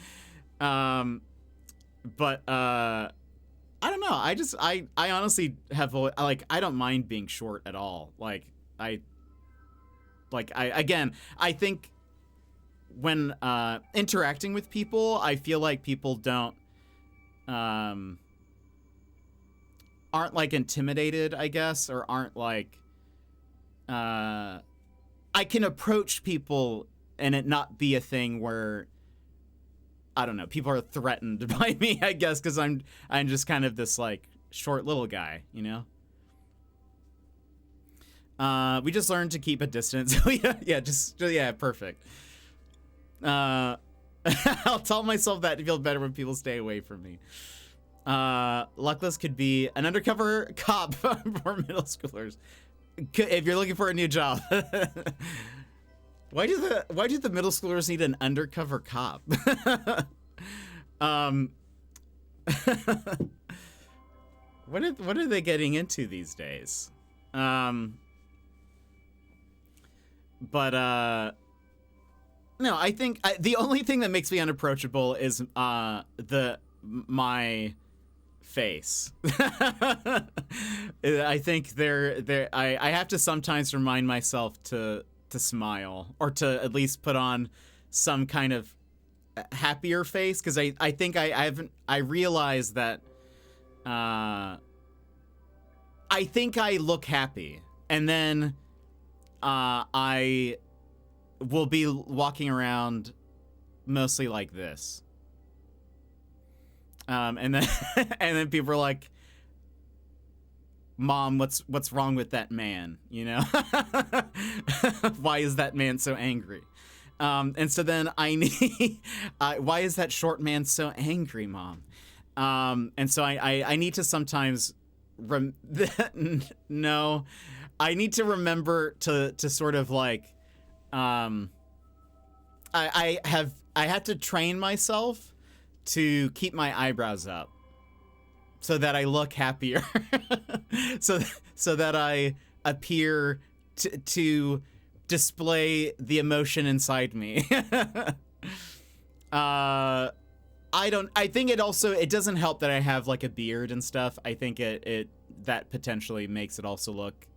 But I don't know. I honestly have like, I don't mind being short at all. Like I think when interacting with people, I feel like people aren't like intimidated, I guess, or aren't like, I can approach people and it not be a thing where, I don't know, people are threatened by me, I guess, because I'm just kind of this like short little guy, you know? We just learned to keep a distance. Yeah, perfect. I'll tell myself that to feel better when people stay away from me. Luckless could be an undercover cop for middle schoolers. If you're looking for a new job. Why do the middle schoolers need an undercover cop? What are they getting into these days? No, I think the only thing that makes me unapproachable is my face. I think I have to sometimes remind myself to smile, or to at least put on some kind of happier face, because I think I realize that I think I look happy, and then I will be walking around mostly like this. And then and then people are like, Mom, what's wrong with that man? You know? Why is that man so angry? And so then I need, why is that short man so angry, Mom? And so I need to sometimes, no, I need to remember to sort of like, I have to train myself to keep my eyebrows up so that I look happier, so that I appear to display the emotion inside me. I think it doesn't help that I have like a beard and stuff. I think that potentially makes it also look,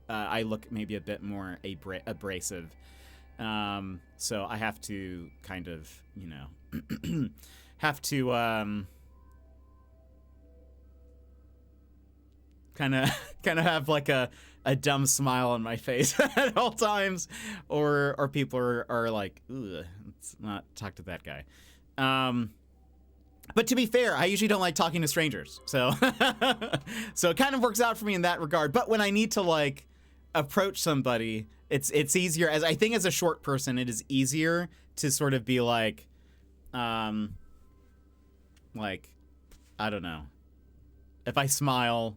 I look maybe a bit more abrasive. So I have to kind of, you know, have to kind of have like a dumb smile on my face at all times, or people are like, ugh, let's not talk to that guy. But to be fair, I usually don't like talking to strangers, so so it kind of works out for me in that regard. But when I need to like approach somebody, it's easier. As I think as a short person, it is easier to sort of be like I don't know, if I smile,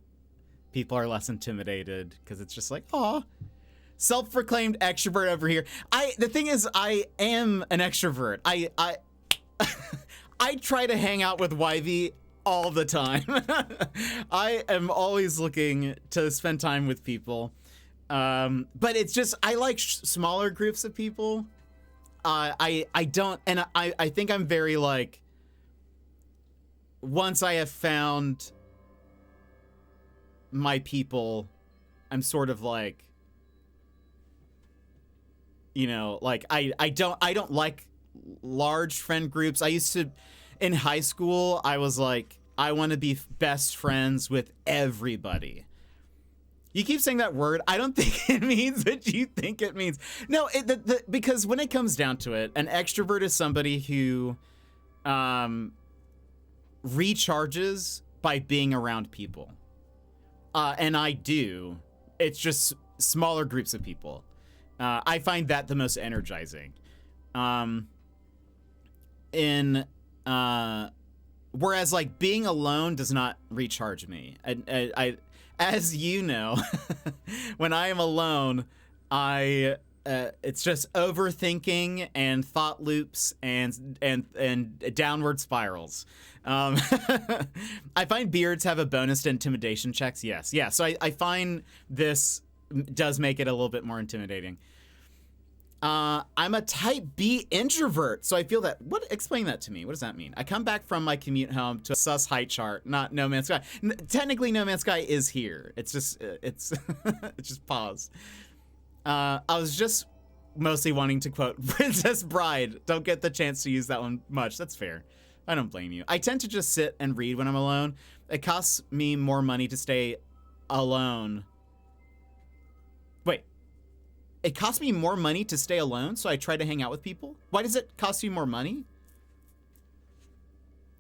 people are less intimidated because it's just like, aw, self-proclaimed extrovert over here. The thing is, I am an extrovert. I try to hang out with Yvy all the time. I am always looking to spend time with people. But it's just, I like smaller groups of people. I don't, and I think I'm very like, once I have found my people, I'm sort of like, you know, like I don't like large friend groups. I used to, in high school, I was like, I want to be best friends with everybody. You keep saying that word. I don't think it means what you think it means. No, because when it comes down to it, an extrovert is somebody who recharges by being around people. And I do. It's just smaller groups of people. I find that the most energizing. Whereas like being alone does not recharge me. I as you know, when I am alone, it's just overthinking and thought loops and downward spirals. I find beards have a bonus to intimidation checks. Yes. Yeah. So I find this does make it a little bit more intimidating. I'm a type B introvert, so I feel that. Explain that to me. What does that mean? I come back from my commute home to a sus height chart, not No Man's Sky. Technically, No Man's Sky is here. It's just, it's just pause. I was just mostly wanting to quote Princess Bride. Don't get the chance to use that one much. That's fair. I don't blame you. I tend to just sit and read when I'm alone. It costs me more money to stay alone. Wait. It costs me more money to stay alone, so I try to hang out with people? Why does it cost you more money?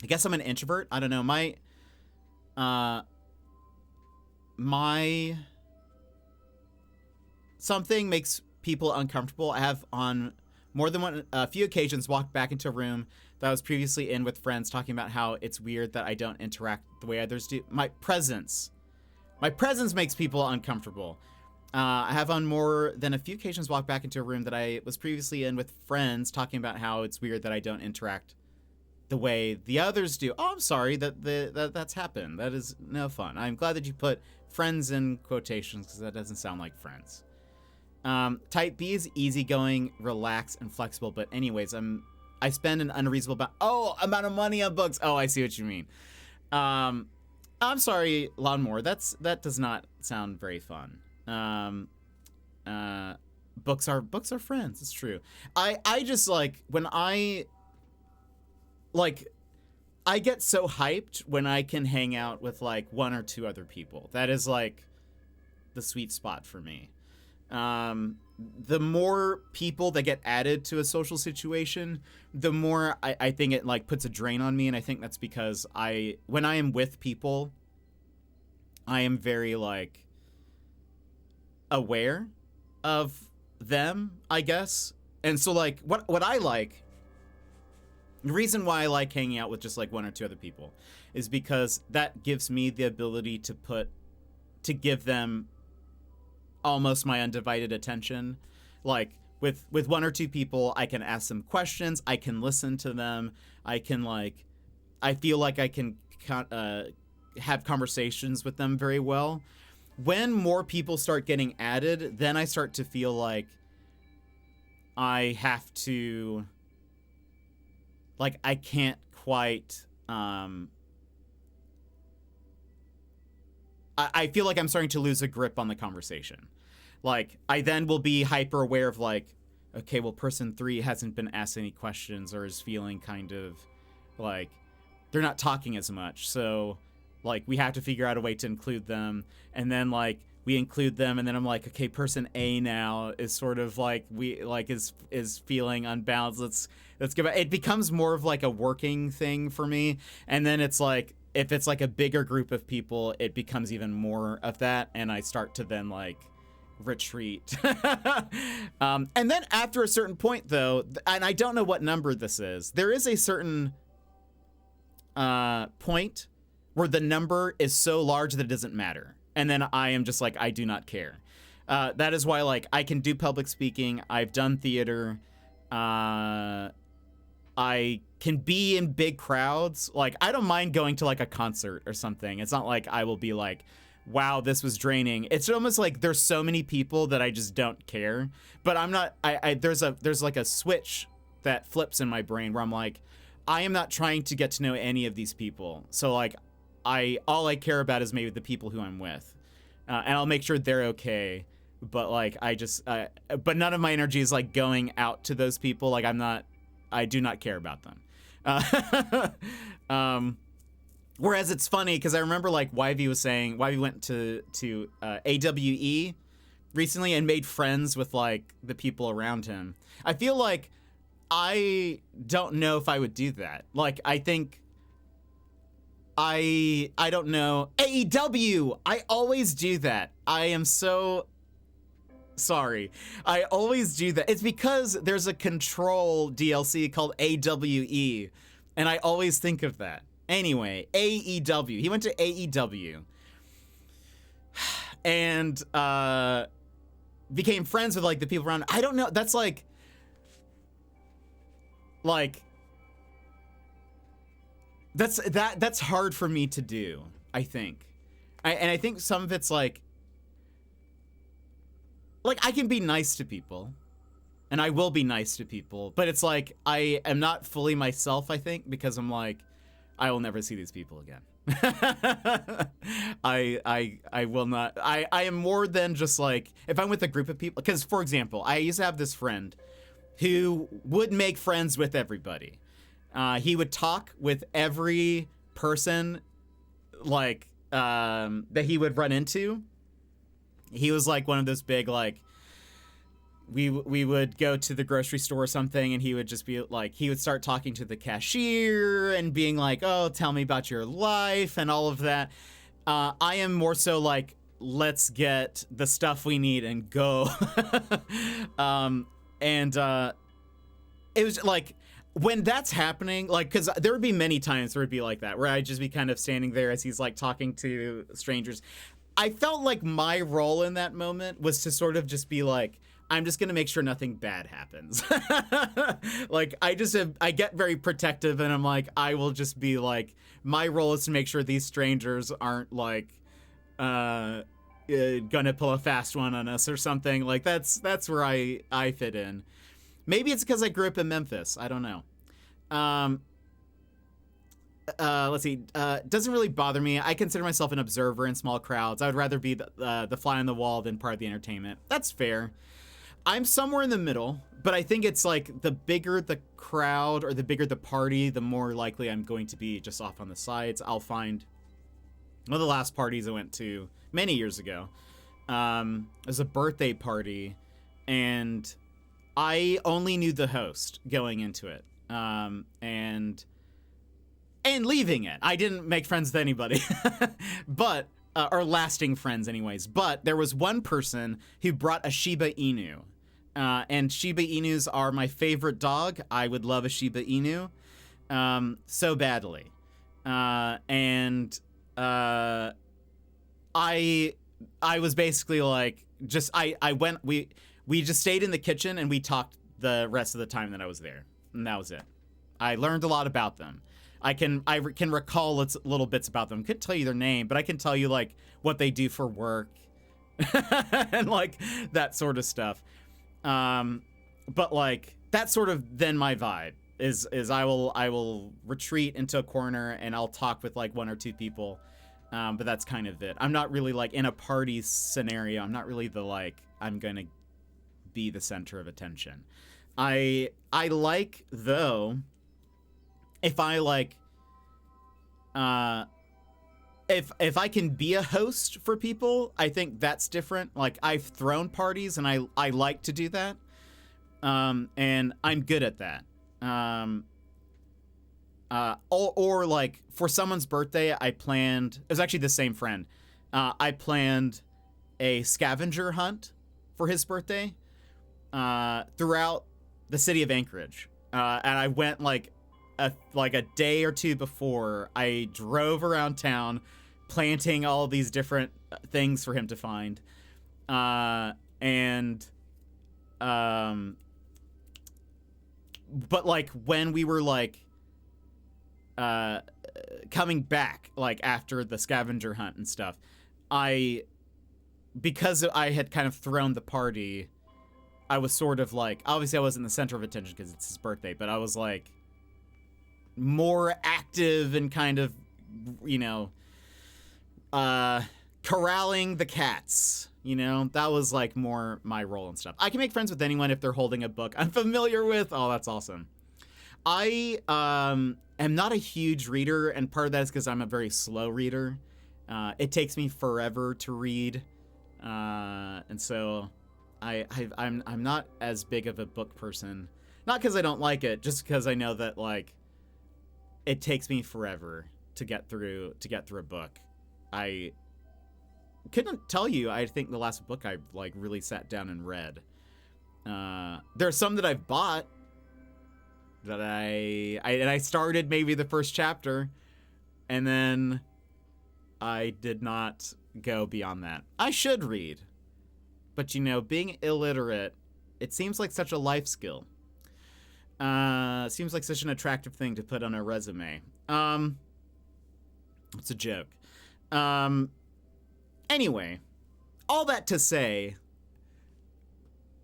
I guess I'm an introvert. I don't know. My something makes people uncomfortable. I have on more than a few occasions walked back into a room that I was previously in with friends talking about how it's weird that I don't interact the way others do. My presence makes people uncomfortable. I have on more than a few occasions walked back into a room that I was previously in with friends talking about how it's weird that I don't interact the way the others do. Oh, I'm sorry that's happened. That is no fun. I'm glad that you put friends in quotations because that doesn't sound like friends. Type B is easygoing, relaxed, and flexible. But anyways, I spend an unreasonable amount of money on books. Oh, I see what you mean. I'm sorry, Lawnmower. That does not sound very fun. Books are friends. It's true. I just like when I get so hyped when I can hang out with like one or two other people. That is like the sweet spot for me. the more people that get added to a social situation, the more I think it like puts a drain on me. And I think that's because when I am with people, I am very like aware of them, I guess. And so like what I like, the reason why I like hanging out with just like one or two other people is because that gives me the ability to give them almost my undivided attention. Like with one or two people, I can ask them questions, I can listen to them, I feel like I can have conversations with them very well. When more people start getting added, then I start to feel like I have to, like, I can't quite, I feel like I'm starting to lose a grip on the conversation. Like, I then will be hyper aware of like, okay, well, person 3 hasn't been asked any questions or is feeling kind of like they're not talking as much. So like we have to figure out a way to include them. And then like we include them and then I'm like, okay, person A now is sort of like is feeling unbalanced. Let's give it becomes more of like a working thing for me. And then it's like if it's like a bigger group of people, it becomes even more of that and I start to then like retreat. And then after a certain point though, and I don't know what number this is, there is a certain point where the number is so large that it doesn't matter. And then I am just like, I do not care. That is why like I can do public speaking. I've done theater. I can be in big crowds. Like I don't mind going to like a concert or something. It's not like I will be like, wow, this was draining. It's almost like there's so many people that I just don't care. But I'm not, there's like a switch that flips in my brain where I'm like, I am not trying to get to know any of these people. So like, all I care about is maybe the people who I'm with. And I'll make sure they're okay. But like, but none of my energy is like going out to those people. Like I do not care about them. Whereas it's funny because I remember like Yvie went to AWE recently and made friends with like the people around him. I feel like I don't know if I would do that. Like I think I don't know. AEW! I always do that. I am so sorry. I always do that. It's because there's a Control DLC called AWE, and I always think of that. Anyway, AEW. He went to AEW. And became friends with like the people around. I don't know. That's like that's hard for me to do, I think. And I think some of it's like I can be nice to people and I will be nice to people, but it's like I am not fully myself, I think, because I'm like, I will never see these people again. I will not. I am more than just like, if I'm with a group of people, because for example, I used to have this friend who would make friends with everybody. He would talk with every person like that he would run into. He was like one of those big like, we would go to the grocery store or something and he would just be like, he would start talking to the cashier and being like, oh, tell me about your life and all of that. I am more so like, let's get the stuff we need and go. It was like, when that's happening, like, because there would be many times where it'd be like that, where I'd just be kind of standing there as he's like talking to strangers. I felt like my role in that moment was to sort of just be like, I'm just going to make sure nothing bad happens. Like, I get very protective and I'm like, I will just be like, my role is to make sure these strangers aren't like, gonna pull a fast one on us or something. Like, that's where I fit in. Maybe it's because I grew up in Memphis. I don't know. Let's see. Doesn't really bother me. I consider myself an observer in small crowds. I would rather be the fly on the wall than part of the entertainment. That's fair. I'm somewhere in the middle, but I think it's like the bigger the crowd or the bigger the party, the more likely I'm going to be just off on the sides. I'll find one of the last parties I went to many years ago. It was a birthday party. and I only knew the host going into it, and leaving it. I didn't make friends with anybody, but or lasting friends, anyways. But there was one person who brought a Shiba Inu, and Shiba Inus are my favorite dog. I would love a Shiba Inu, so badly, and I was basically like, we just stayed in the kitchen and we talked the rest of the time that I was there, and that was it. I learned a lot about them. I can recall little bits about them. Couldn't tell you their name, but I can tell you like what they do for work and like that sort of stuff. But like that's sort of then my vibe is I will retreat into a corner and I'll talk with like one or two people. But that's kind of it. I'm not really like in a party scenario. I'm not really the like I'm gonna be the center of attention. I like though if I like if I can be a host for people, I think that's different. Like I've thrown parties and I like to do that. And I'm good at that. Or like for someone's birthday, it was actually the same friend. I planned a scavenger hunt for his birthday, throughout the city of Anchorage. And I went like a day or two before. I drove around town planting all these different things for him to find. But like when we were like coming back like after the scavenger hunt and stuff, because I had kind of thrown the party, I was sort of like, obviously I wasn't the center of attention because it's his birthday, but I was like more active and kind of, you know, corralling the cats. You know, that was like more my role and stuff. I can make friends with anyone if they're holding a book I'm familiar with. Oh, that's awesome. I am not a huge reader, and part of that is because I'm a very slow reader. It takes me forever to read, and so I'm not as big of a book person. Not because I don't like it, just because I know that like it takes me forever to get through a book. I couldn't tell you. I think the last book I like really sat down and read. There are some that I've bought that I started maybe the first chapter, and then I did not go beyond that. I should read, but you know, being illiterate, it seems like such a life skill. It seems like such an attractive thing to put on a resume. It's a joke. Anyway, all that to say,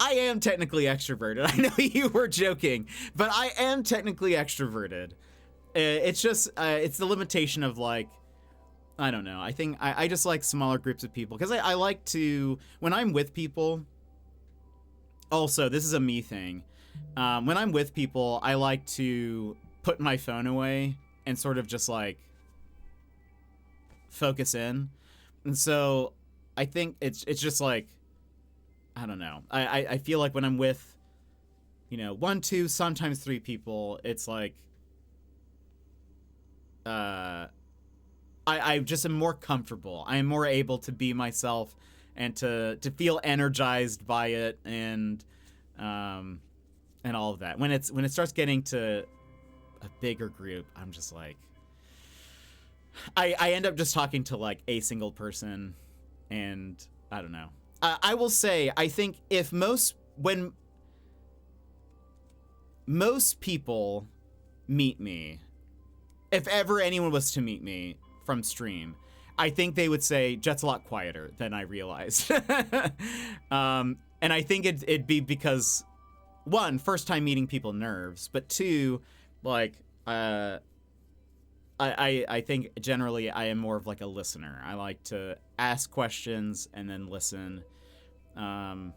I am technically extroverted. I know you were joking, but I am technically extroverted. It's just, it's the limitation of like, I don't know. I think I just like smaller groups of people because I like to, when I'm with people, also, this is a me thing. When I'm with people, I like to put my phone away and sort of just like focus in. And so I think it's just like, I don't know. I feel like when I'm with, you know, 1, 2, sometimes 3 people, it's like, I just am more comfortable. I am more able to be myself and to feel energized by it and all of that. When it starts getting to a bigger group, I'm just like, I end up just talking to like a single person, and I don't know. I will say, I think when most people meet me, if ever anyone was to meet me from stream, I think they would say Jet's a lot quieter than I realized. And I think it'd be because, 1, first time meeting people nerves, but 2, like, I think generally I am more of like a listener. I like to ask questions and then listen. And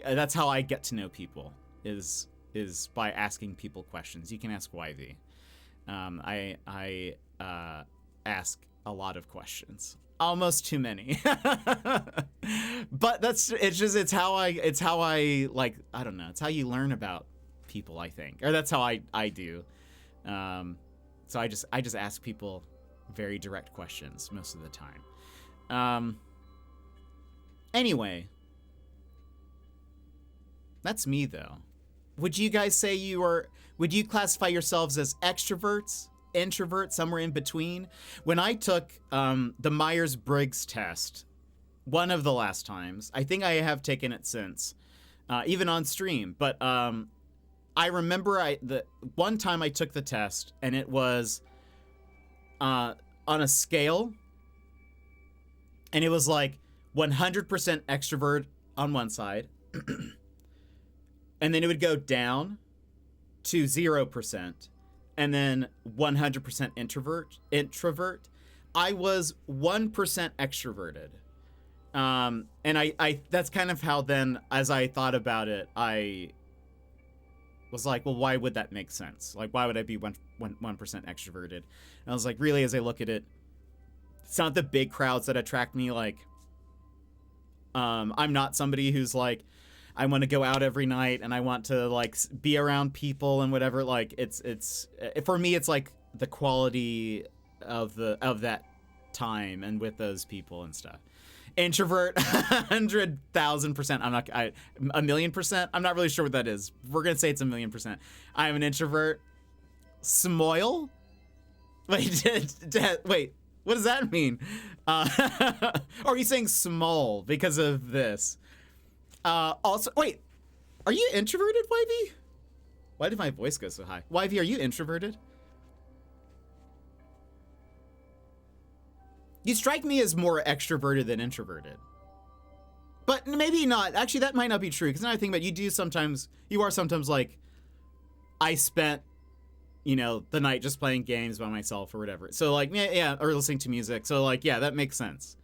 that's how I get to know people is by asking people questions. You can ask YV. I ask a lot of questions. almost too many. But it's how I like, I don't know, it's how you learn about people, I think, or that's how I do. So I just ask people very direct questions most of the time. Anyway, that's me though. Would you guys say would you classify yourselves as extroverts, introverts, somewhere in between? When I took the Myers-Briggs test, one of the last times, I think I have taken it since, even on stream, but I remember the one time I took the test, and it was on a scale, and it was like 100% extrovert on one side, and then it would go down to 0%, and then 100% introvert. I was 1% extroverted. And I that's kind of how then, as I thought about it, I was like, well, why would that make sense? Like, why would I be 1% extroverted? And I was like, really, as I look at it, it's not the big crowds that attract me. Like, I'm not somebody who's like, I want to go out every night and I want to like be around people and whatever. Like, it's for me, it's like the quality of that time and with those people and stuff. Introvert, 100,000%. I'm not, 1,000,000%. I'm not really sure what that is. We're gonna say it's 1,000,000%. I'm an introvert. Smoil? Wait, what does that mean? Or are you saying small because of this? Also, wait, are you introverted, YV? Why did my voice go so high? YV, are you introverted? You strike me as more extroverted than introverted. But maybe not. Actually, that might not be true, because now I think about it, you are sometimes like, I spent, the night just playing games by myself or whatever. So like, yeah, or listening to music. So like, yeah, that makes sense.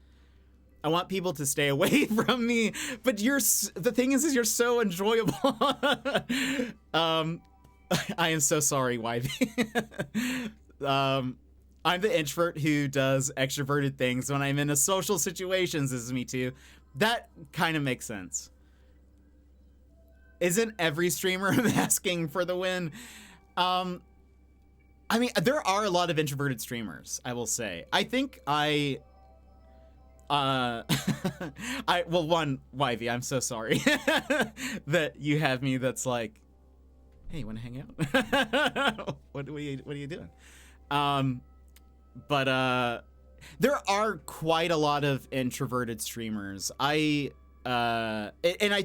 I want people to stay away from me, but the thing is you're so enjoyable. I am so sorry, YV. I'm the introvert who does extroverted things when I'm in a social situations. This is me too. That kind of makes sense. Isn't every streamer asking for the win? I mean, there are a lot of introverted streamers, I will say. I think well, one, YV, I'm so sorry that you have me that's like, hey, you want to hang out? What are you doing? But there are quite a lot of introverted streamers. And I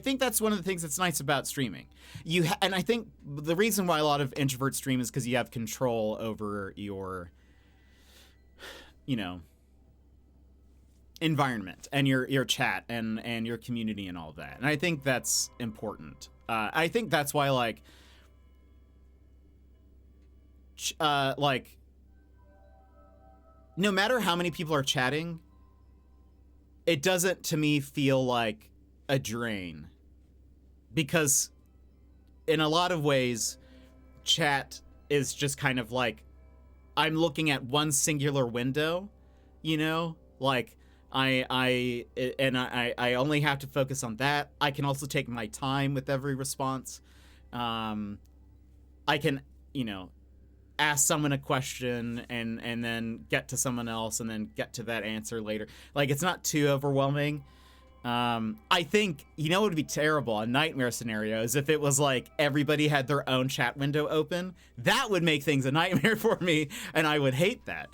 think that's one of the things that's nice about streaming. And I think the reason why a lot of introverts stream is because you have control over your, environment and your chat and your community and all that. And I think that's important. I think that's why like no matter how many people are chatting, it doesn't to me feel like a drain, because in a lot of ways chat is just kind of like I'm looking at one singular window, like I only have to focus on that. I can also take my time with every response. I can, ask someone a question and then get to someone else and then get to that answer later. Like, it's not too overwhelming. I think, what would be terrible, a nightmare scenario, is if it was like everybody had their own chat window open. That would make things a nightmare for me, and I would hate that.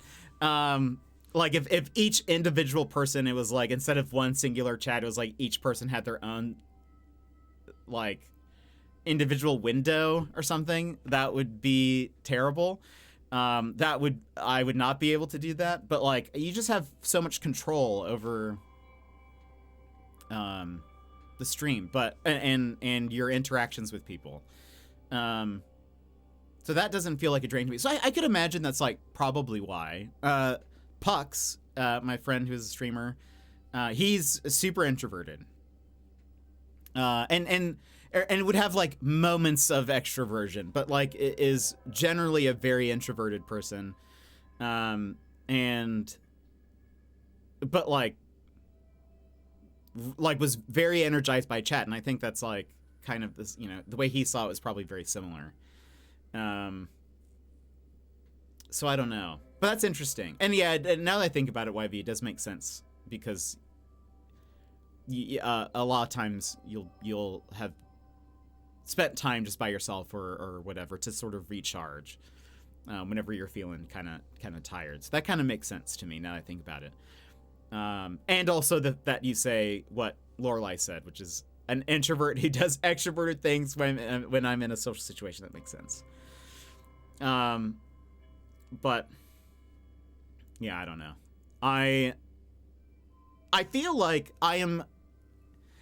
Like if each individual person, it was like, instead of one singular chat, it was like each person had their own like individual window or something, that would be terrible. I would not be able to do that. But like, you just have so much control over the stream, but and your interactions with people. So that doesn't feel like a drain to me. So I could imagine that's like probably why. Pucks, my friend who's a streamer, he's super introverted. And would have like moments of extroversion, but like is generally a very introverted person. And but like was very energized by chat, and I think that's like kind of this, you know, the way he saw it was probably very similar. So I don't know, but that's interesting. And yeah, now that I think about it, YV, it does make sense, because a lot of times you'll have spent time just by yourself or whatever to sort of recharge whenever you're feeling kind of tired. So that kind of makes sense to me now that I think about it. And also that you say what Lorelai said, which is an introvert who does extroverted things when I'm in a social situation. That makes sense. But yeah, I don't know. I feel like I am,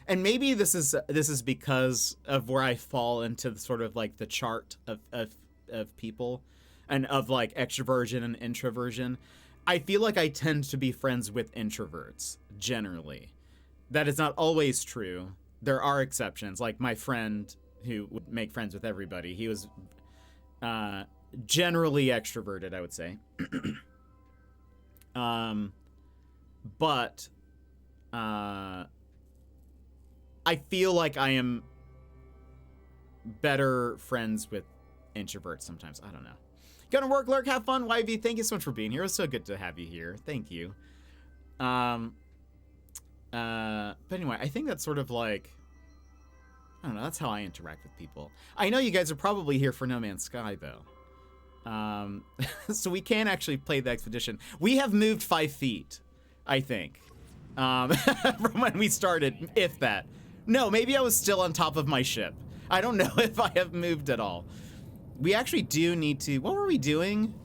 and maybe this is because of where I fall into the sort of like the chart of people and of like extroversion and introversion. I feel like I tend to be friends with introverts generally. That is not always true. There are exceptions, like my friend who would make friends with everybody. He was generally extroverted, I would say. But I feel like I am better friends with introverts sometimes. I don't know. Gonna work, lurk, have fun. YV, thank you so much for being here. It was so good to have you here. Thank you. But anyway, I think that's sort of like, I don't know, that's how I interact with people. I know you guys are probably here for No Man's Sky, though. So we can actually play the expedition. We have moved 5 feet, I think, from when we started, if that. No, maybe I was still on top of my ship. I don't know if I have moved at all. We actually do need to, what were we doing?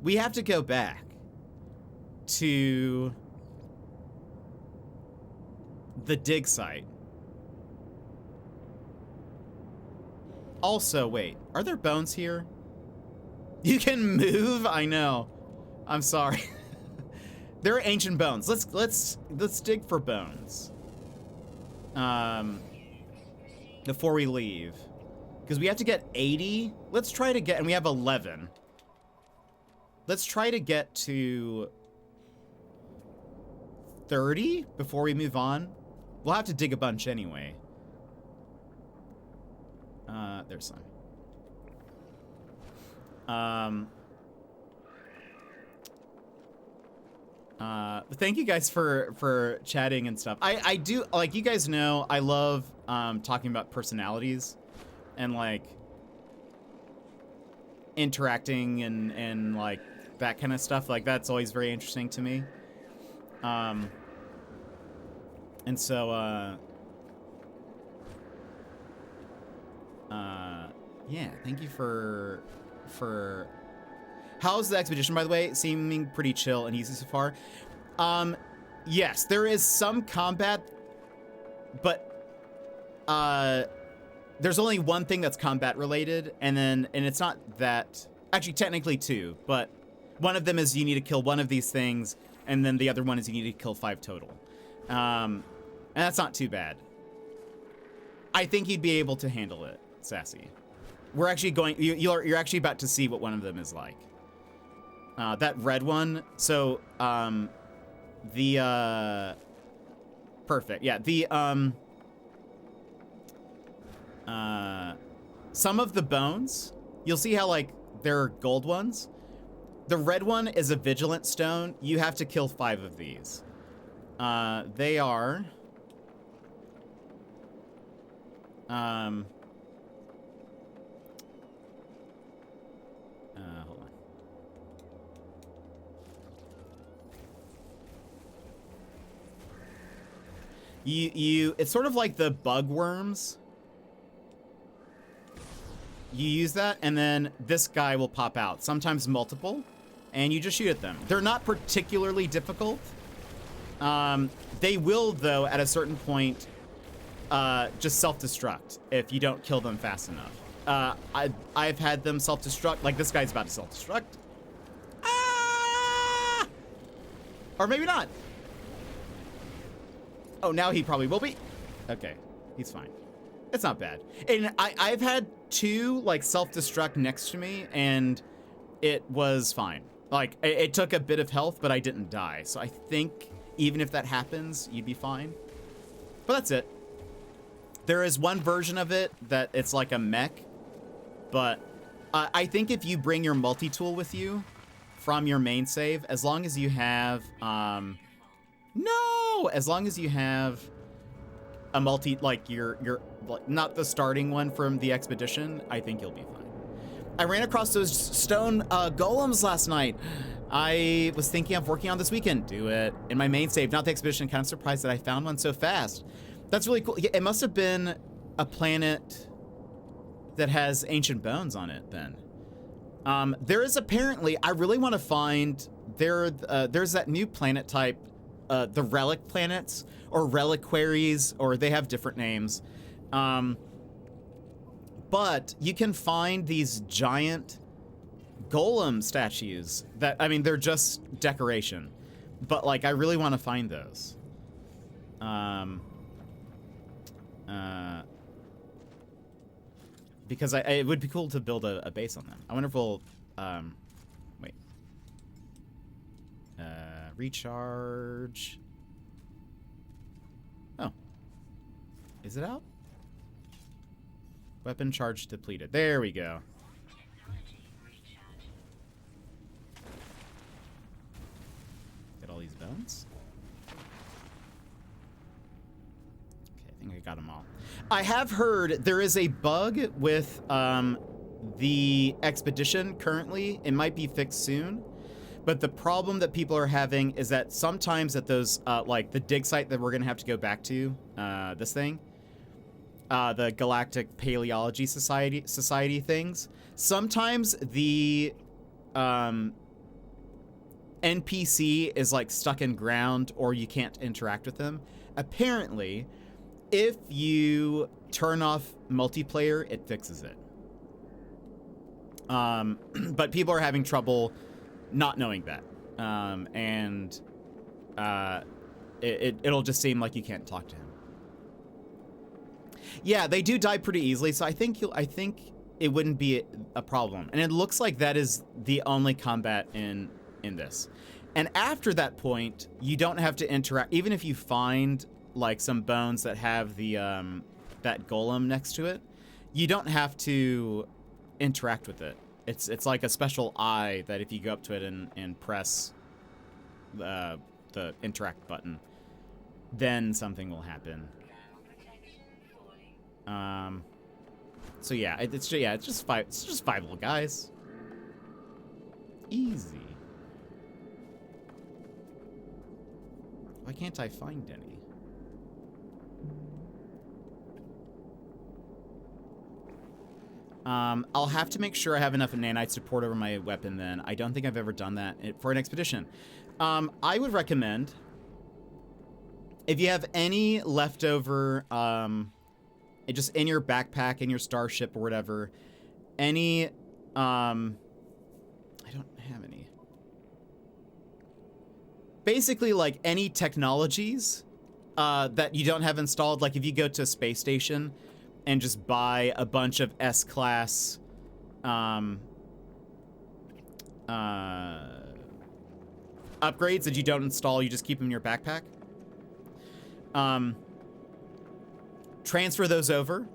We have to go back to the dig site. Also, wait, are there bones here? You can move? I know. I'm sorry. There are ancient bones. Let's dig for bones. Before we leave. Because we have to get 80. Let's try to get, and we have 11. Let's try to get to 30 before we move on. We'll have to dig a bunch anyway. There's some. Thank you guys for chatting and stuff. I do, like, you guys know, I love talking about personalities and like interacting and like that kind of stuff. Like that's always very interesting to me. And so yeah, thank you for how's the expedition, by the way? Seeming pretty chill and easy so far. Yes, there is some combat, but there's only one thing that's combat related, and it's not that, actually technically 2, but one of them is you need to kill one of these things, and then the other one is you need to kill 5 total. And that's not too bad. I think you'd be able to handle it, Sassy. We're actually going, you're actually about to see what one of them is like. That red one, so, perfect, yeah, some of the bones, you'll see how, like, there are gold ones. The red one is a vigilant stone. You have to kill 5 of these. They are, hold on. It's sort of like the bug worms. You use that, and then this guy will pop out, sometimes multiple, and you just shoot at them. They're not particularly difficult. They will, though, at a certain point, just self-destruct if you don't kill them fast enough. I've had them self-destruct, like this guy's about to self-destruct. Ah! Or maybe not. Oh, now he probably will be. Okay, he's fine. It's not bad. And I've had 2 like self-destruct next to me, and it was fine. Like, it took a bit of health, but I didn't die. So I think even if that happens, you'd be fine. But that's it. There is one version of it that it's like a mech. But I think if you bring your multi-tool with you from your main save, as long as you have... As long as you have a multi... Like, like, not the starting one from the expedition, I think you'll be fine. I ran across those stone golems last night. I was thinking of working on this weekend. Do it. In my main save, not the expedition. Kind of surprised that I found one so fast. That's really cool. It must have been a planet that has ancient bones on it then. There is apparently, I really want to find, there's that new planet type, the relic planets or reliquaries, or they have different names. But you can find these giant golem statues that, I mean, they're just decoration. But, like, I really want to find those. Because it would be cool to build a base on them. I wonder if we'll, wait. Recharge. Oh. Is it out? Weapon charge depleted. There we go. Get all these bones. Okay, I think I got them all. I have heard there is a bug with the expedition currently. It might be fixed soon. But the problem that people are having is that sometimes at those, like the dig site that we're going to have to go back to, this thing, the Galactic Paleology Society things, sometimes the NPC is like stuck in ground or you can't interact with them. Apparently, if you turn off multiplayer, it fixes it. But people are having trouble not knowing that. It'll just seem like you can't talk to him. Yeah, they do die pretty easily, so I think it wouldn't be a problem. And it looks like that is the only combat in this. And after that point, you don't have to interact. Even if you find like some bones that have the that golem next to it, you don't have to interact with it. It's like a special eye that if you go up to it and press the interact button, then something will happen. So yeah, it's just five little guys. Easy. Why can't I find any? I'll have to make sure I have enough nanite support over my weapon then. I don't think I've ever done that for an expedition. I would recommend, if you have any leftover, just in your backpack, in your starship or whatever, any, I don't have any. Basically, like, any technologies that you don't have installed, like if you go to a space station and just buy a bunch of S-class upgrades that you don't install, you just keep them in your backpack. Transfer those over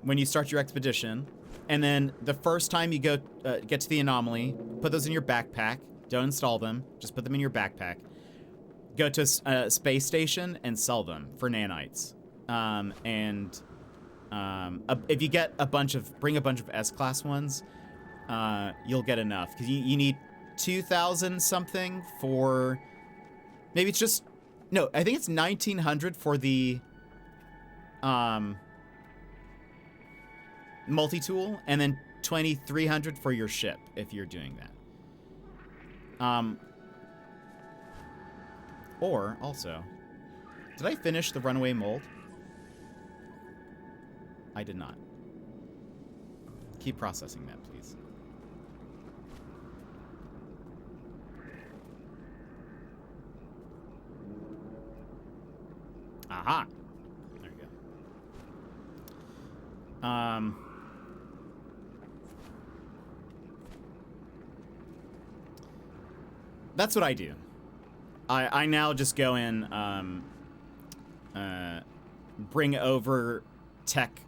when you start your expedition, and then the first time you go get to the anomaly, put those in your backpack. Don't install them, just put them in your backpack. Go to a space station and sell them for nanites. If you get bring a bunch of S-class ones, you'll get enough, because you need 2,000 something for, maybe it's just, no, I think it's 1,900 for the multi-tool, and then 2,300 for your ship if you're doing that. Or also, did I finish the runaway mold? I did not. Keep processing that, please. Aha! There you go. That's what I do. I now just go in, bring over tech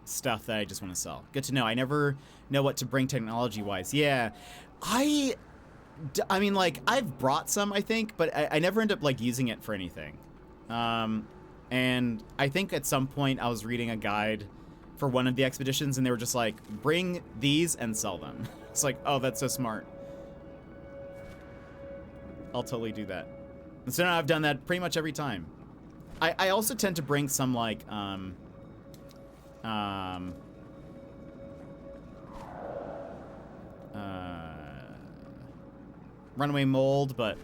stuff that I just want to sell. Good to know. I never know what to bring technology-wise. Yeah, I mean, like, I've brought some, I think, but I never end up, like, using it for anything. And I think at some point I was reading a guide for one of the expeditions, and they were just like, bring these and sell them. It's like, oh, that's so smart. I'll totally do that. And so now I've done that pretty much every time. I also tend to bring some, like, runaway mold, but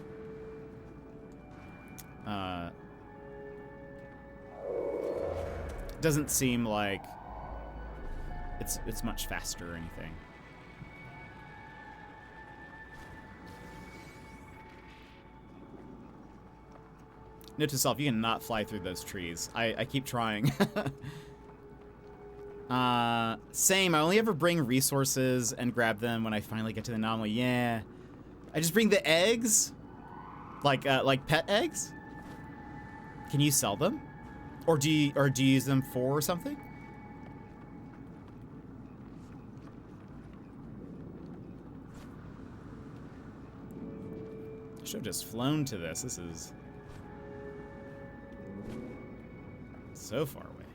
doesn't seem like it's much faster or anything. Note to self, you cannot fly through those trees. I keep trying. Same, I only ever bring resources and grab them when I finally get to the anomaly. Yeah. I just bring the eggs? Like pet eggs? Can you sell them? Or do you use them for something? I should have just flown to this. This is so far away.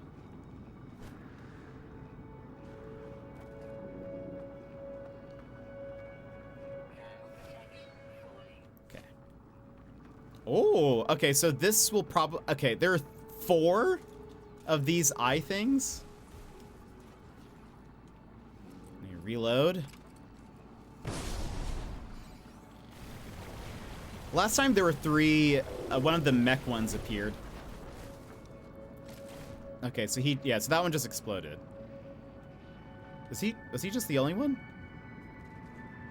Okay. Oh, okay, so this will probably... Okay, there are 4 of these eye things. Let me reload. Last time there were 3. One of the mech ones appeared. Okay, so so that one just exploded. Was he just the only one?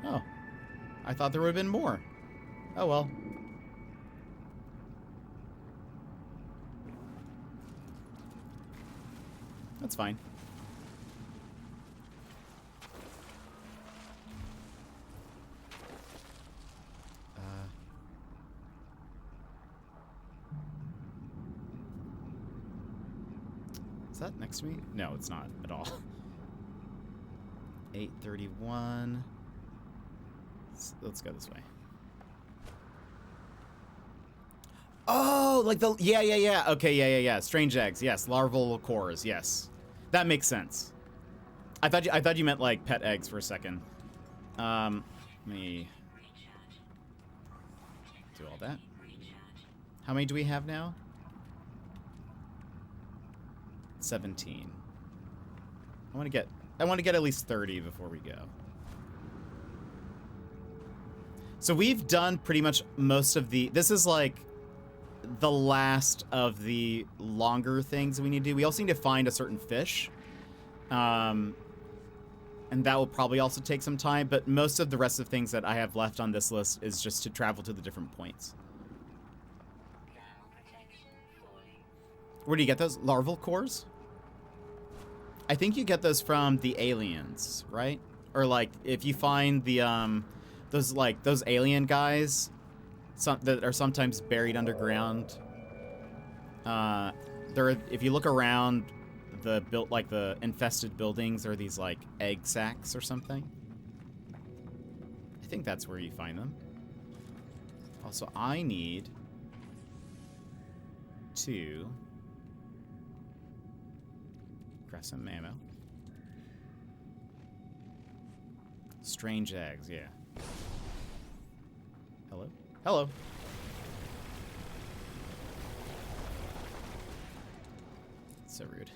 Oh. I thought there would have been more. Oh well. That's fine. Is that next to me? No, it's not at all. 831. Let's go this way. Oh, like the... Yeah. Okay, yeah. Strange eggs. Yes. Larval cores. Yes. That makes sense. I thought you meant, like, pet eggs for a second. Let me do all that. How many do we have now? 17. I want to get at least 30 before we go. So we've done pretty much most of the... This is like the last of the longer things we need to do. We also need to find a certain fish. And that will probably also take some time, but most of the rest of the things that I have left on this list is just to travel to the different points. Where do you get those? Larval cores? I think you get those from the aliens, right? Or like if you find the those alien guys that are sometimes buried underground. If you look around the infested buildings, there are these like egg sacs or something. I think that's where you find them. Also, I need to grab some ammo. Strange eggs, yeah. Hello? Hello. So rude.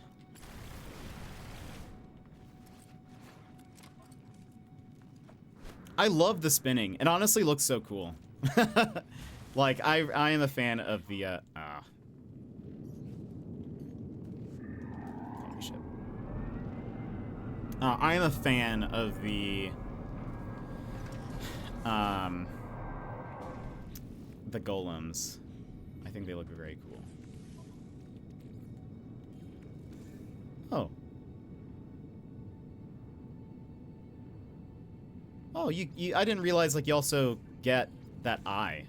I love the spinning. It honestly looks so cool. Like, I am a fan of the, holy shit. I am a fan of the golems. I think they look very cool. Oh. Oh, I didn't realize, like, you also get that eye.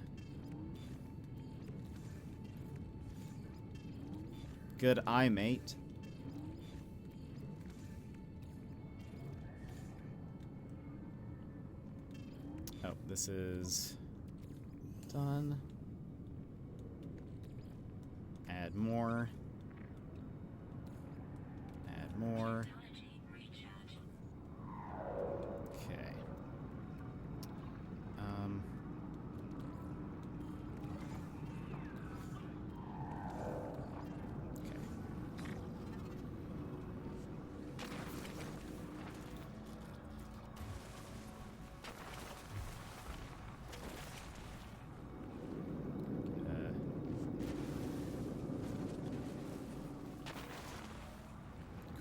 Good eye, mate. Oh, this is done. Add more. Add more. Okay.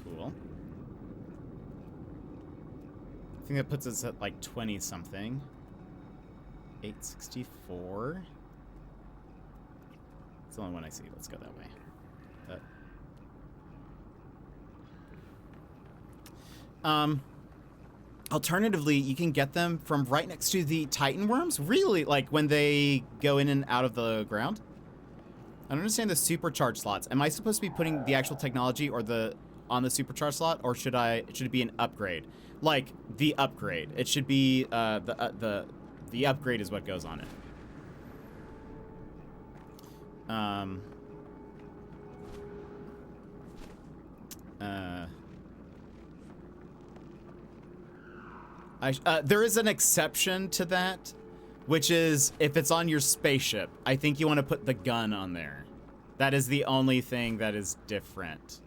Cool. I think that puts us at like 20 something. 864. It's the only one I see. Let's go that way. Alternatively, you can get them from right next to the Titan worms. Really, like when they go in and out of the ground. I don't understand the supercharge slots. Am I supposed to be putting the actual technology or on the supercharge slot, or should it be an upgrade? Like the upgrade. It should be the upgrade is what goes on it. There is an exception to that, which is if it's on your spaceship. I think you want to put the gun on there. That is the only thing that is different.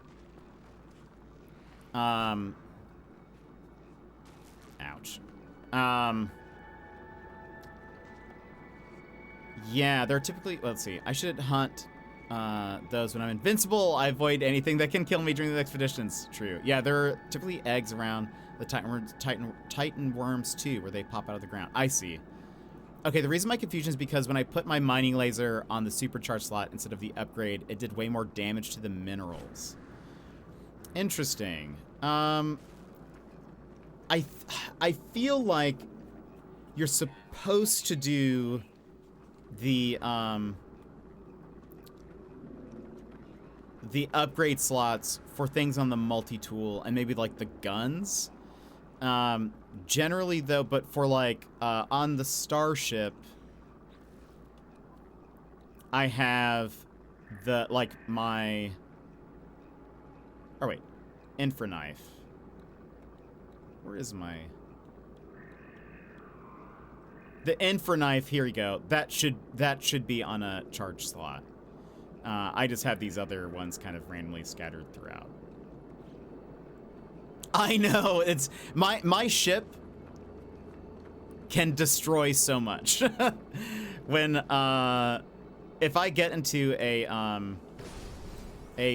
Ouch. Yeah, they're typically, let's see. I should hunt those when I'm invincible. I avoid anything that can kill me during the expeditions. True. Yeah, there are typically eggs around the Titan worms too, where they pop out of the ground. I see. Okay, the reason my confusion is because when I put my mining laser on the supercharge slot instead of the upgrade, it did way more damage to the minerals. Interesting. I feel like you're supposed to do the upgrade slots for things on the multi-tool and maybe like the guns. Generally though, but for like on the starship, I have the infraknife. Where is the infraknife? Here we go. That should be on a charge slot. I just have these other ones kind of randomly scattered throughout. I know, it's my ship can destroy so much. When if I get into a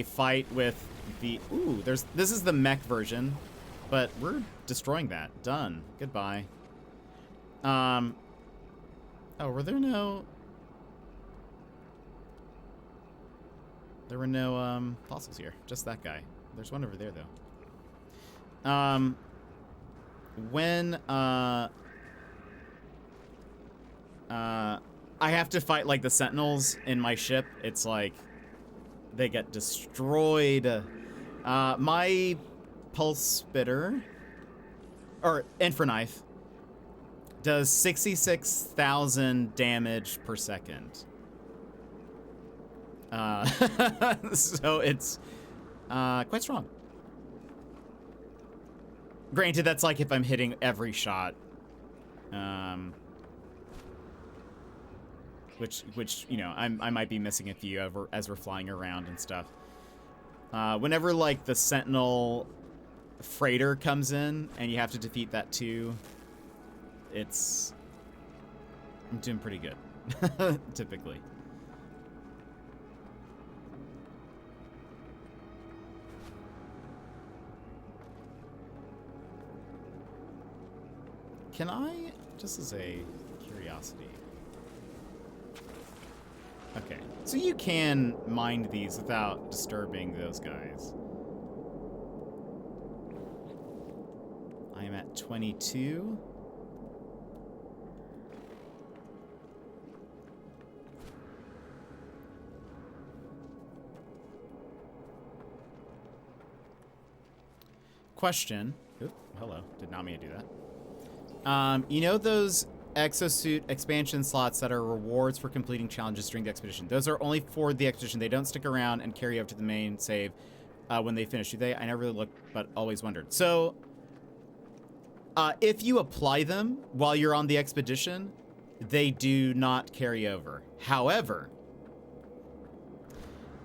fight with this is the mech version, but we're destroying that. Done. Goodbye. Oh, were there no fossils here. Just that guy. There's one over there though. When I have to fight like the sentinels in my ship, it's like they get destroyed. My pulse spitter or infraknife does 66,000 damage per second. So it's quite strong. Granted, that's like if I'm hitting every shot, which you know I might be missing a few as we're flying around and stuff. Whenever like the Sentinel freighter comes in and you have to defeat that too, I'm doing pretty good, typically. Can I, just as a curiosity... Okay, so you can mine these without disturbing those guys. I am at 22. question. Oop, hello. Did not mean to do that. You know those exosuit expansion slots that are rewards for completing challenges during the expedition? Those are only for the expedition. They don't stick around and carry over to the main save when they finish. Do they? I never really looked, but always wondered. So, if you apply them while you're on the expedition, they do not carry over. However,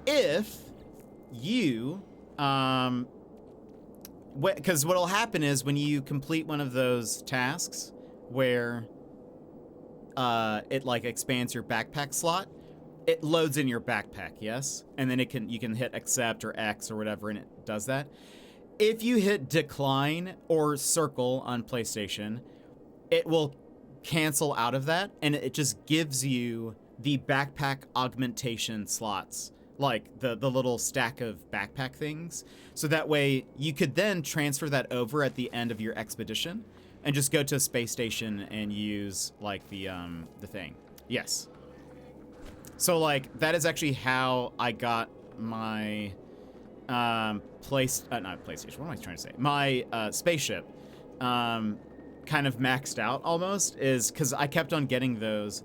if you, because what'll happen is when you complete one of those tasks where it like expands your backpack slot, it loads in your backpack, yes? And then you can hit accept or X or whatever, and it does that. If you hit decline or circle on PlayStation, it will cancel out of that, and it just gives you the backpack augmentation slots, like the little stack of backpack things. So that way you could then transfer that over at the end of your expedition and just go to a space station and use like the thing. Yes. So like that is actually how I got my not PlayStation. What am I trying to say? My spaceship kind of maxed out almost, is because I kept on getting those,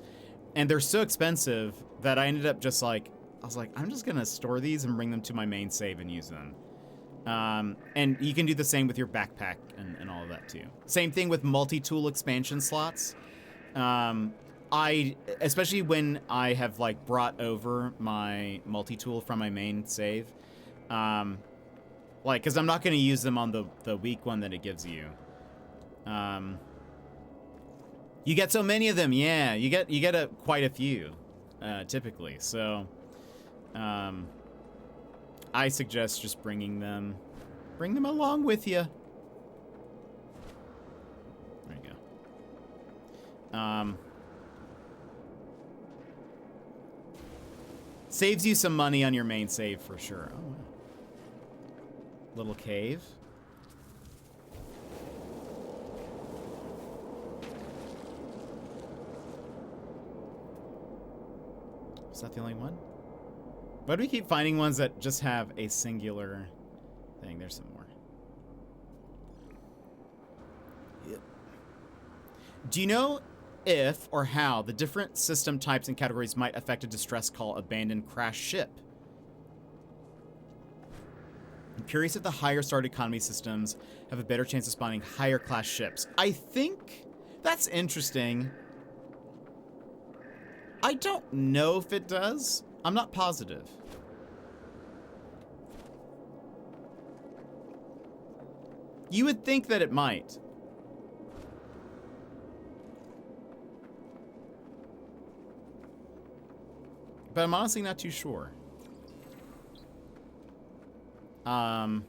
and they're so expensive that I ended up just like, I was like, I'm just gonna store these and bring them to my main save and use them. And you can do the same with your backpack and all of that too. Same thing with multi-tool expansion slots. Especially when I have like brought over my multi-tool from my main save, like, cause I'm not going to use them on the weak one that it gives you. You get so many of them. Yeah, you get quite a few, typically. So, I suggest just bring them along with you. There you go. Saves you some money on your main save for sure. Oh, wow. Little cave. Is that the only one? Why do we keep finding ones that just have a singular thing? There's some more. Yep. Do you know if or how the different system types and categories might affect a distress call abandoned crash ship? I'm curious if the higher starred economy systems have a better chance of spawning higher class ships. I think that's interesting. I don't know if it does. I'm not positive. You would think that it might. But I'm honestly not too sure. I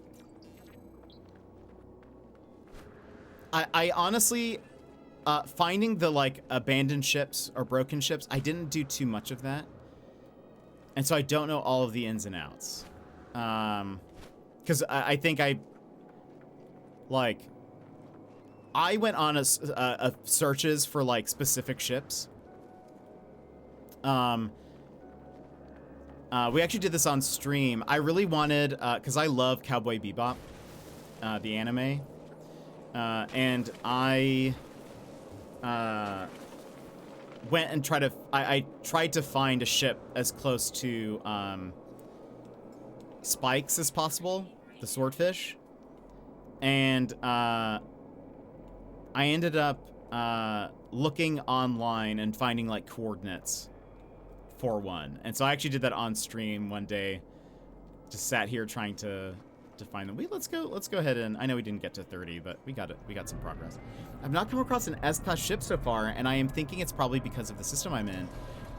honestly, finding the like abandoned ships or broken ships, I didn't do too much of that. And so I don't know all of the ins and outs. Because I think I went on a searches for like specific ships. We actually did this on stream. I really wanted, because I love Cowboy Bebop, the anime, and I went and I tried to find a ship as close to Spikes as possible, the swordfish, and I ended up looking online and finding like coordinates for one. And so I actually did that on stream one day. Just sat here trying to find them. Let's go ahead and, I know we didn't get to 30, but we got some progress. I've not come across an S-class ship so far, and I am thinking it's probably because of the system I'm in.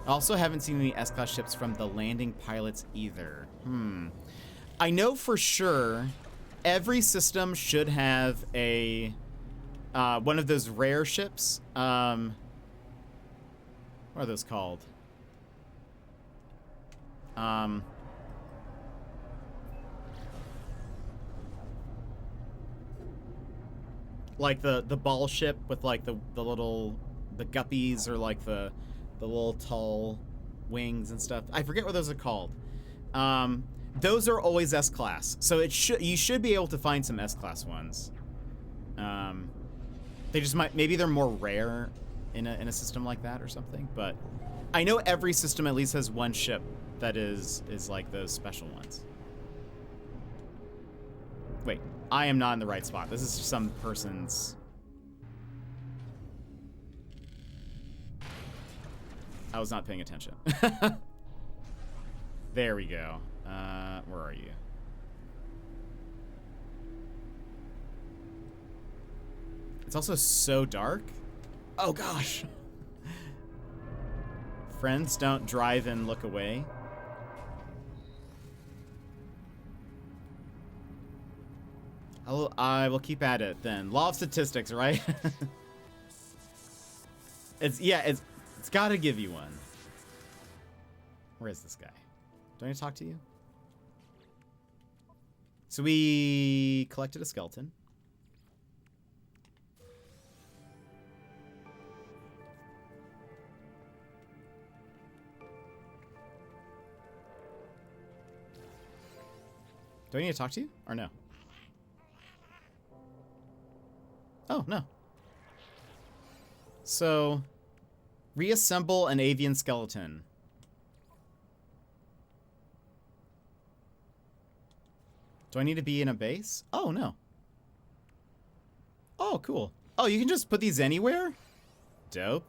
I also haven't seen any S-class ships from the landing pilots either. I know for sure every system should have a one of those rare ships. What are those called? Like the ball ship with like the guppies, or like the little tall wings and stuff. I forget what those are called. those are always S-class. So you should be able to find some S-class ones. They just maybe they're more rare in a system like that or something, but I know every system at least has one ship that is like those special ones. Wait, I am not in the right spot. This is some person's... I was not paying attention. There we go. Where are you? It's also so dark. Oh gosh. Friends, don't drive and look away. I will keep at it then. Law of statistics, right? It's gotta give you one. Where is this guy? Do I need to talk to you? So we collected a skeleton. Do I need to talk to you or no? Oh, no. So, reassemble an avian skeleton. Do I need to be in a base? Oh, no. Oh, cool. Oh, you can just put these anywhere? Dope.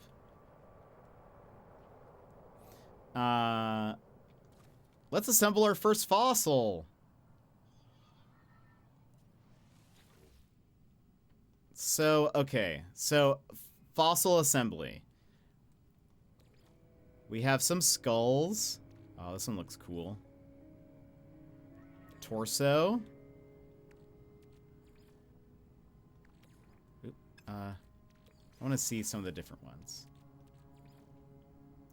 Let's assemble our first fossil. So, okay. So, fossil assembly. We have some skulls. Oh, this one looks cool. Torso. Oop, I want to see some of the different ones.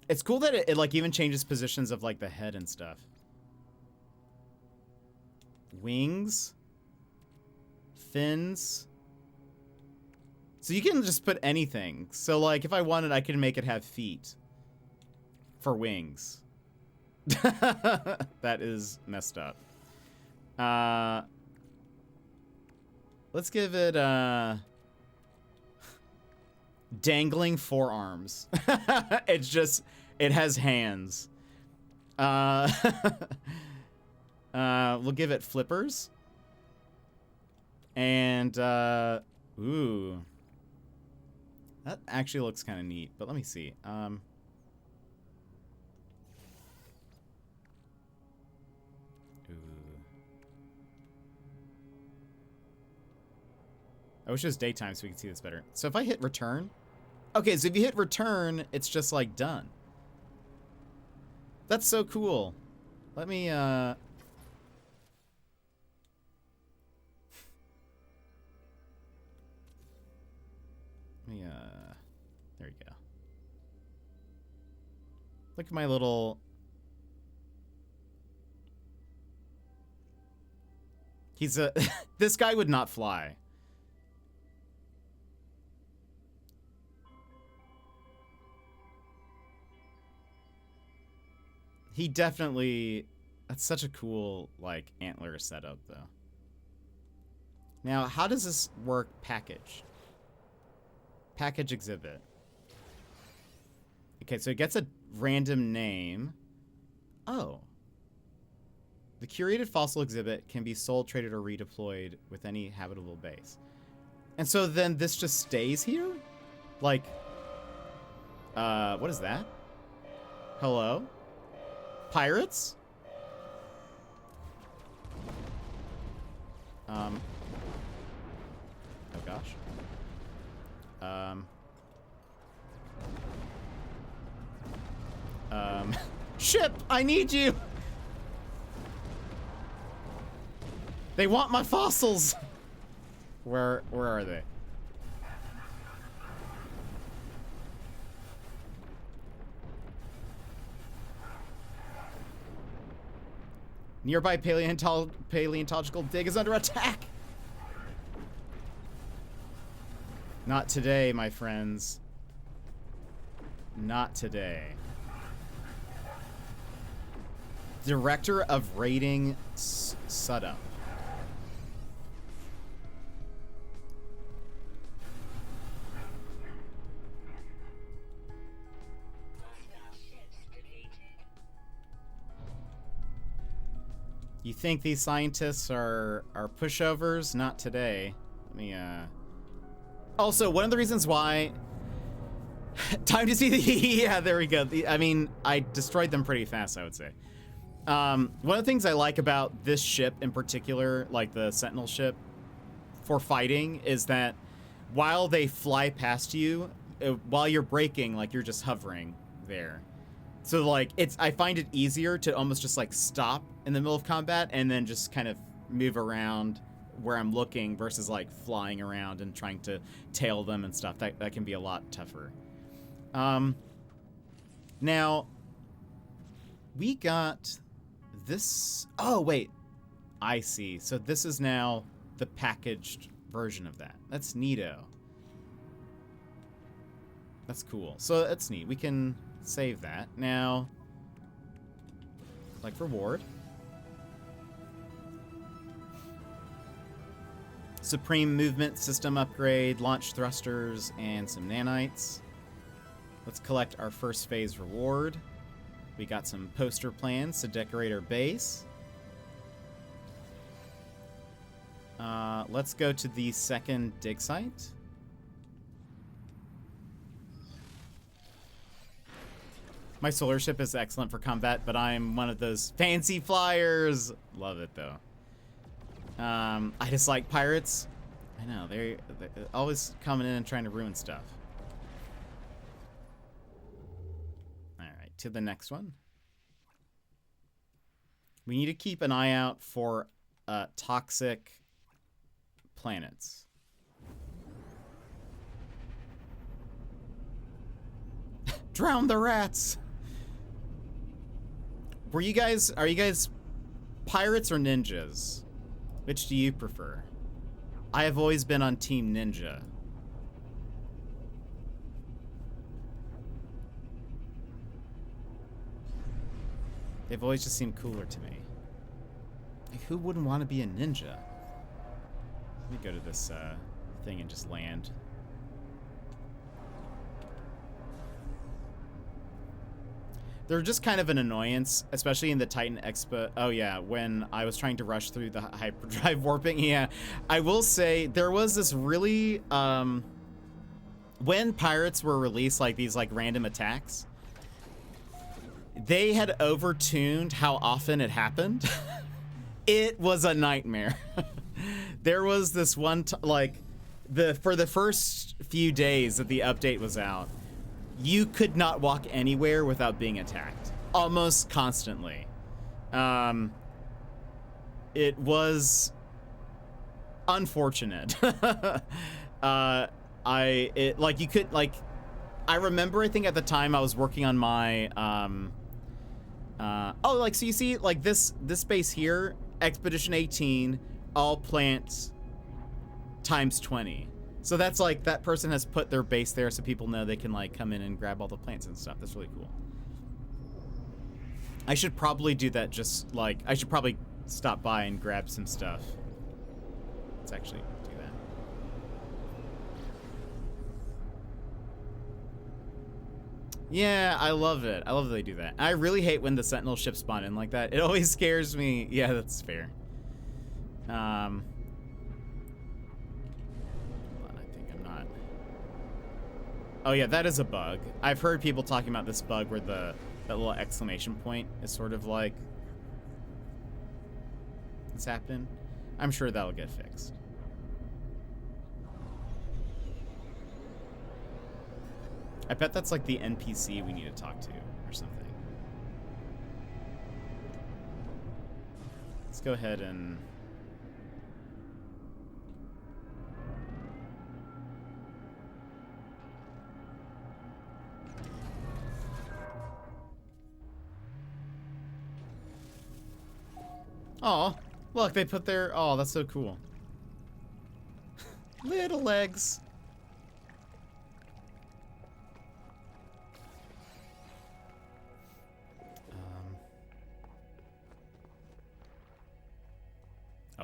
It's cool that it like even changes positions of like the head and stuff. Wings. Fins. So you can just put anything. So like if I wanted, I could make it have feet for wings. That is messed up. Let's give it dangling forearms. It's just, it has hands. We'll give it flippers. And ooh. That actually looks kind of neat, but let me see. Ooh. I wish it was daytime so we could see this better. So if I hit return... Okay, so if you hit return, it's just like done. That's so cool. Let me, Let me, there you go. Look at my little... He's a... This guy would not fly. He definitely... That's such a cool, like, antler setup, though. Now, how does this work package? Package exhibit. Okay, so it gets a random name. Oh. The curated fossil exhibit can be sold, traded, or redeployed with any habitable base. And so then this just stays here? Like, what is that? Hello? Pirates? Oh gosh. Ship, I need you! They want my fossils! Where are they? Nearby paleontological dig is under attack! Not today, my friends. Not today. Director of Rating Setup. You think these scientists are pushovers? Not today. Let me, Also, one of the reasons why... Time to see the... Yeah, there we go. I mean, I destroyed them pretty fast, I would say. One of the things I like about this ship in particular, like the Sentinel ship, for fighting, is that while they fly past you, while you're braking, like, you're just hovering there. So, like, I find it easier to almost just, like, stop in the middle of combat and then just kind of move around where I'm looking versus, like, flying around and trying to tail them and stuff. That can be a lot tougher. Now, we got this... Oh, wait. I see. So this is now the packaged version of that. That's neato. That's cool. So that's neat. We can save that. Now, like reward. Supreme movement system upgrade, launch thrusters, and some nanites. Let's collect our first phase reward. We got some poster plans to decorate our base. Let's go to the second dig site. My solar ship is excellent for combat, but I'm one of those fancy flyers. Love it, though. I just like pirates. I know, they're always coming in and trying to ruin stuff. Alright, to the next one. We need to keep an eye out for toxic planets. Drown the rats! Are you guys pirates or ninjas? Which do you prefer? I have always been on Team Ninja. They've always just seemed cooler to me. Like, who wouldn't want to be a ninja? Let me go to this thing and just land. They're just kind of an annoyance, especially in the Titan Expo. Oh yeah, when I was trying to rush through the hyperdrive warping. Yeah, I will say there was this really when pirates were released, like these like random attacks, they had overtuned how often it happened. It was a nightmare. There was this one for the first few days that the update was out, you could not walk anywhere without being attacked, almost constantly. It was unfortunate. I remember, I think at the time I was working on my so you see like this base here, Expedition 18, all plants times 20. So that's like, that person has put their base there so people know they can like come in and grab all the plants and stuff. That's really cool. I should probably do that, just like, I should probably stop by and grab some stuff. Let's actually do that. Yeah, I love it. I love that they do that. I really hate when the Sentinel ships spawn in like that. It always scares me. Yeah, that's fair. Oh yeah, that is a bug. I've heard people talking about this bug where that little exclamation point is sort of like it's happening. I'm sure that'll get fixed. I bet that's like the NPC we need to talk to or something. Let's go ahead and... Oh, look, they put their... Oh, that's so cool. Little legs.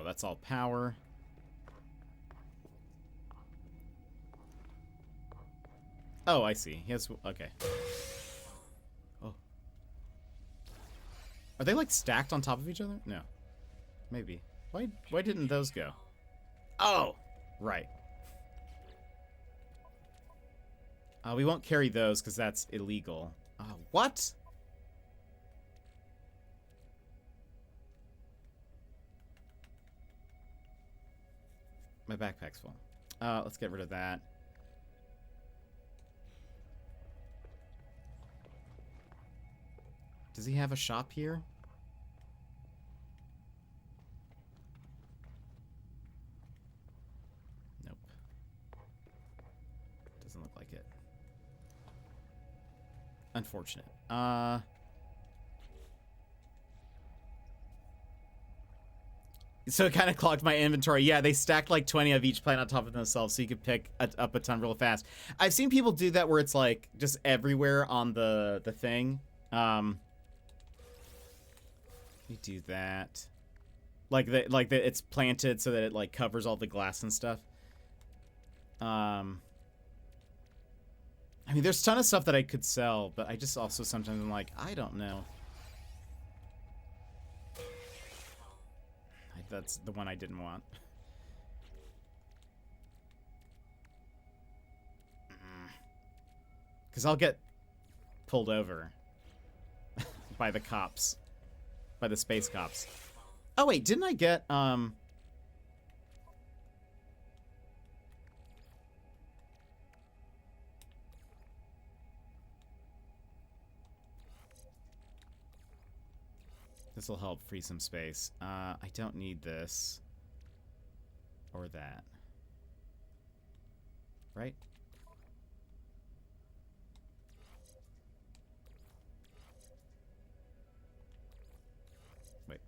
that's all power. Oh, I see. He has... Okay. Oh. Are they, like, stacked on top of each other? No. Maybe. Why didn't those go? Oh! Right. We won't carry those, because that's illegal. What? My backpack's full. Let's get rid of that. Does he have a shop here? Nope. Doesn't look like it. Unfortunate. So it kind of clogged my inventory. Yeah, they stacked like 20 of each plant on top of themselves so you could pick up a ton real fast. I've seen people do that where it's like just everywhere on the thing. You do that. Like it's planted so that it like covers all the glass and stuff. I mean, there's a ton of stuff that I could sell, but I just also sometimes I'm like, I don't know. That's the one I didn't want. Because I'll get pulled over by the cops. By the space cops. Oh, wait, didn't I get, This will help free some space. I don't need this. Or that. Right? Wait.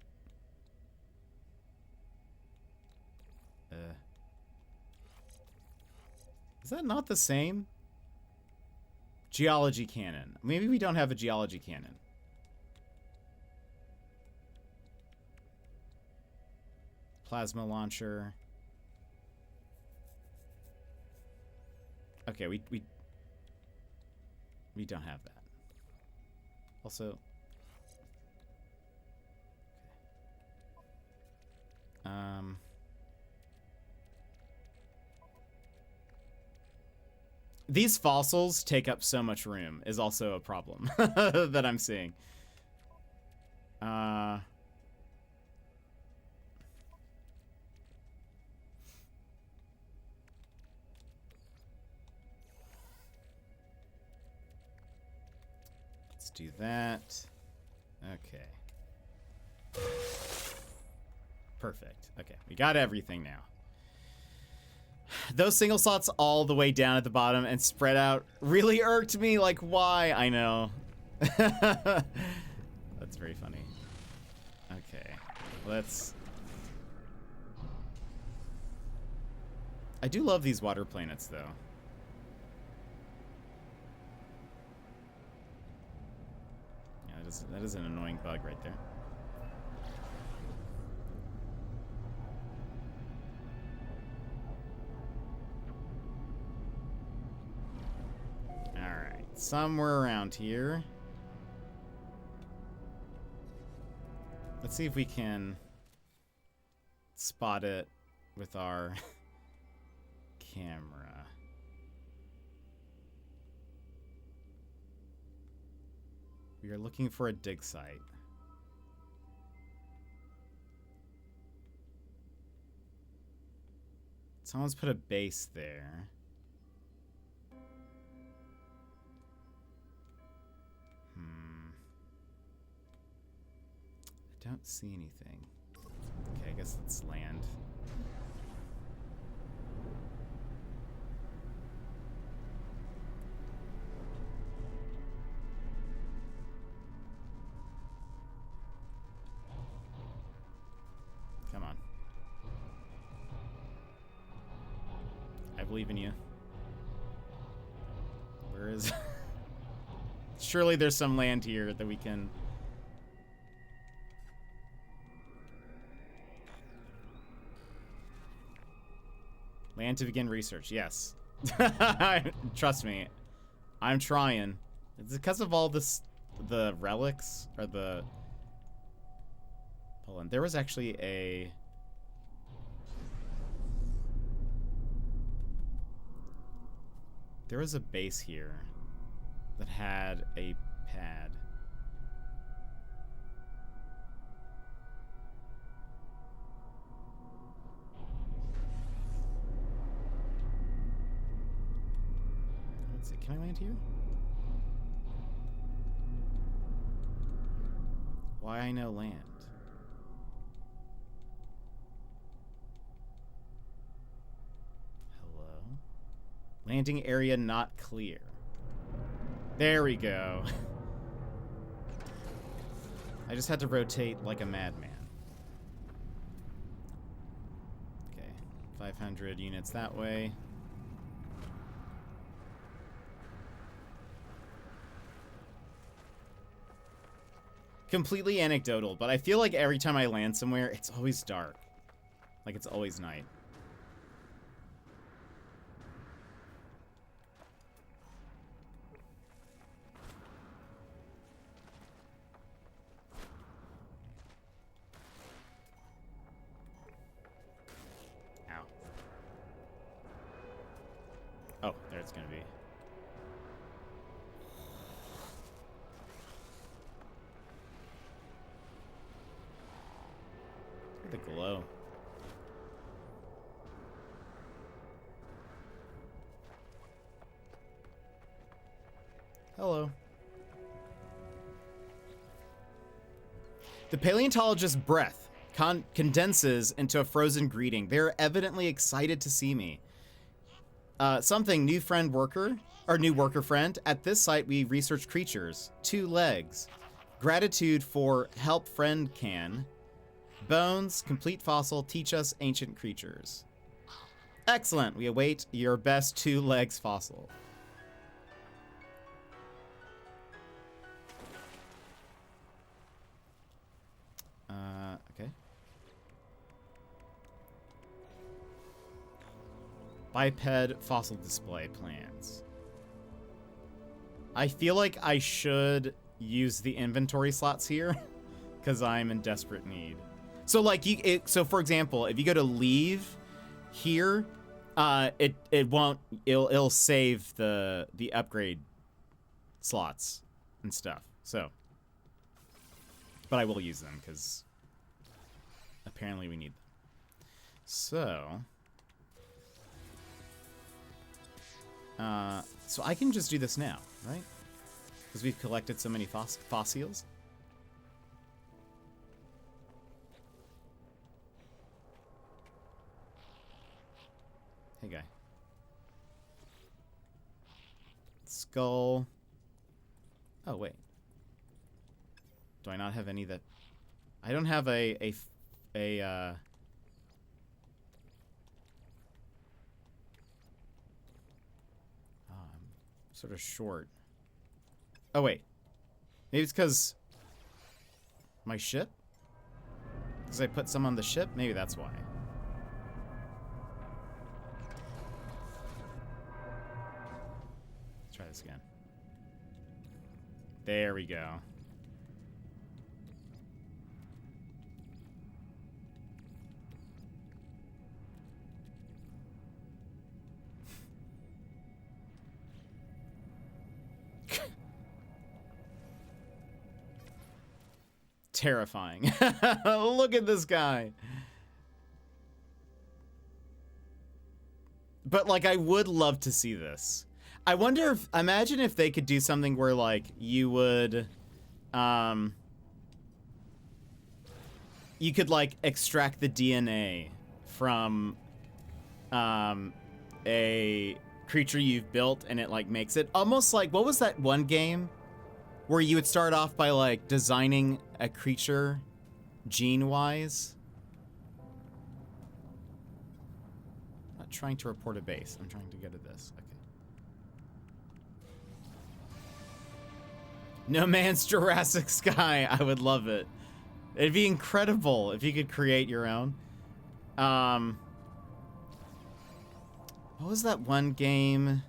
Is that not the same? Geology cannon. Maybe we don't have a geology cannon. Plasma launcher. Okay, we don't have that. Also, these fossils take up so much room is also a problem that I'm seeing. Let's do that. Okay. Perfect. Okay, we got everything now. Those single slots all the way down at the bottom and spread out really irked me. Like, why? I know. That's very funny. Okay, let's... I do love these water planets, though. Yeah, that is an annoying bug right there. Somewhere around here. Let's see if we can spot it with our camera. We are looking for a dig site. Someone's put a base there. I don't see anything. Okay, I guess let's land. Come on. I believe in you. Where is... Surely there's some land here that we can... Land to begin research. Yes. Trust me. I'm trying. It's because of all this, the relics, or the... Hold on. There was actually a... There was a base here that had a pad. Let's see, can I land here? Why I know land? Hello? Landing area not clear. There we go. I just had to rotate like a madman. Okay, 500 units that way. Completely anecdotal, but I feel like every time I land somewhere, it's always dark. Like it's always night. Ow. Oh, there it's gonna be. The glow. Hello. The paleontologist's breath condenses into a frozen greeting. They're evidently excited to see me. Something, new worker friend. At this site, we research creatures. 2 legs. Gratitude for help friend can. Bones, complete fossil, teach us ancient creatures. Excellent. We await your best 2 legs fossil. Okay. Biped fossil display plans. I feel like I should use the inventory slots here because I'm in desperate need. So like so for example, if you go to leave here, it'll save the upgrade slots and stuff. So, but I will use them because apparently we need them. So I can just do this now, right? Because we've collected so many fossils. Hey, guy. Skull. Oh, wait. Do I not have any that... I don't have I'm sort of short. Oh, wait. Maybe it's because... my ship? Because I put some on the ship? Maybe that's why. Let's try this again. There we go. Terrifying. Look at this guy. But like, I would love to see this. I wonder if, imagine if they could do something where like you would, you could like extract the DNA from, a creature you've built and it like makes it almost like, what was that one game where you would start off by like designing a creature gene-wise? I'm not trying to report a base. I'm trying to go to this. Okay. No Man's Jurassic Sky. I would love it. It'd be incredible if you could create your own. What was that one game?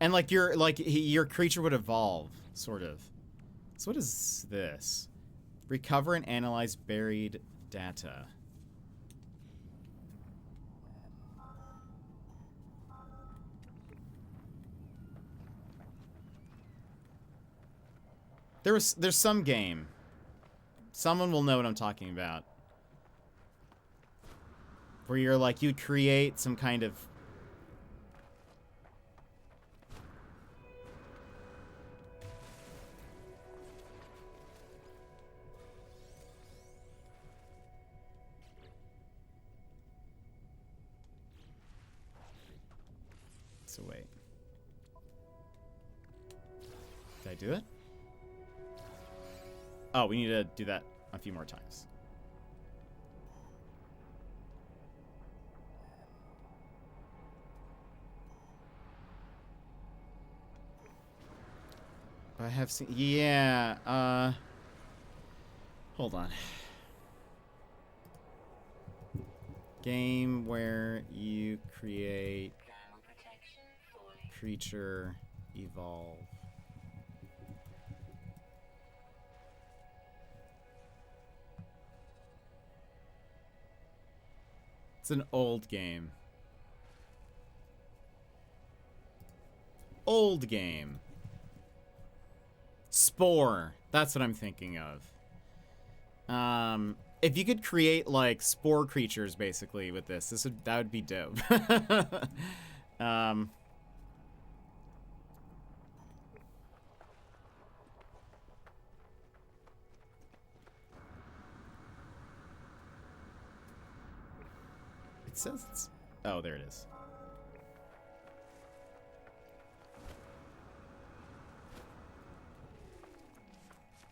And like your creature would evolve, sort of. So what is this? Recover and analyze buried data. There's some game. Someone will know what I'm talking about. Where you're like, you create some kind of... So wait. Did I do it? Oh, we need to do that a few more times. I have seen... Yeah, hold on. Game where you create... creature evolve. It's an old game. Old game. Spore. That's what I'm thinking of. If you could create like spore creatures basically with this, that would be dope. It says it's... Oh, there it is.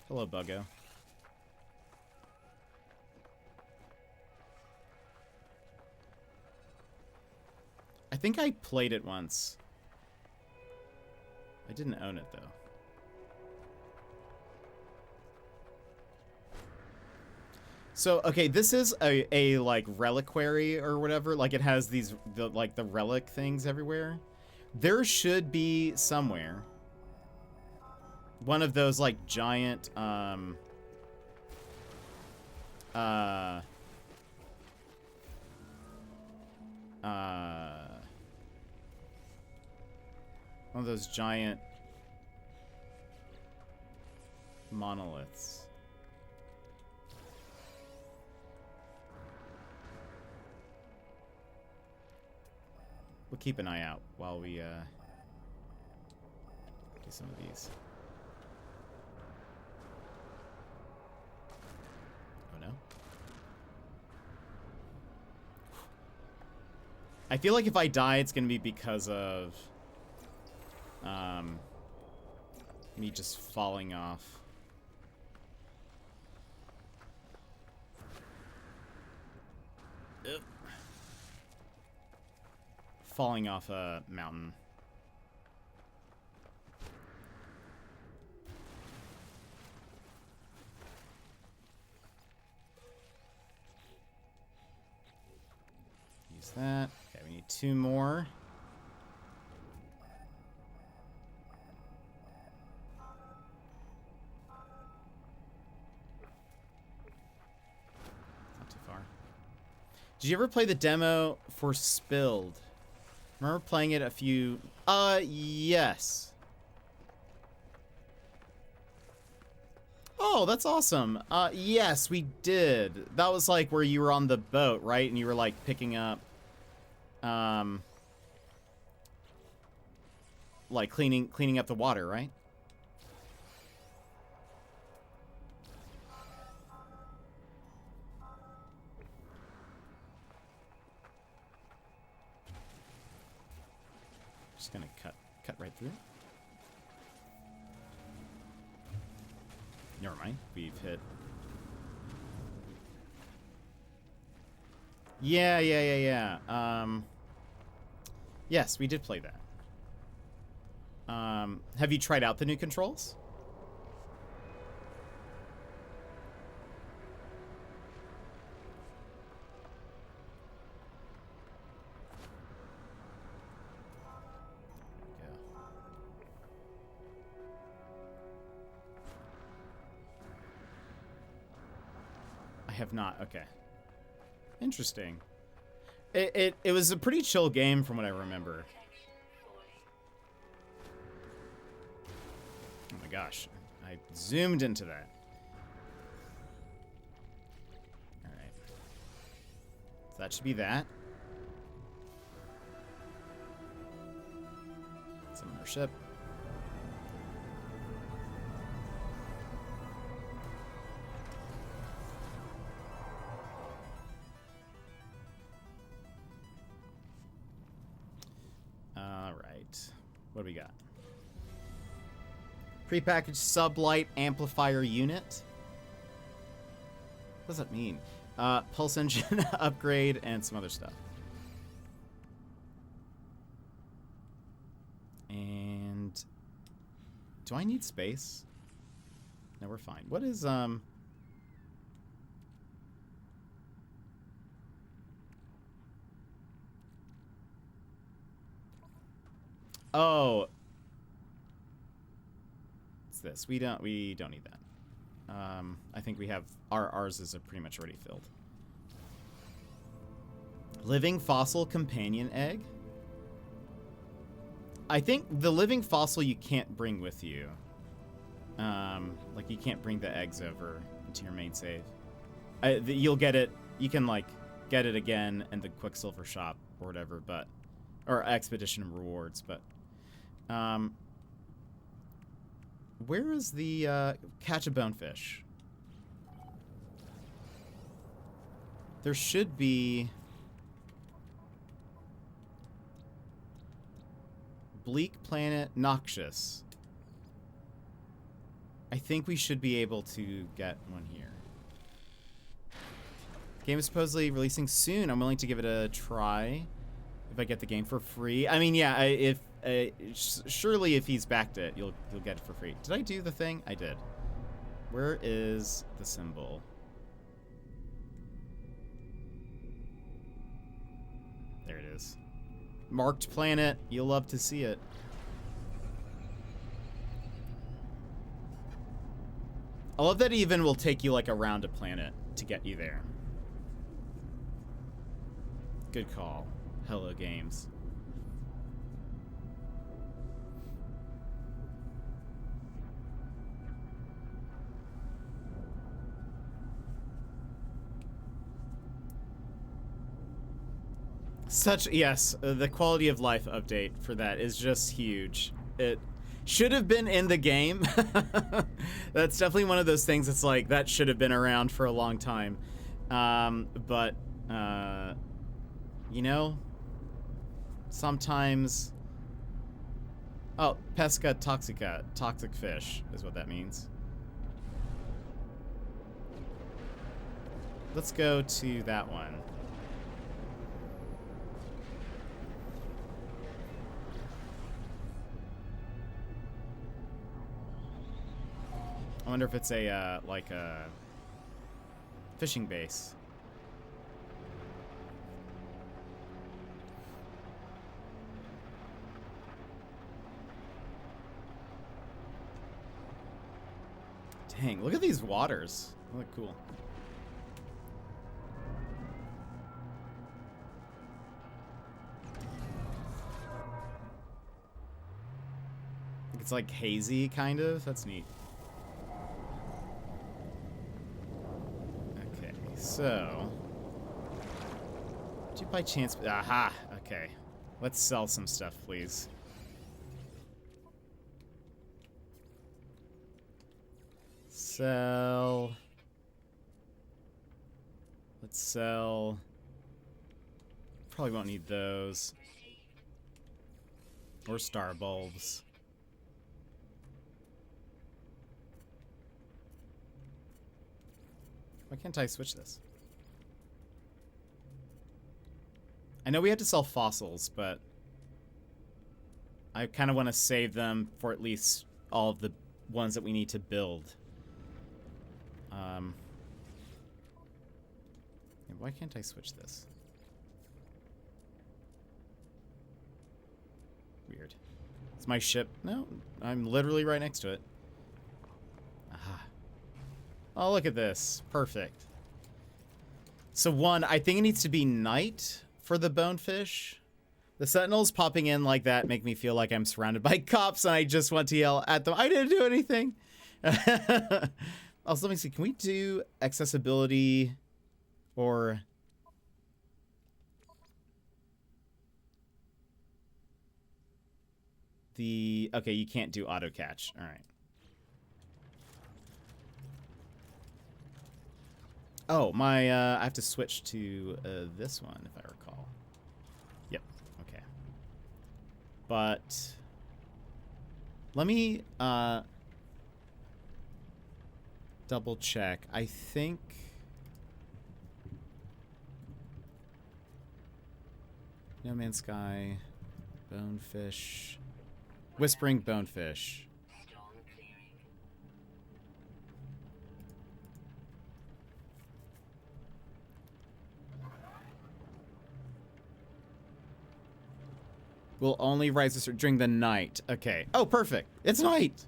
Hello, Buggo. I think I played it once. I didn't own it, though. So, okay, this is a like reliquary or whatever. Like it has these the relic things everywhere. There should be somewhere one of those like giant one of those giant monoliths. We'll keep an eye out while we do some of these. Oh no. I feel like if I die, it's gonna be because of me just falling off. Ugh. Falling off a mountain. Use that. Okay, we need 2 more. Not too far. Did you ever play the demo for Spilled? Remember playing it a few... yes. Oh, that's awesome. Yes, we did. That was like where you were on the boat, right? And you were like picking up... like cleaning up the water, right? Just gonna cut right through. Never mind. We've hit. Yeah. Yes, we did play that. Have you tried out the new controls? have not. Okay. Interesting. It was a pretty chill game from what I remember. Oh my gosh. I zoomed into that. Alright. So that should be that. Summon our ship. Alright. What do we got? Prepackaged sublight amplifier unit. What does that mean? Pulse engine upgrade and some other stuff. And do I need space? No, we're fine. What is oh, it's this. We don't need that. I think we have ours is pretty much already filled. Living fossil companion egg. I think the living fossil you can't bring with you. Like you can't bring the eggs over into your main save. You'll get it. You can like get it again in the Quicksilver shop or whatever, but or expedition rewards. But where is the catch a bonefish? There should be. Bleak Planet Noxious. I think we should be able to get one here. Game is supposedly releasing soon. I'm willing to give it a try if I get the game for free. I mean, yeah, surely if he's backed it, you'll get it for free. Did I do the thing? I did. Where is the symbol? There it is. Marked planet. You'll love to see it. I love that even will take you like around a planet to get you there. Good call. Hello Games. Yes, the quality of life update for that is just huge. It should have been in the game. That's definitely one of those things that's like, that should have been around for a long time. But, you know, sometimes... Oh, pesca toxica, toxic fish is what that means. Let's go to that one. I wonder if it's a, like a fishing base. Dang, look at these waters. They look cool. It's like hazy, kind of. That's neat. So, did you by chance? Aha. Okay, let's sell some stuff, please. Sell. Let's sell. Probably won't need those. Or star bulbs. Why can't I switch this? I know we had to sell fossils, but I kind of want to save them for at least all of the ones that we need to build. Why can't I switch this? Weird. It's my ship. No, I'm literally right next to it. Aha. Oh, look at this. Perfect. So one, I think it needs to be night for the bonefish. The sentinels popping in like that make me feel like I'm surrounded by cops and I just want to yell at them. I didn't do anything. Also, let me see. Can we do accessibility or... Okay, you can't do auto catch. All right. Oh, I have to switch to this one, if I recall. Yep, okay. But let me double check. I think No Man's Sky, Bonefish, Whispering Bonefish. Will only rise during the night. Okay. Oh, perfect. It's night.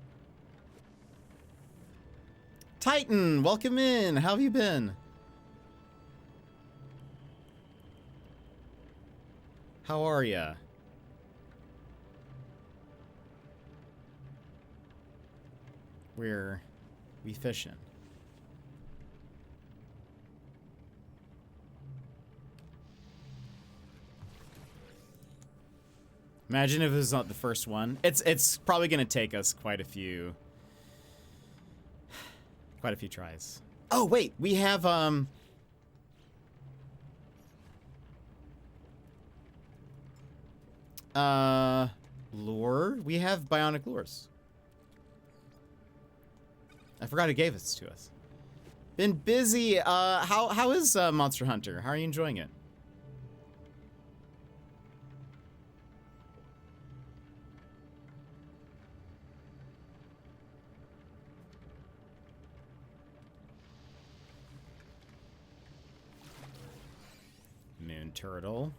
Titan, welcome in. How have you been? How are ya? We fishing. Imagine if it was not the first one. It's probably gonna take us quite a few tries. Oh wait, we have lure. We have bionic lures. I forgot who gave this to us. Been busy. How is Monster Hunter? How are you enjoying it? Moon turtle.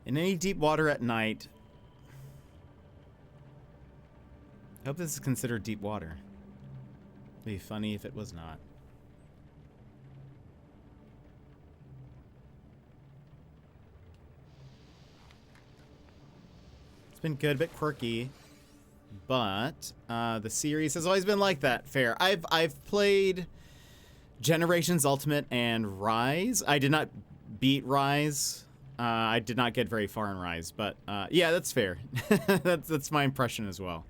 In any deep water at night. I hope this is considered deep water. It'd be funny if it was not. It's been good, a bit quirky. But the series has always been like that. Fair. I've played Generations Ultimate and Rise. I did not beat Rise. I did not get very far in Rise, but yeah, that's fair. that's my impression as well.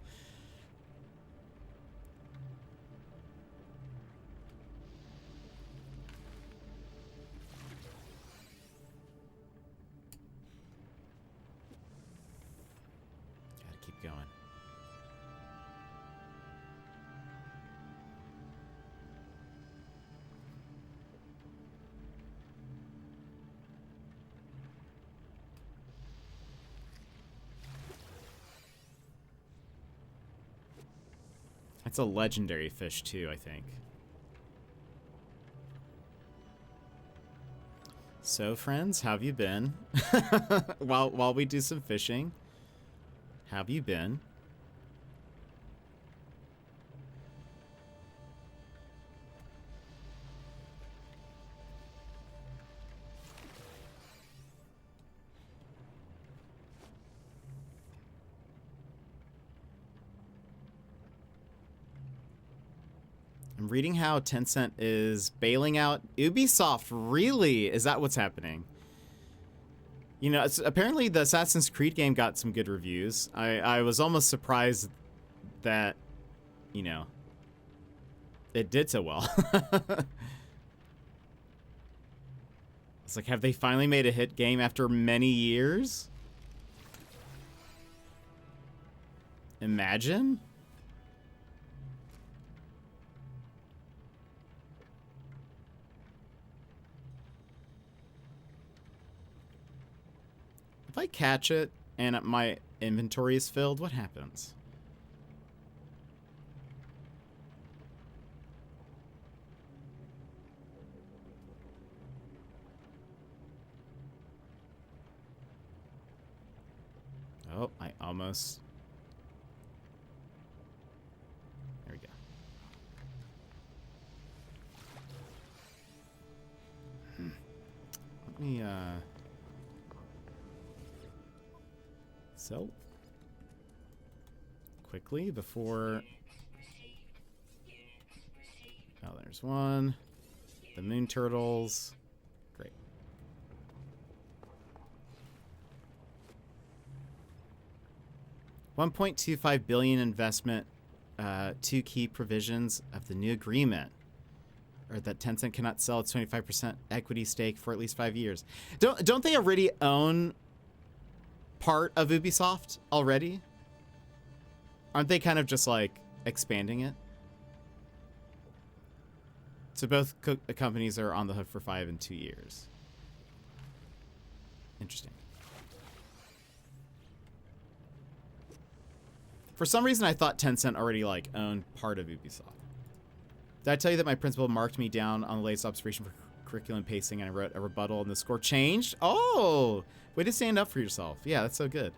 Gotta keep going. It's a legendary fish too, I think. So, friends, how have you been? while we do some fishing, how have you been? I'm reading how Tencent is bailing out Ubisoft. Really? Is that what's happening? You know, apparently the Assassin's Creed game got some good reviews. I was almost surprised that, you know, it did so well. It's like, have they finally made a hit game after many years? Imagine? If I catch it and my inventory is filled, what happens? Oh, I almost... There we go. Let me, so, quickly before... Oh, there's one. The moon turtles. Great. $1.25 billion investment. Two key provisions of the new agreement are that Tencent cannot sell its 25% equity stake for at least 5 years. Don't they already own part of Ubisoft already? Aren't they kind of just like expanding it? So both companies are on the hook for 5 and 2 years. Interesting. For some reason, I thought Tencent already like owned part of Ubisoft. Did I tell you that my principal marked me down on the latest observation for curriculum pacing, and I wrote a rebuttal, and the score changed? Oh, way to stand up for yourself. Yeah, that's so good.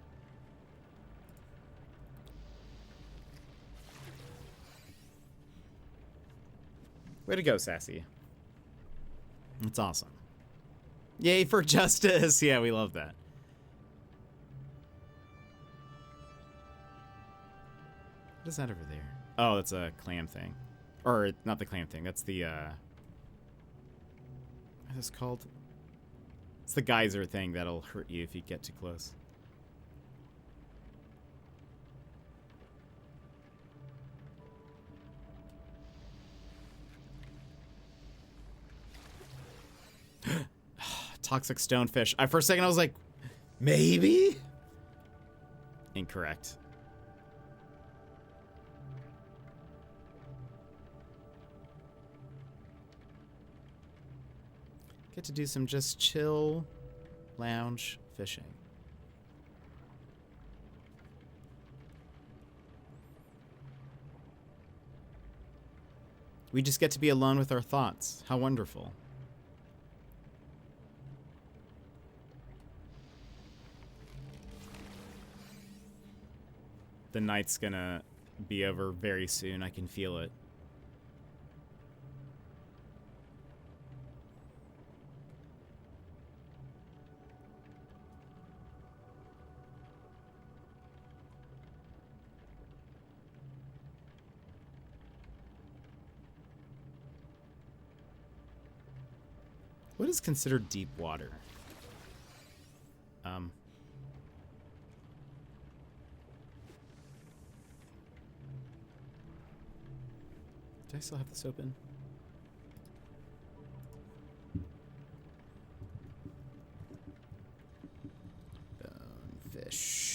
Way to go, Sassy. That's awesome. Yay for justice. Yeah, we love that. What is that over there? Oh, that's a clam thing. Or, not the clam thing. That's the, what is it called? It's the geyser thing that'll hurt you if you get too close. Toxic stonefish. For a second I was like, maybe? Incorrect. Get to do some just chill lounge fishing. We just get to be alone with our thoughts. How wonderful. The night's gonna be over very soon. I can feel it. What is considered deep water? Do I still have this open? Bonefish.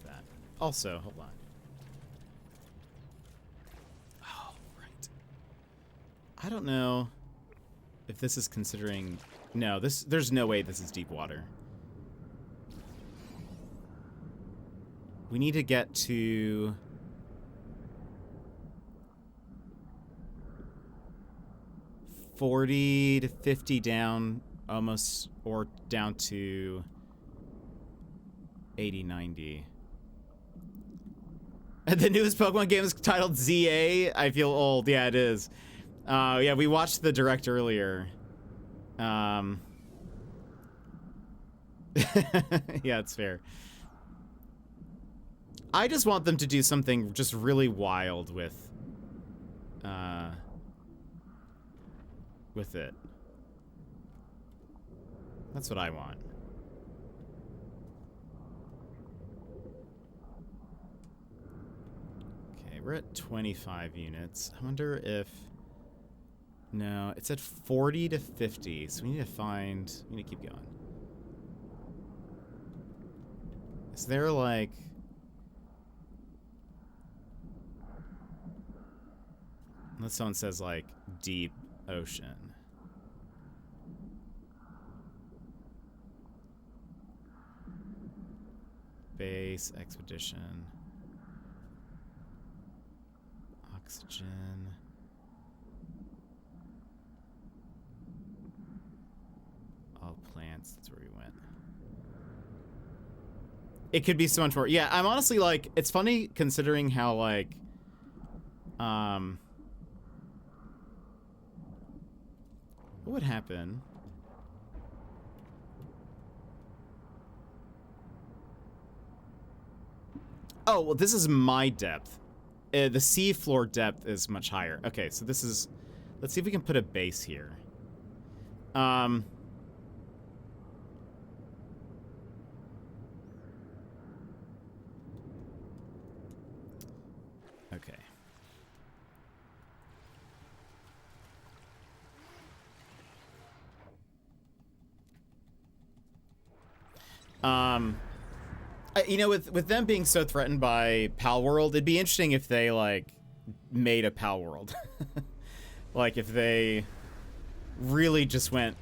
That. Also, hold on. Oh, right. I don't know if this is considering... No, there's no way this is deep water. We need to get to... $40 to $50 down, almost, or down to 80, 90. The newest Pokemon game is titled ZA. I feel old. Yeah, it is. Yeah, we watched the direct earlier. Yeah, it's fair. I just want them to do something just really wild with it. That's what I want. We're at 25 units. I wonder if... No, it's at 40 to 50, so we need to find... We need to keep going. Is there, like... Unless someone says, like, deep ocean. base, expedition. Oxygen. All plants, that's where we went. It could be so much more. Yeah, I'm honestly like, it's funny considering how like, what would happen? Oh, well, this is my depth. The seafloor depth is much higher. Okay, so this is... Let's see if we can put a base here. Okay. You know, with them being so threatened by Pal World, it'd be interesting if they, like, made a Pal World. Like, if they really just went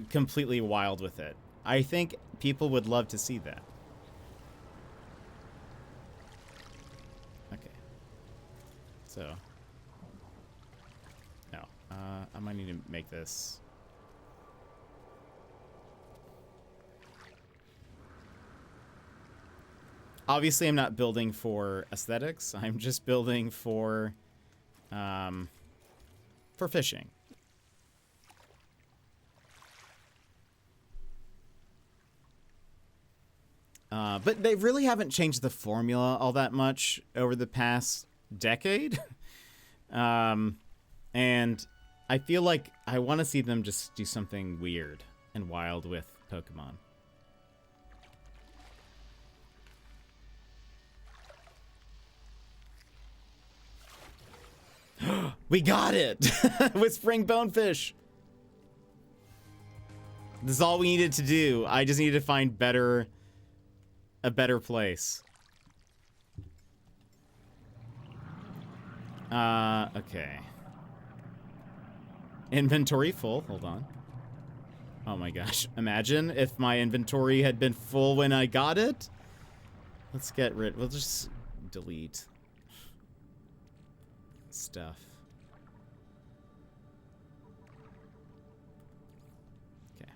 completely wild with it. I think people would love to see that. Okay. So. No. I might need to make this... Obviously, I'm not building for aesthetics. I'm just building for fishing. But they really haven't changed the formula all that much over the past decade. And I feel like I want to see them just do something weird and wild with Pokemon. We got it! With Spring Bonefish! This is all we needed to do. I just needed to find a better place. Okay. Inventory full. Hold on. Oh my gosh. Imagine if my inventory had been full when I got it. Let's get rid... We'll just delete stuff. Okay.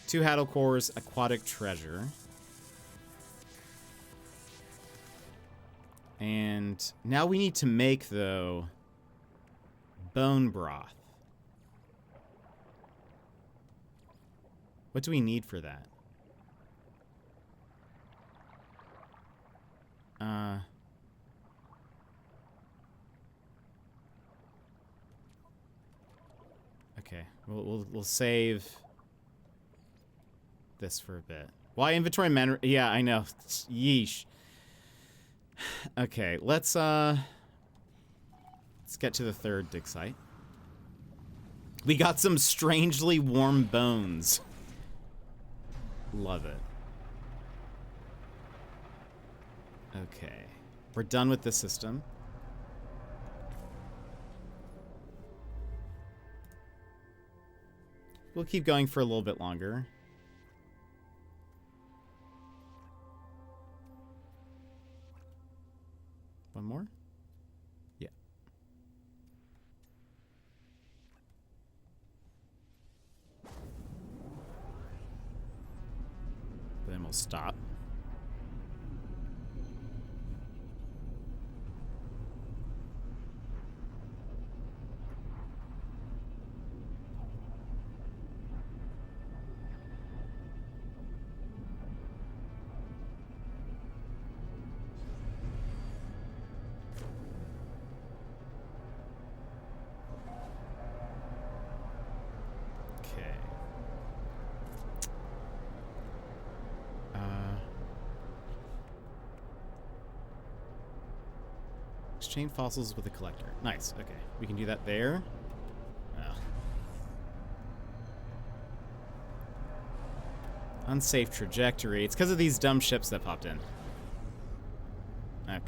Two Haddle Cores, Aquatic Treasure. And now we need to make, though, bone broth. What do we need for that? Okay, we'll save this for a bit. Why inventory man? Yeah, I know. Yeesh. Okay, let's get to the third dig site. We got some strangely warm bones. Love it. Okay, we're done with this system. We'll keep going for a little bit longer. One more? Yeah. Then we'll stop. Exchange fossils with a collector. Nice. Okay. We can do that there. Oh. Unsafe trajectory. It's because of these dumb ships that popped in. Okay.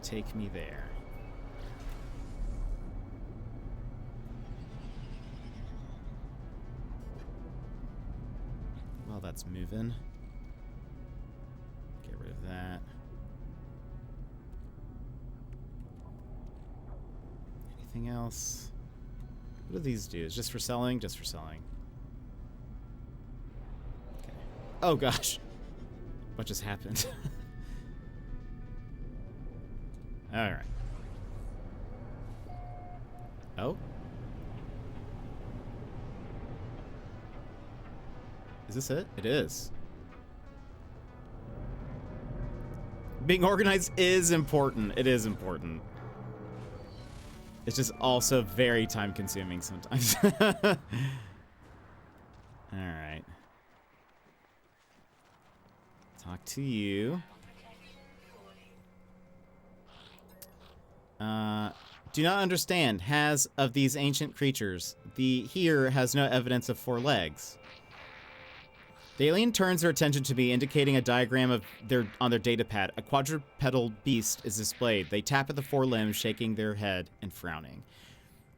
Take me there. that's moving. Get rid of that. Anything else? What do these do? Is just for selling? Just for selling. Okay. Oh gosh. What just happened? Alright. Oh? Is this it? It is. Being organized is important. It is important. It's just also very time consuming sometimes. Alright. Talk to you. Do not understand. Has of these ancient creatures. The here has no evidence of 4 legs. The alien turns their attention to me, indicating a diagram of on their datapad. A quadrupedal beast is displayed. They tap at the 4 limbs, shaking their head and frowning.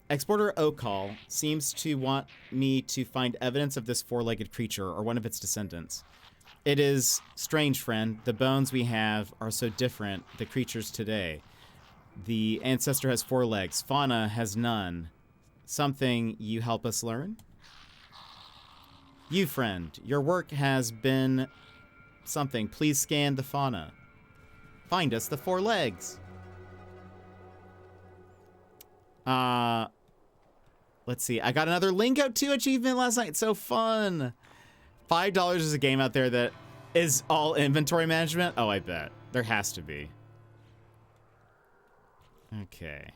Exporter Okal seems to want me to find evidence of this 4-legged creature or one of its descendants. It is strange, friend. The bones we have are so different, the creatures today. The ancestor has 4 legs. Fauna has none. Something you help us learn? You, friend, your work has been something. Please scan the fauna. Find us the 4 legs. Let's see. I got another Lingo 2 achievement last night. So fun. $5 is a game out there that is all inventory management. Oh, I bet. There has to be. Okay.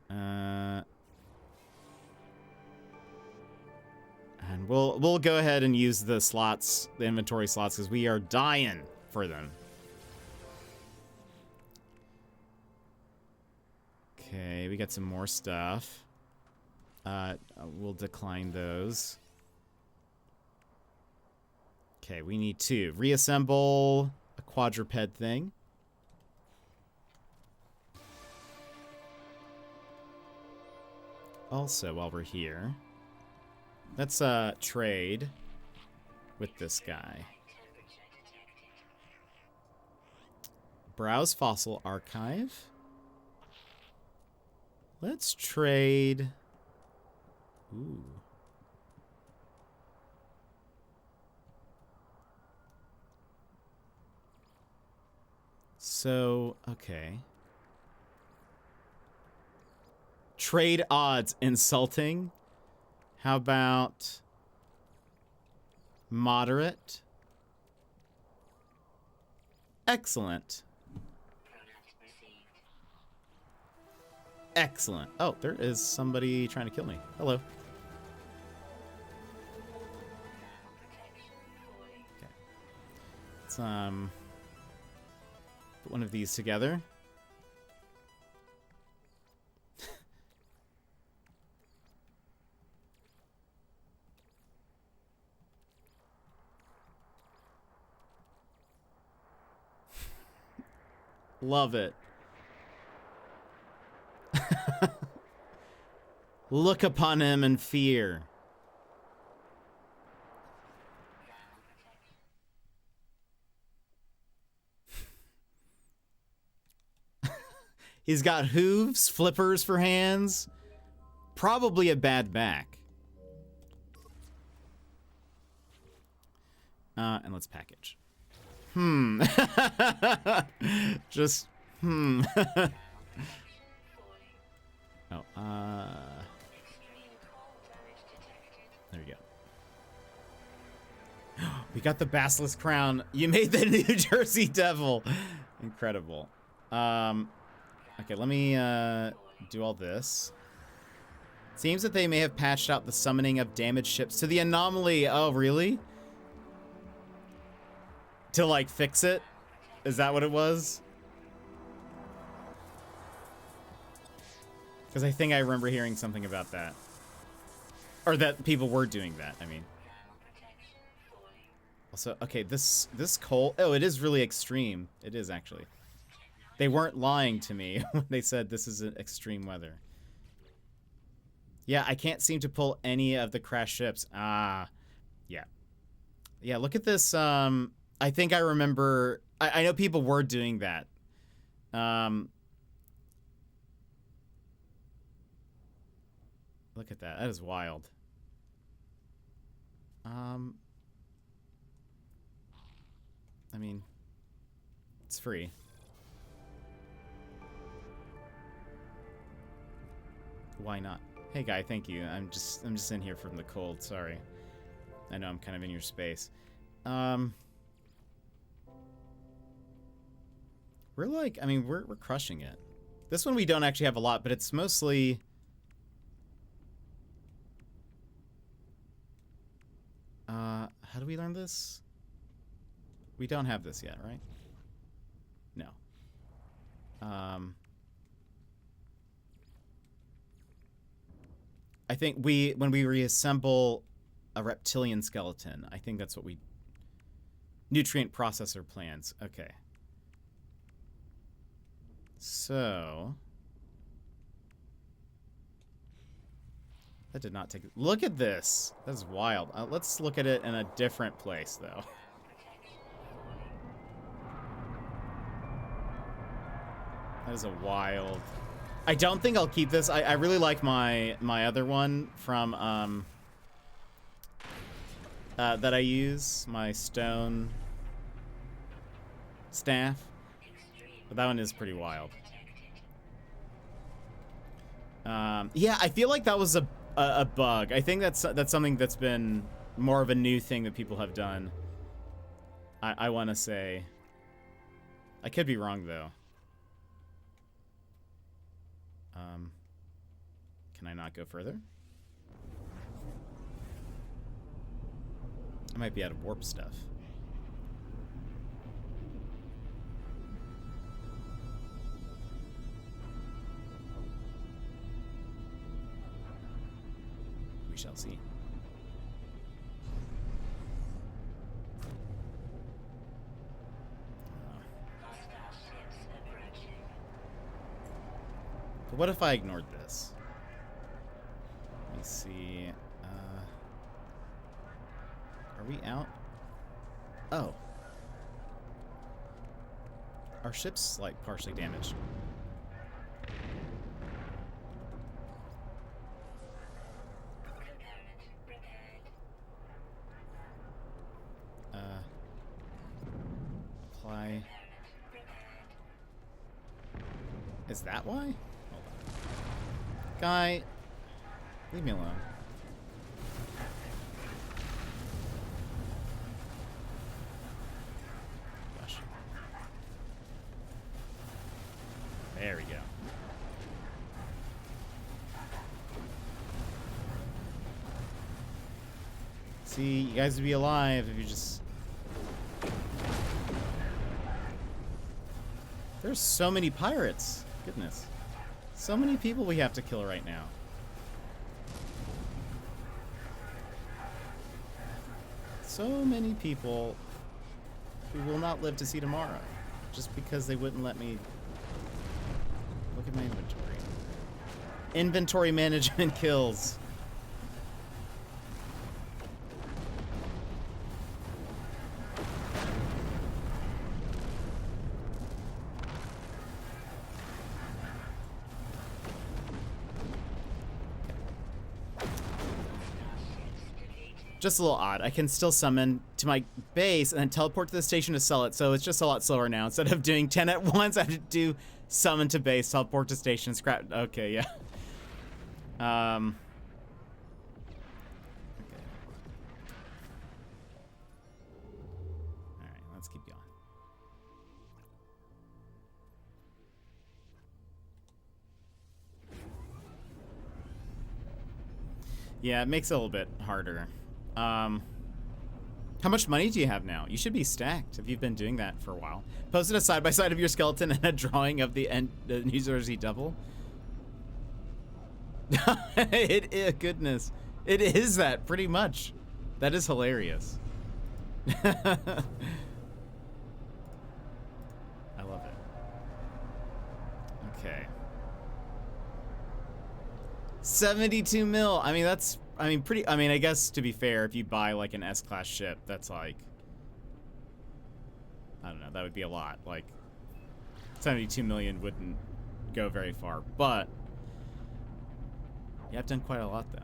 And we'll go ahead and use the slots, the inventory slots, because we are dying for them. Okay, we got some more stuff. We'll decline those. Okay, we need to reassemble a quadruped thing. Also, while we're here, let's trade with this guy. Browse fossil archive. Let's trade. Ooh. So, okay. Trade odds insulting. How about moderate? Excellent. Excellent. Oh, there is somebody trying to kill me. Hello. Okay. Let's put one of these together. Love it. Look upon him in fear. He's got hooves, flippers for hands, probably a bad back. And let's package. Just, Oh, there we go. We got the Basilisk crown. You made the New Jersey Devil. Incredible. Okay, let me do all this. Seems that they may have patched out the summoning of damaged ships to the anomaly. Oh, really? To, like, fix it? Is that what it was? Because I think I remember hearing something about that. Or that people were doing that, I mean. Also, okay, this cold... Oh, it is really extreme. It is, actually. They weren't lying to me when they said this is extreme weather. Yeah, I can't seem to pull any of the crashed ships. Ah, yeah. Yeah, look at this. I think I remember. I know people were doing that. Look at that. That is wild. I mean, it's free. Why not? Hey guy, thank you. I'm just in here from the cold. Sorry. I know I'm kind of in your space. We're like, I mean, we're crushing it. This one we don't actually have a lot, but it's mostly. How do we learn this? We don't have this yet, right? No. I think when we reassemble a reptilian skeleton, I think that's what we... Nutrient processor plans. Okay. So... That did not take... Look at this! That's wild. Let's look at it in a different place, though. That is a wild... I don't think I'll keep this. I really like my other one from that I use, my stone staff. But that one is pretty wild. Yeah, I feel like that was a bug. I think that's something that's been more of a new thing that people have done. I want to say. I could be wrong though. Can I not go further? I might be out of warp stuff. We shall see. But what if I ignored this? Let me see. Are we out? Oh. Our ship's like partially damaged. Apply. Is that why? Hold on. Guy, leave me alone. Gosh. There we go. See, you guys would be alive if you just... There's so many pirates. Goodness. So many people we have to kill right now. So many people who will not live to see tomorrow. Just because they wouldn't let me... Look at my inventory. Inventory management kills. Just a little odd. I can still summon to my base and then teleport to the station to sell it, so it's just a lot slower now. Instead of doing 10 at once, I have to do summon to base, teleport to station, scrap. Okay, yeah. Okay. Alright, let's keep going. Yeah, it makes it a little bit harder. How much money do you have now? You should be stacked if you've been doing that for a while. Posted a side-by-side of your skeleton and a drawing of the New Jersey Devil. Goodness. It is that, pretty much. That is hilarious. I love it. Okay. 72 mil. I mean, that's I mean, I guess to be fair, if you buy like an S-class ship, that's like, I don't know, that would be a lot. Like, 72 million wouldn't go very far, but yeah, I've done quite a lot though.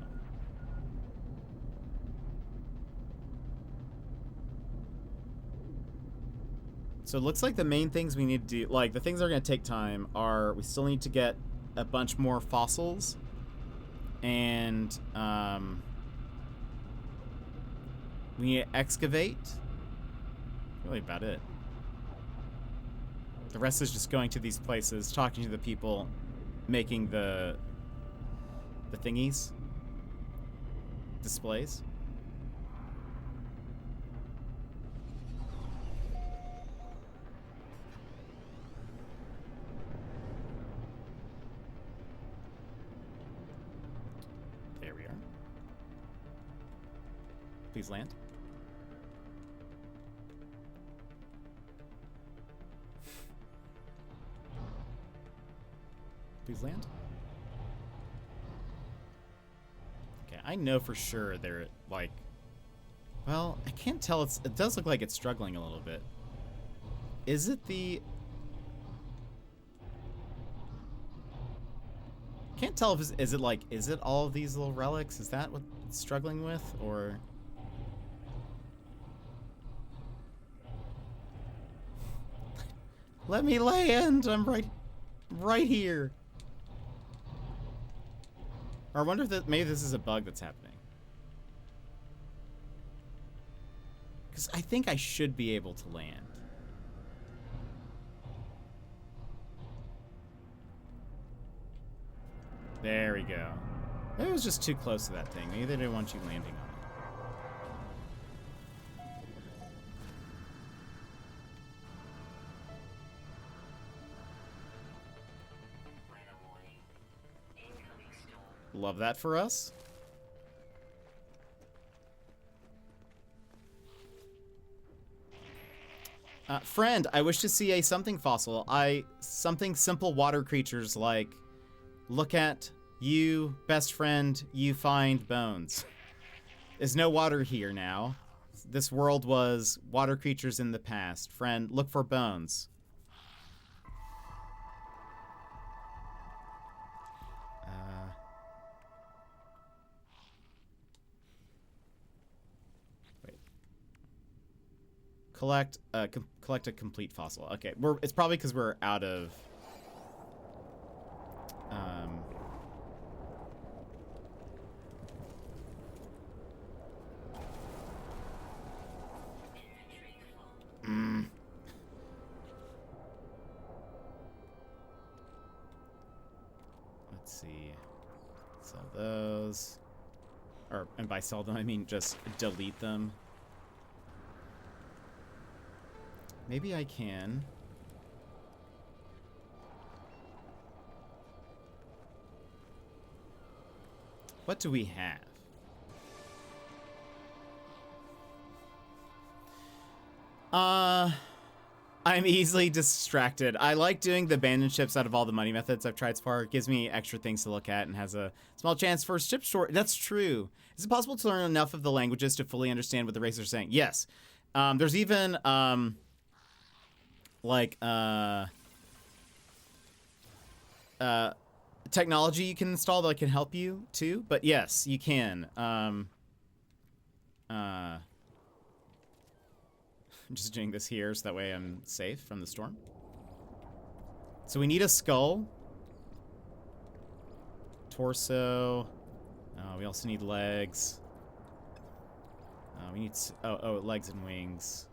So it looks like the main things we need to do, like the things that are going to take time are, we still need to get a bunch more fossils, and we need to excavate. Really about it. The rest is just going to these places, talking to the people, making the thingies, displays. There we are. Please land. Please land. Okay, I know for sure they're like, well, I can't tell. It does look like it's struggling a little bit. Is it the? Can't tell if is it all of these little relics? Is that what it's struggling with, or? Let me land. I'm right here. Or I wonder if maybe this is a bug that's happening. Because I think I should be able to land. There we go. Maybe it was just too close to that thing. Maybe they didn't want you landing on it. Love that for us. Friend, I wish to see a something fossil. Something simple water creatures like, look at you, best friend, you find bones. There's no water here now. This world was water creatures in the past. Friend, look for bones. Collect a complete fossil. Okay, it's probably because we're out of Let's see. Sell those. And by sell them I mean just delete them. Maybe I can. What do we have? I'm easily distracted. I like doing the abandoned ships out of all the money methods I've tried so far. It gives me extra things to look at and has a small chance for ship store. That's true. Is it possible to learn enough of the languages to fully understand what the racers are saying? Yes. There's even technology you can install that can help you too, but yes, you can. I'm just doing this here so that way I'm safe from the storm. So we need a skull, torso. We also need legs. We need legs and wings.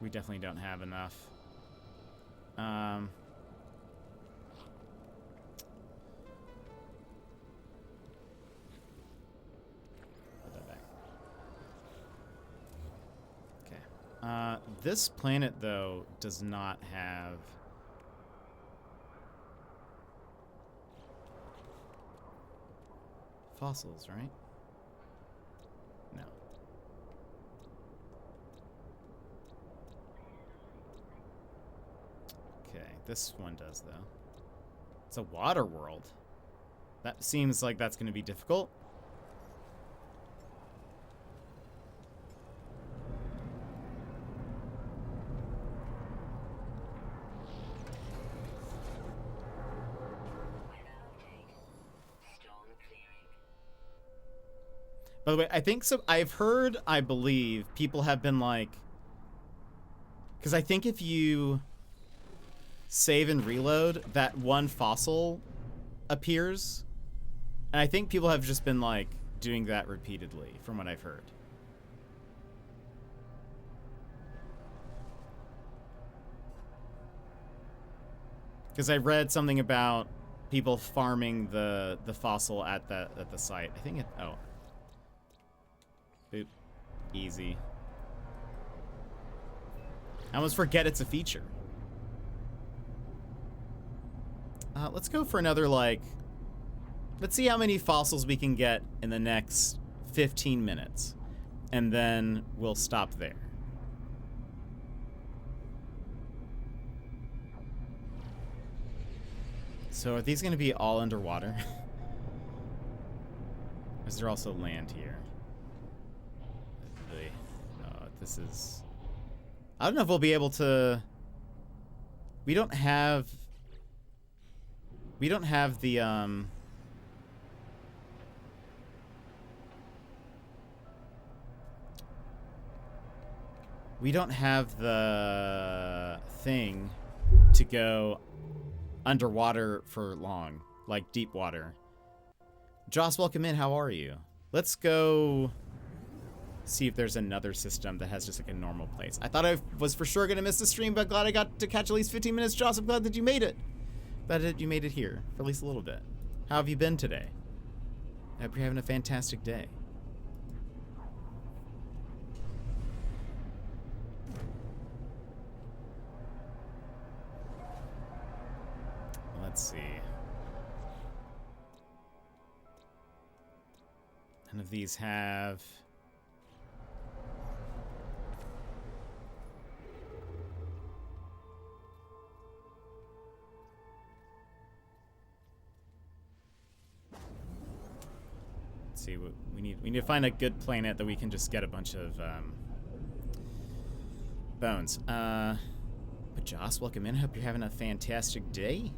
We definitely don't have enough. Put that back. Okay. This planet, though, does not have... fossils, right? No. Okay, this one does, though. It's a water world. That seems like that's going to be difficult. By the way, I think so. I've heard, I believe, people have been like, because I think if you save and reload, that one fossil appears. And I think people have just been like doing that repeatedly, from what I've heard. Because I read something about people farming the fossil at the site. I think it. Oh. Boop. Easy. I almost forget it's a feature. Let's go for another, like... Let's see how many fossils we can get in the next 15 minutes. And then we'll stop there. So are these going to be all underwater? Is there also land here? Really? No, this is... I don't know if we'll be able to... We don't have the, We don't have the thing to go underwater for long, like deep water. Joss, welcome in. How are you? Let's go see if there's another system that has just like a normal place. I thought I was for sure gonna miss the stream, but glad I got to catch at least 15 minutes. Joss, I'm glad that you made it. Glad that you made it here for at least a little bit. How have you been today? I hope you're having a fantastic day. Let's see. None of these have... Let's see what we need. We need to find a good planet that we can just get a bunch of bones. But Joss, welcome in. Hope you're having a fantastic day.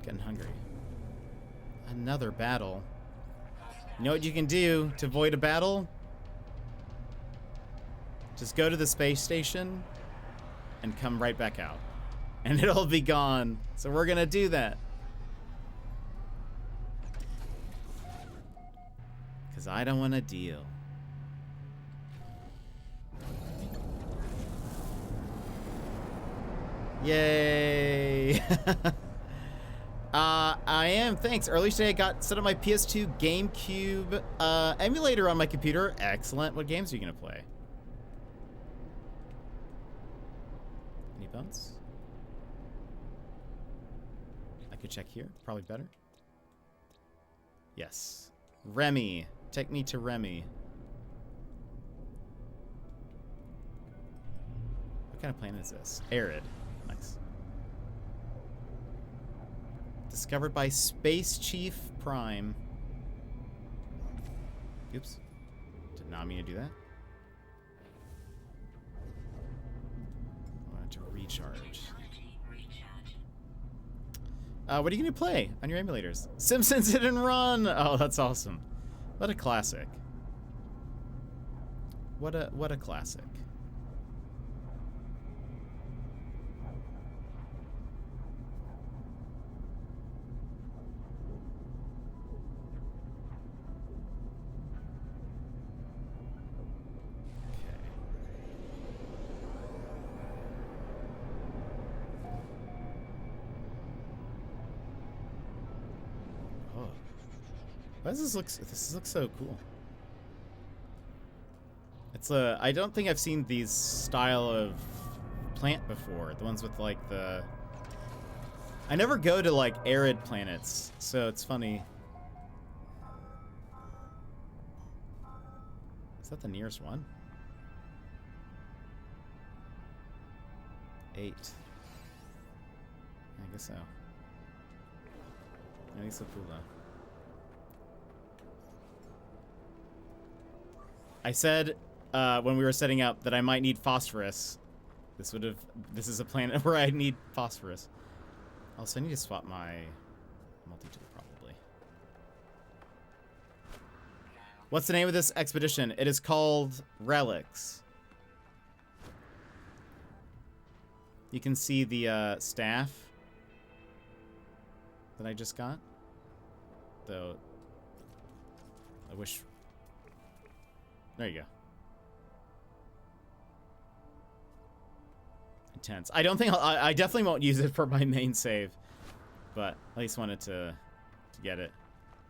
Getting hungry. Another battle. You know what you can do to avoid a battle? Just go to the space station and come right back out. And it'll be gone. So we're gonna do that. Because I don't want to deal. Yay! I am. Thanks. Earlier today I got set up my PS2 GameCube emulator on my computer. Excellent. What games are you going to play? Any bones? I could check here. Probably better. Yes. Remy. Take me to Remy. What kind of planet is this? Arid. Nice. Discovered by Space Chief Prime. Oops. Did not mean to do that. I wanted to recharge. What are you going to play on your emulators? Simpsons Hit and Run! Oh, that's awesome. What a classic. What a classic. Why does this look? This looks so cool. It's a. I don't think I've seen these style of plant before. The ones with like the. I never go to like arid planets, so it's funny. Is that the nearest one? 8. I guess so. Yeah, these look cool though. I said when we were setting up that I might need phosphorus This is a planet where I need phosphorus. Also, I need to swap my multi-tool probably. What's the name of this expedition? It is called Relics. You can see the staff that I just got. Though, I wish... There you go. Intense. I don't think I definitely won't use it for my main save, but at least wanted to get it.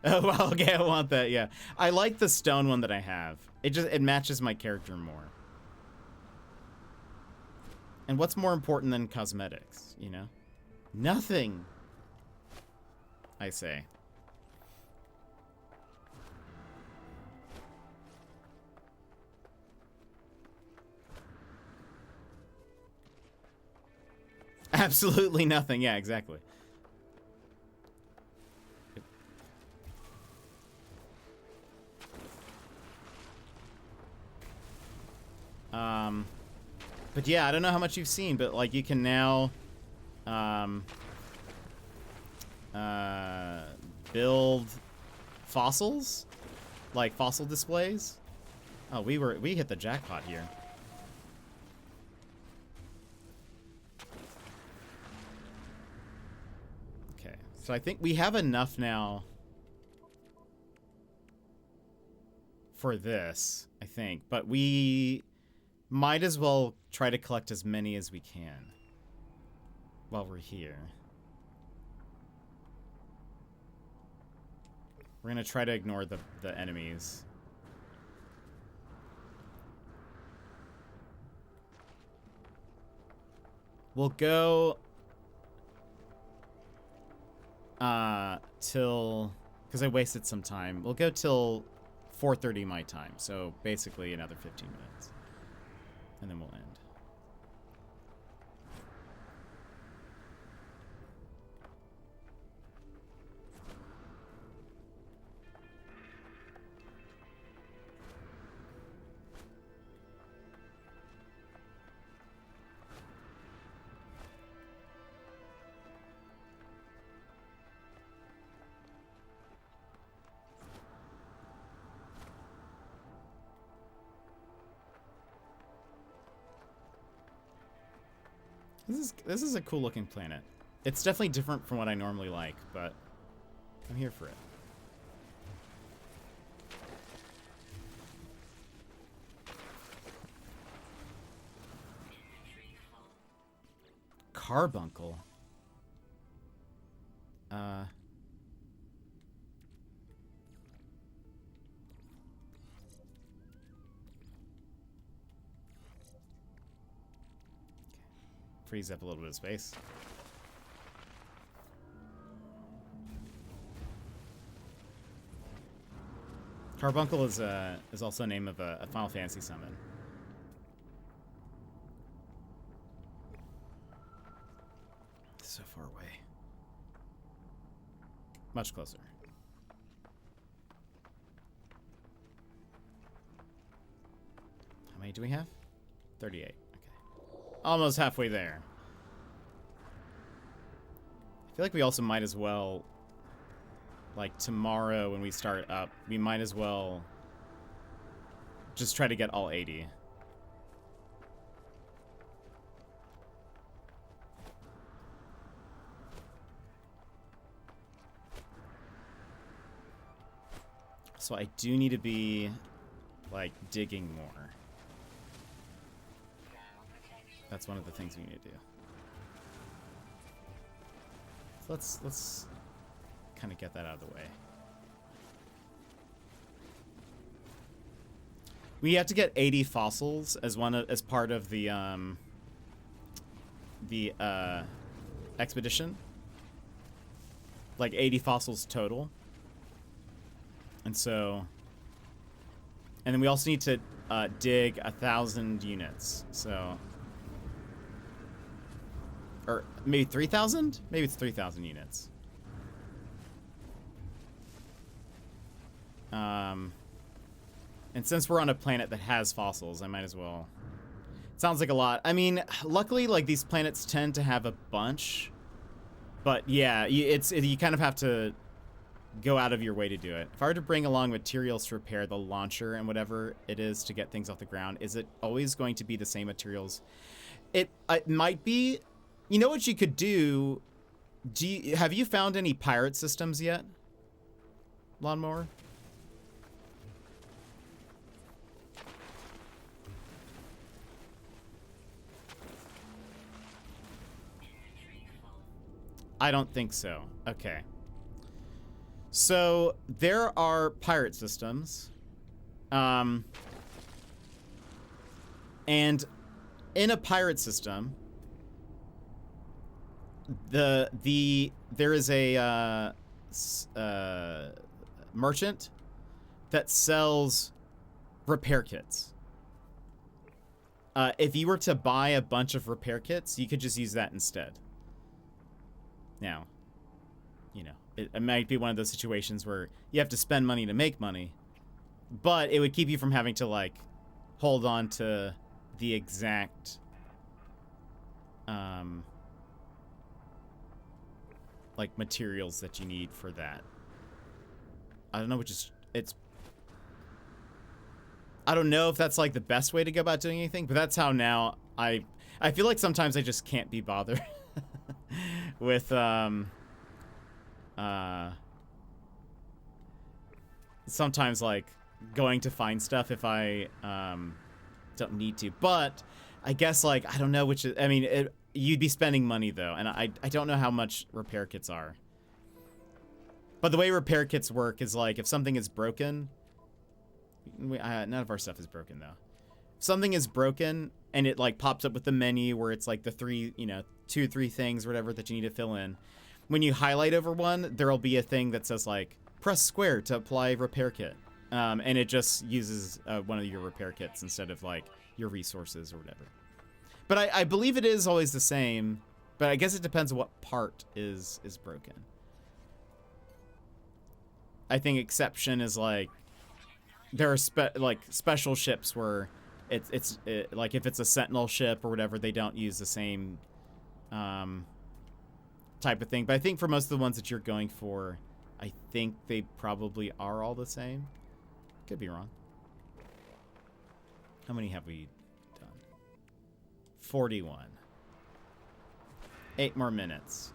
Oh well, okay, I want that. Yeah, I like the stone one that I have. It matches my character more. And what's more important than cosmetics? You know, nothing. I say. Absolutely nothing. Yeah, exactly. But yeah, I don't know how much you've seen, but like you can now build fossils, like fossil displays. Oh, we hit the jackpot here. So I think we have enough now for this, I think. But we might as well try to collect as many as we can while we're here. We're going to try to ignore the enemies. We'll go... till, because I wasted some time. We'll go till 4:30 my time, so basically another 15 minutes, and then we'll end. This is a cool looking planet. It's definitely different from what I normally like, but I'm here for it. Carbuncle. Freeze up a little bit of space. Carbuncle is also the name of a Final Fantasy summon. So far away. Much closer. How many do we have? 38. Almost halfway there. I feel like we also might as well, like tomorrow when we start up, we might as well just try to get all 80. So I do need to be, like, digging more. That's one of the things we need to do. So let's kind of get that out of the way. We have to get 80 fossils as part of the expedition. Like 80 fossils total. And then we also need to dig 1,000 units. So, or maybe 3,000? Maybe it's 3,000 units. And since we're on a planet that has fossils, I might as well. Sounds like a lot. I mean, luckily, like, these planets tend to have a bunch. But, yeah, you kind of have to go out of your way to do it. If I were to bring along materials to repair the launcher and whatever it is to get things off the ground, is it always going to be the same materials? It might be. You know what you could do? Have you found any pirate systems yet? Lawnmower? I don't think so. Okay. So there are pirate systems. And in a pirate system, there is a merchant that sells repair kits. If you were to buy a bunch of repair kits, you could just use that instead. Now, you know, it might be one of those situations where you have to spend money to make money, but it would keep you from having to, like, hold on to the exact, like, materials that you need for that. I don't know, I don't know if that's, like, the best way to go about doing anything, but that's how now I feel like sometimes I just can't be bothered with, sometimes, like, going to find stuff if I, don't need to. But I guess, like, I don't know which is, I mean, you'd be spending money, though, and I don't know how much repair kits are. But the way repair kits work is, like, if something is broken, none of our stuff is broken, though. If something is broken and it, like, pops up with the menu where it's, like, the 2 or 3 things or whatever that you need to fill in. When you highlight over one, there'll be a thing that says, like, press square to apply repair kit. And it just uses one of your repair kits instead of, like, your resources or whatever. But I believe it is always the same, but I guess it depends on what part is broken. I think exception is, like, there are special ships where it's like if it's a sentinel ship or whatever, they don't use the same type of thing. But I think for most of the ones that you're going for, I think they probably are all the same. Could be wrong. How many have we done? 41. 8 more minutes.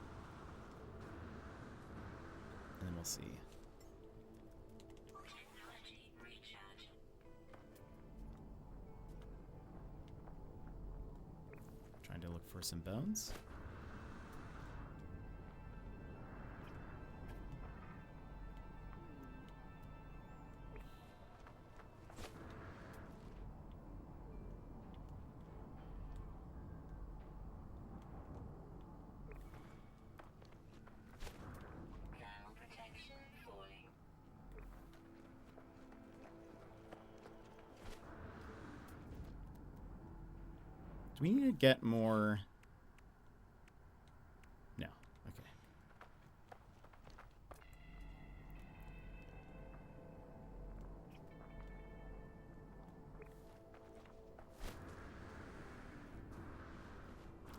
And then we'll see. Trying to look for some bones. Do we need to get more? No. Okay.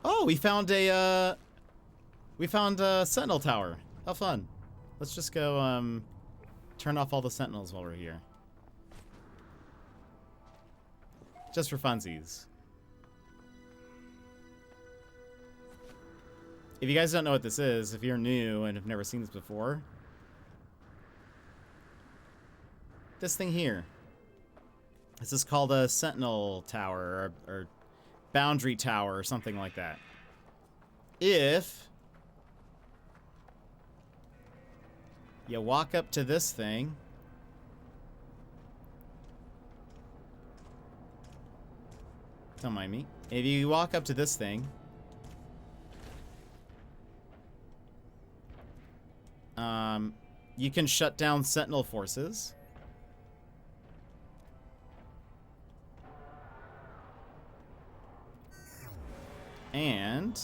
Oh, we found a sentinel tower. How fun. Let's just go turn off all the sentinels while we're here. Just for funsies. If you guys don't know what this is, if you're new and have never seen this before, this thing here. This is called a sentinel tower or boundary tower or something like that. If you walk up to this thing, don't mind me. If you walk up to this thing, you can shut down sentinel forces. And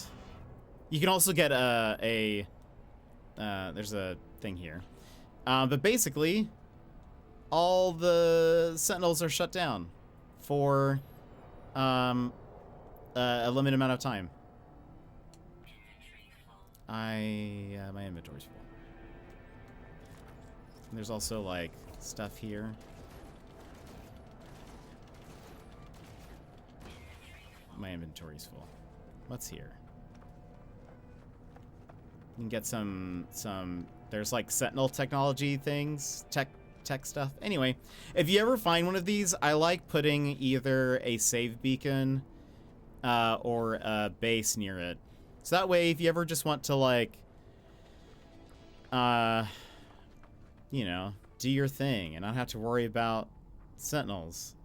you can also get there's a thing here. But basically, all the sentinels are shut down for a limited amount of time. My inventory's full. And there's also like stuff here. My inventory's full. What's here? You can get some there's like Sentinel technology things, tech stuff. Anyway, if you ever find one of these, I like putting either a save beacon or a base near it. So that way, if you ever just want to like, you know, do your thing and not have to worry about Sentinels.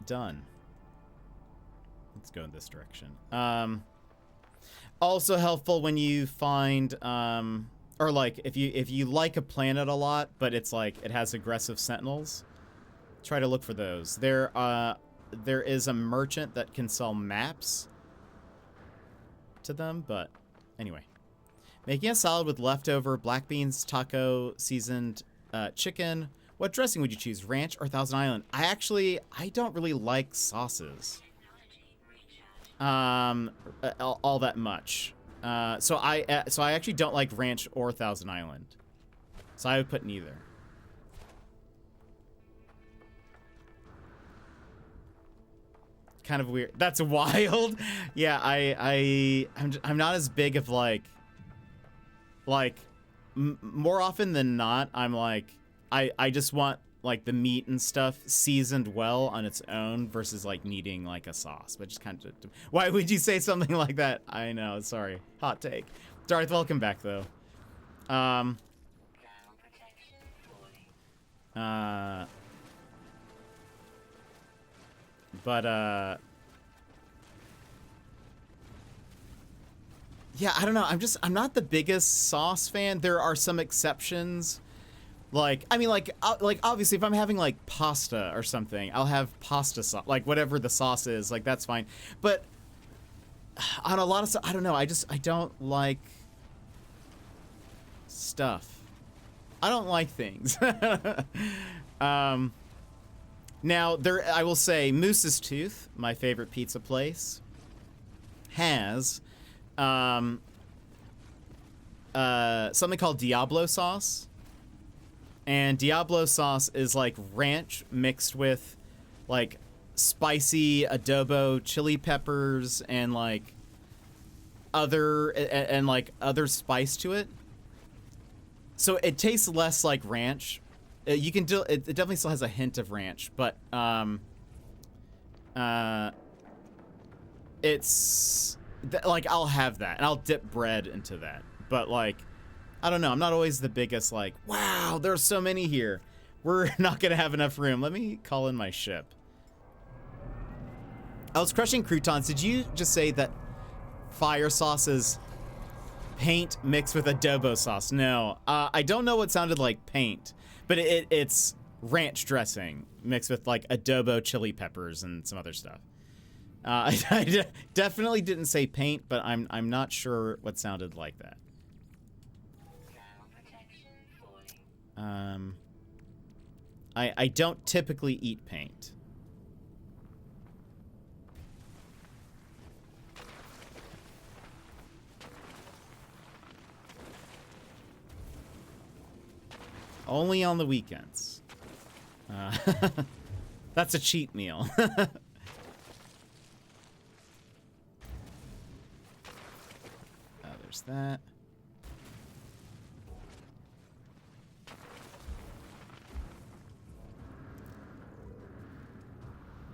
Done. Let's go in this direction. Also helpful when you find, or like if you like a planet a lot, but it's like it has aggressive Sentinels, try to look for those. There is a merchant that can sell maps to them, but anyway. Making a salad with leftover black beans, taco, seasoned chicken. What dressing would you choose, ranch or Thousand Island? I don't really like sauces. All that much. So I actually don't like ranch or Thousand Island. So I would put neither. Kind of weird. That's wild. Yeah, I'm not as big of like more often than not, I'm like I just want like the meat and stuff seasoned well on its own versus like needing like a sauce. But just kind of, why would you say something like that? I know, sorry. Hot take. Darth, welcome back though. Yeah, I don't know. I'm not the biggest sauce fan. There are some exceptions. Like, I mean, like obviously if I'm having like pasta or something, I'll have pasta sauce, like whatever the sauce is, like that's fine. But on a lot of stuff, I don't know. I don't like stuff. I don't like things. Now I will say Moose's Tooth, my favorite pizza place, has something called Diablo sauce. And Diablo sauce is like ranch mixed with like spicy adobo chili peppers and like other spice to it. So it tastes less like ranch. You can do it definitely still has a hint of ranch, but it's like I'll have that and I'll dip bread into that. But like I don't know. I'm not always the biggest, like, wow, there's so many here. We're not going to have enough room. Let me call in my ship. I was crushing croutons. Did you just say that fire sauce is paint mixed with adobo sauce? No. I don't know what sounded like paint, but it's ranch dressing mixed with, like, adobo chili peppers and some other stuff. I definitely didn't say paint, but I'm not sure what sounded like that. I don't typically eat paint. Only on the weekends. That's a cheat meal. There's that.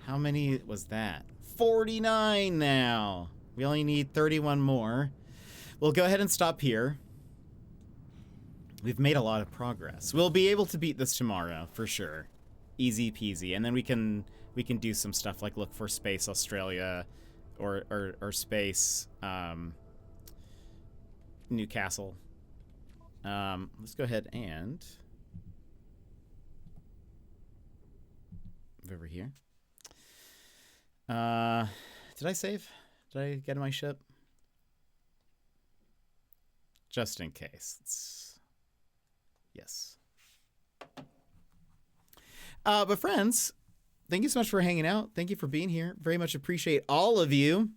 How many was that? 49 now. We only need 31 more. We'll go ahead and stop here. We've made a lot of progress. We'll be able to beat this tomorrow for sure. Easy peasy. And then we can do some stuff like look for Space Australia or Space Newcastle. Let's go ahead and move over here. Did I save? Did I get in my ship? Just in case. Yes. But friends, thank you so much for hanging out. Thank you for being here. Very much appreciate all of you.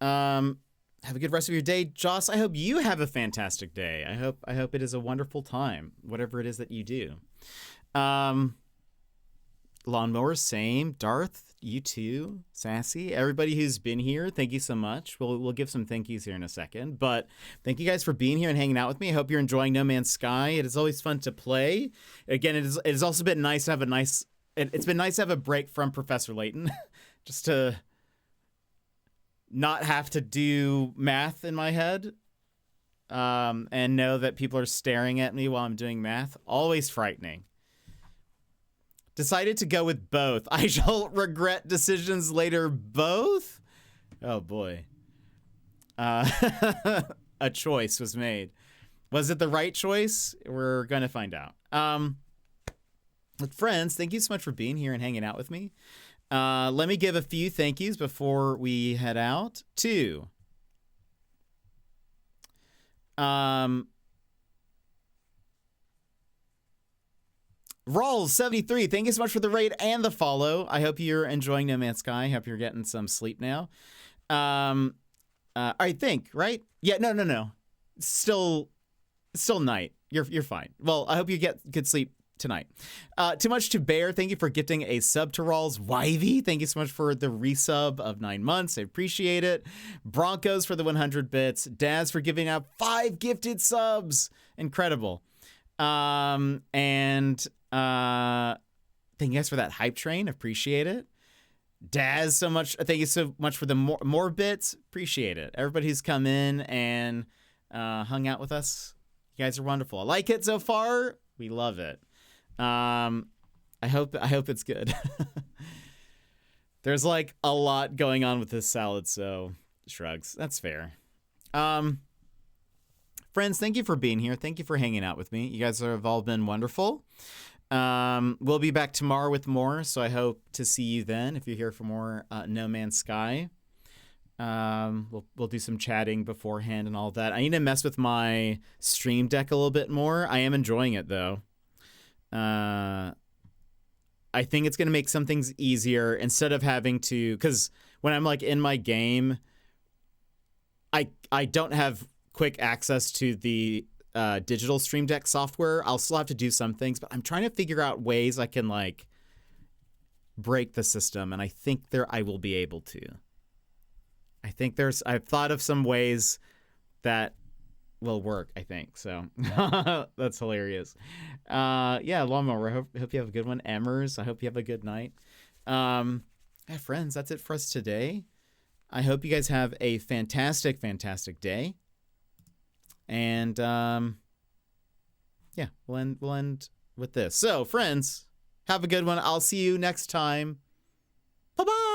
Have a good rest of your day. Joss, I hope you have a fantastic day. I hope it is a wonderful time, whatever it is that you do. Lawnmower, same. Darth, you too. Sassy, everybody who's been here, thank you so much. We'll give some thank yous here in a second. But thank you guys for being here and hanging out with me. I hope you're enjoying No Man's Sky. It is always fun to play. Again, it has also been nice to have it's been nice to have a break from Professor Layton. Just to not have to do math in my head. And know that people are staring at me while I'm doing math. Always frightening. Decided to go with both. I shall regret decisions later. Both? Oh boy. A choice was made. Was it the right choice? We're gonna find out. Friends, thank you so much for being here and hanging out with me. Let me give a few thank yous before we head out. To Rawls73, thank you so much for the raid and the follow. I hope you're enjoying No Man's Sky. I hope you're getting some sleep now. I think, right? Yeah, no. Still night. You're fine. Well, I hope you get good sleep tonight. Too Much to Bear, thank you for gifting a sub to Rawls. Wivey, thank you so much for the resub of 9 months. I appreciate it. Broncos for the 100 bits. Daz for giving out 5 gifted subs. Incredible. Thank you guys for that hype train. Appreciate it. Daz, thank you so much for the more bits. Appreciate it. Everybody who's come in and hung out with us, you guys are wonderful. I like it so far. We love it. I hope it's good. There's like a lot going on with this salad, so shrugs. That's fair. Friends, thank you for being here. Thank you for hanging out with me. You guys have all been wonderful. We'll be back tomorrow with more, so I hope to see you then if you're here for more No Man's Sky. We'll do some chatting beforehand and all that. I need to mess with my stream deck a little bit more. I am enjoying it, though. I think it's going to make some things easier instead of having to... Because when I'm like in my game, I don't have quick access to the digital stream deck software. I'll still have to do some things, but I'm trying to figure out ways I can like break the system, and I think I will be able to. I've thought of some ways that will work, I think. So that's hilarious. Yeah, Lawnmower, I hope you have a good one. Emmers, I hope you have a good night. Yeah, friends, that's it for us today. I hope you guys have a fantastic, fantastic day. And yeah, we'll end with this. So, friends, have a good one. I'll see you next time. Bye-bye.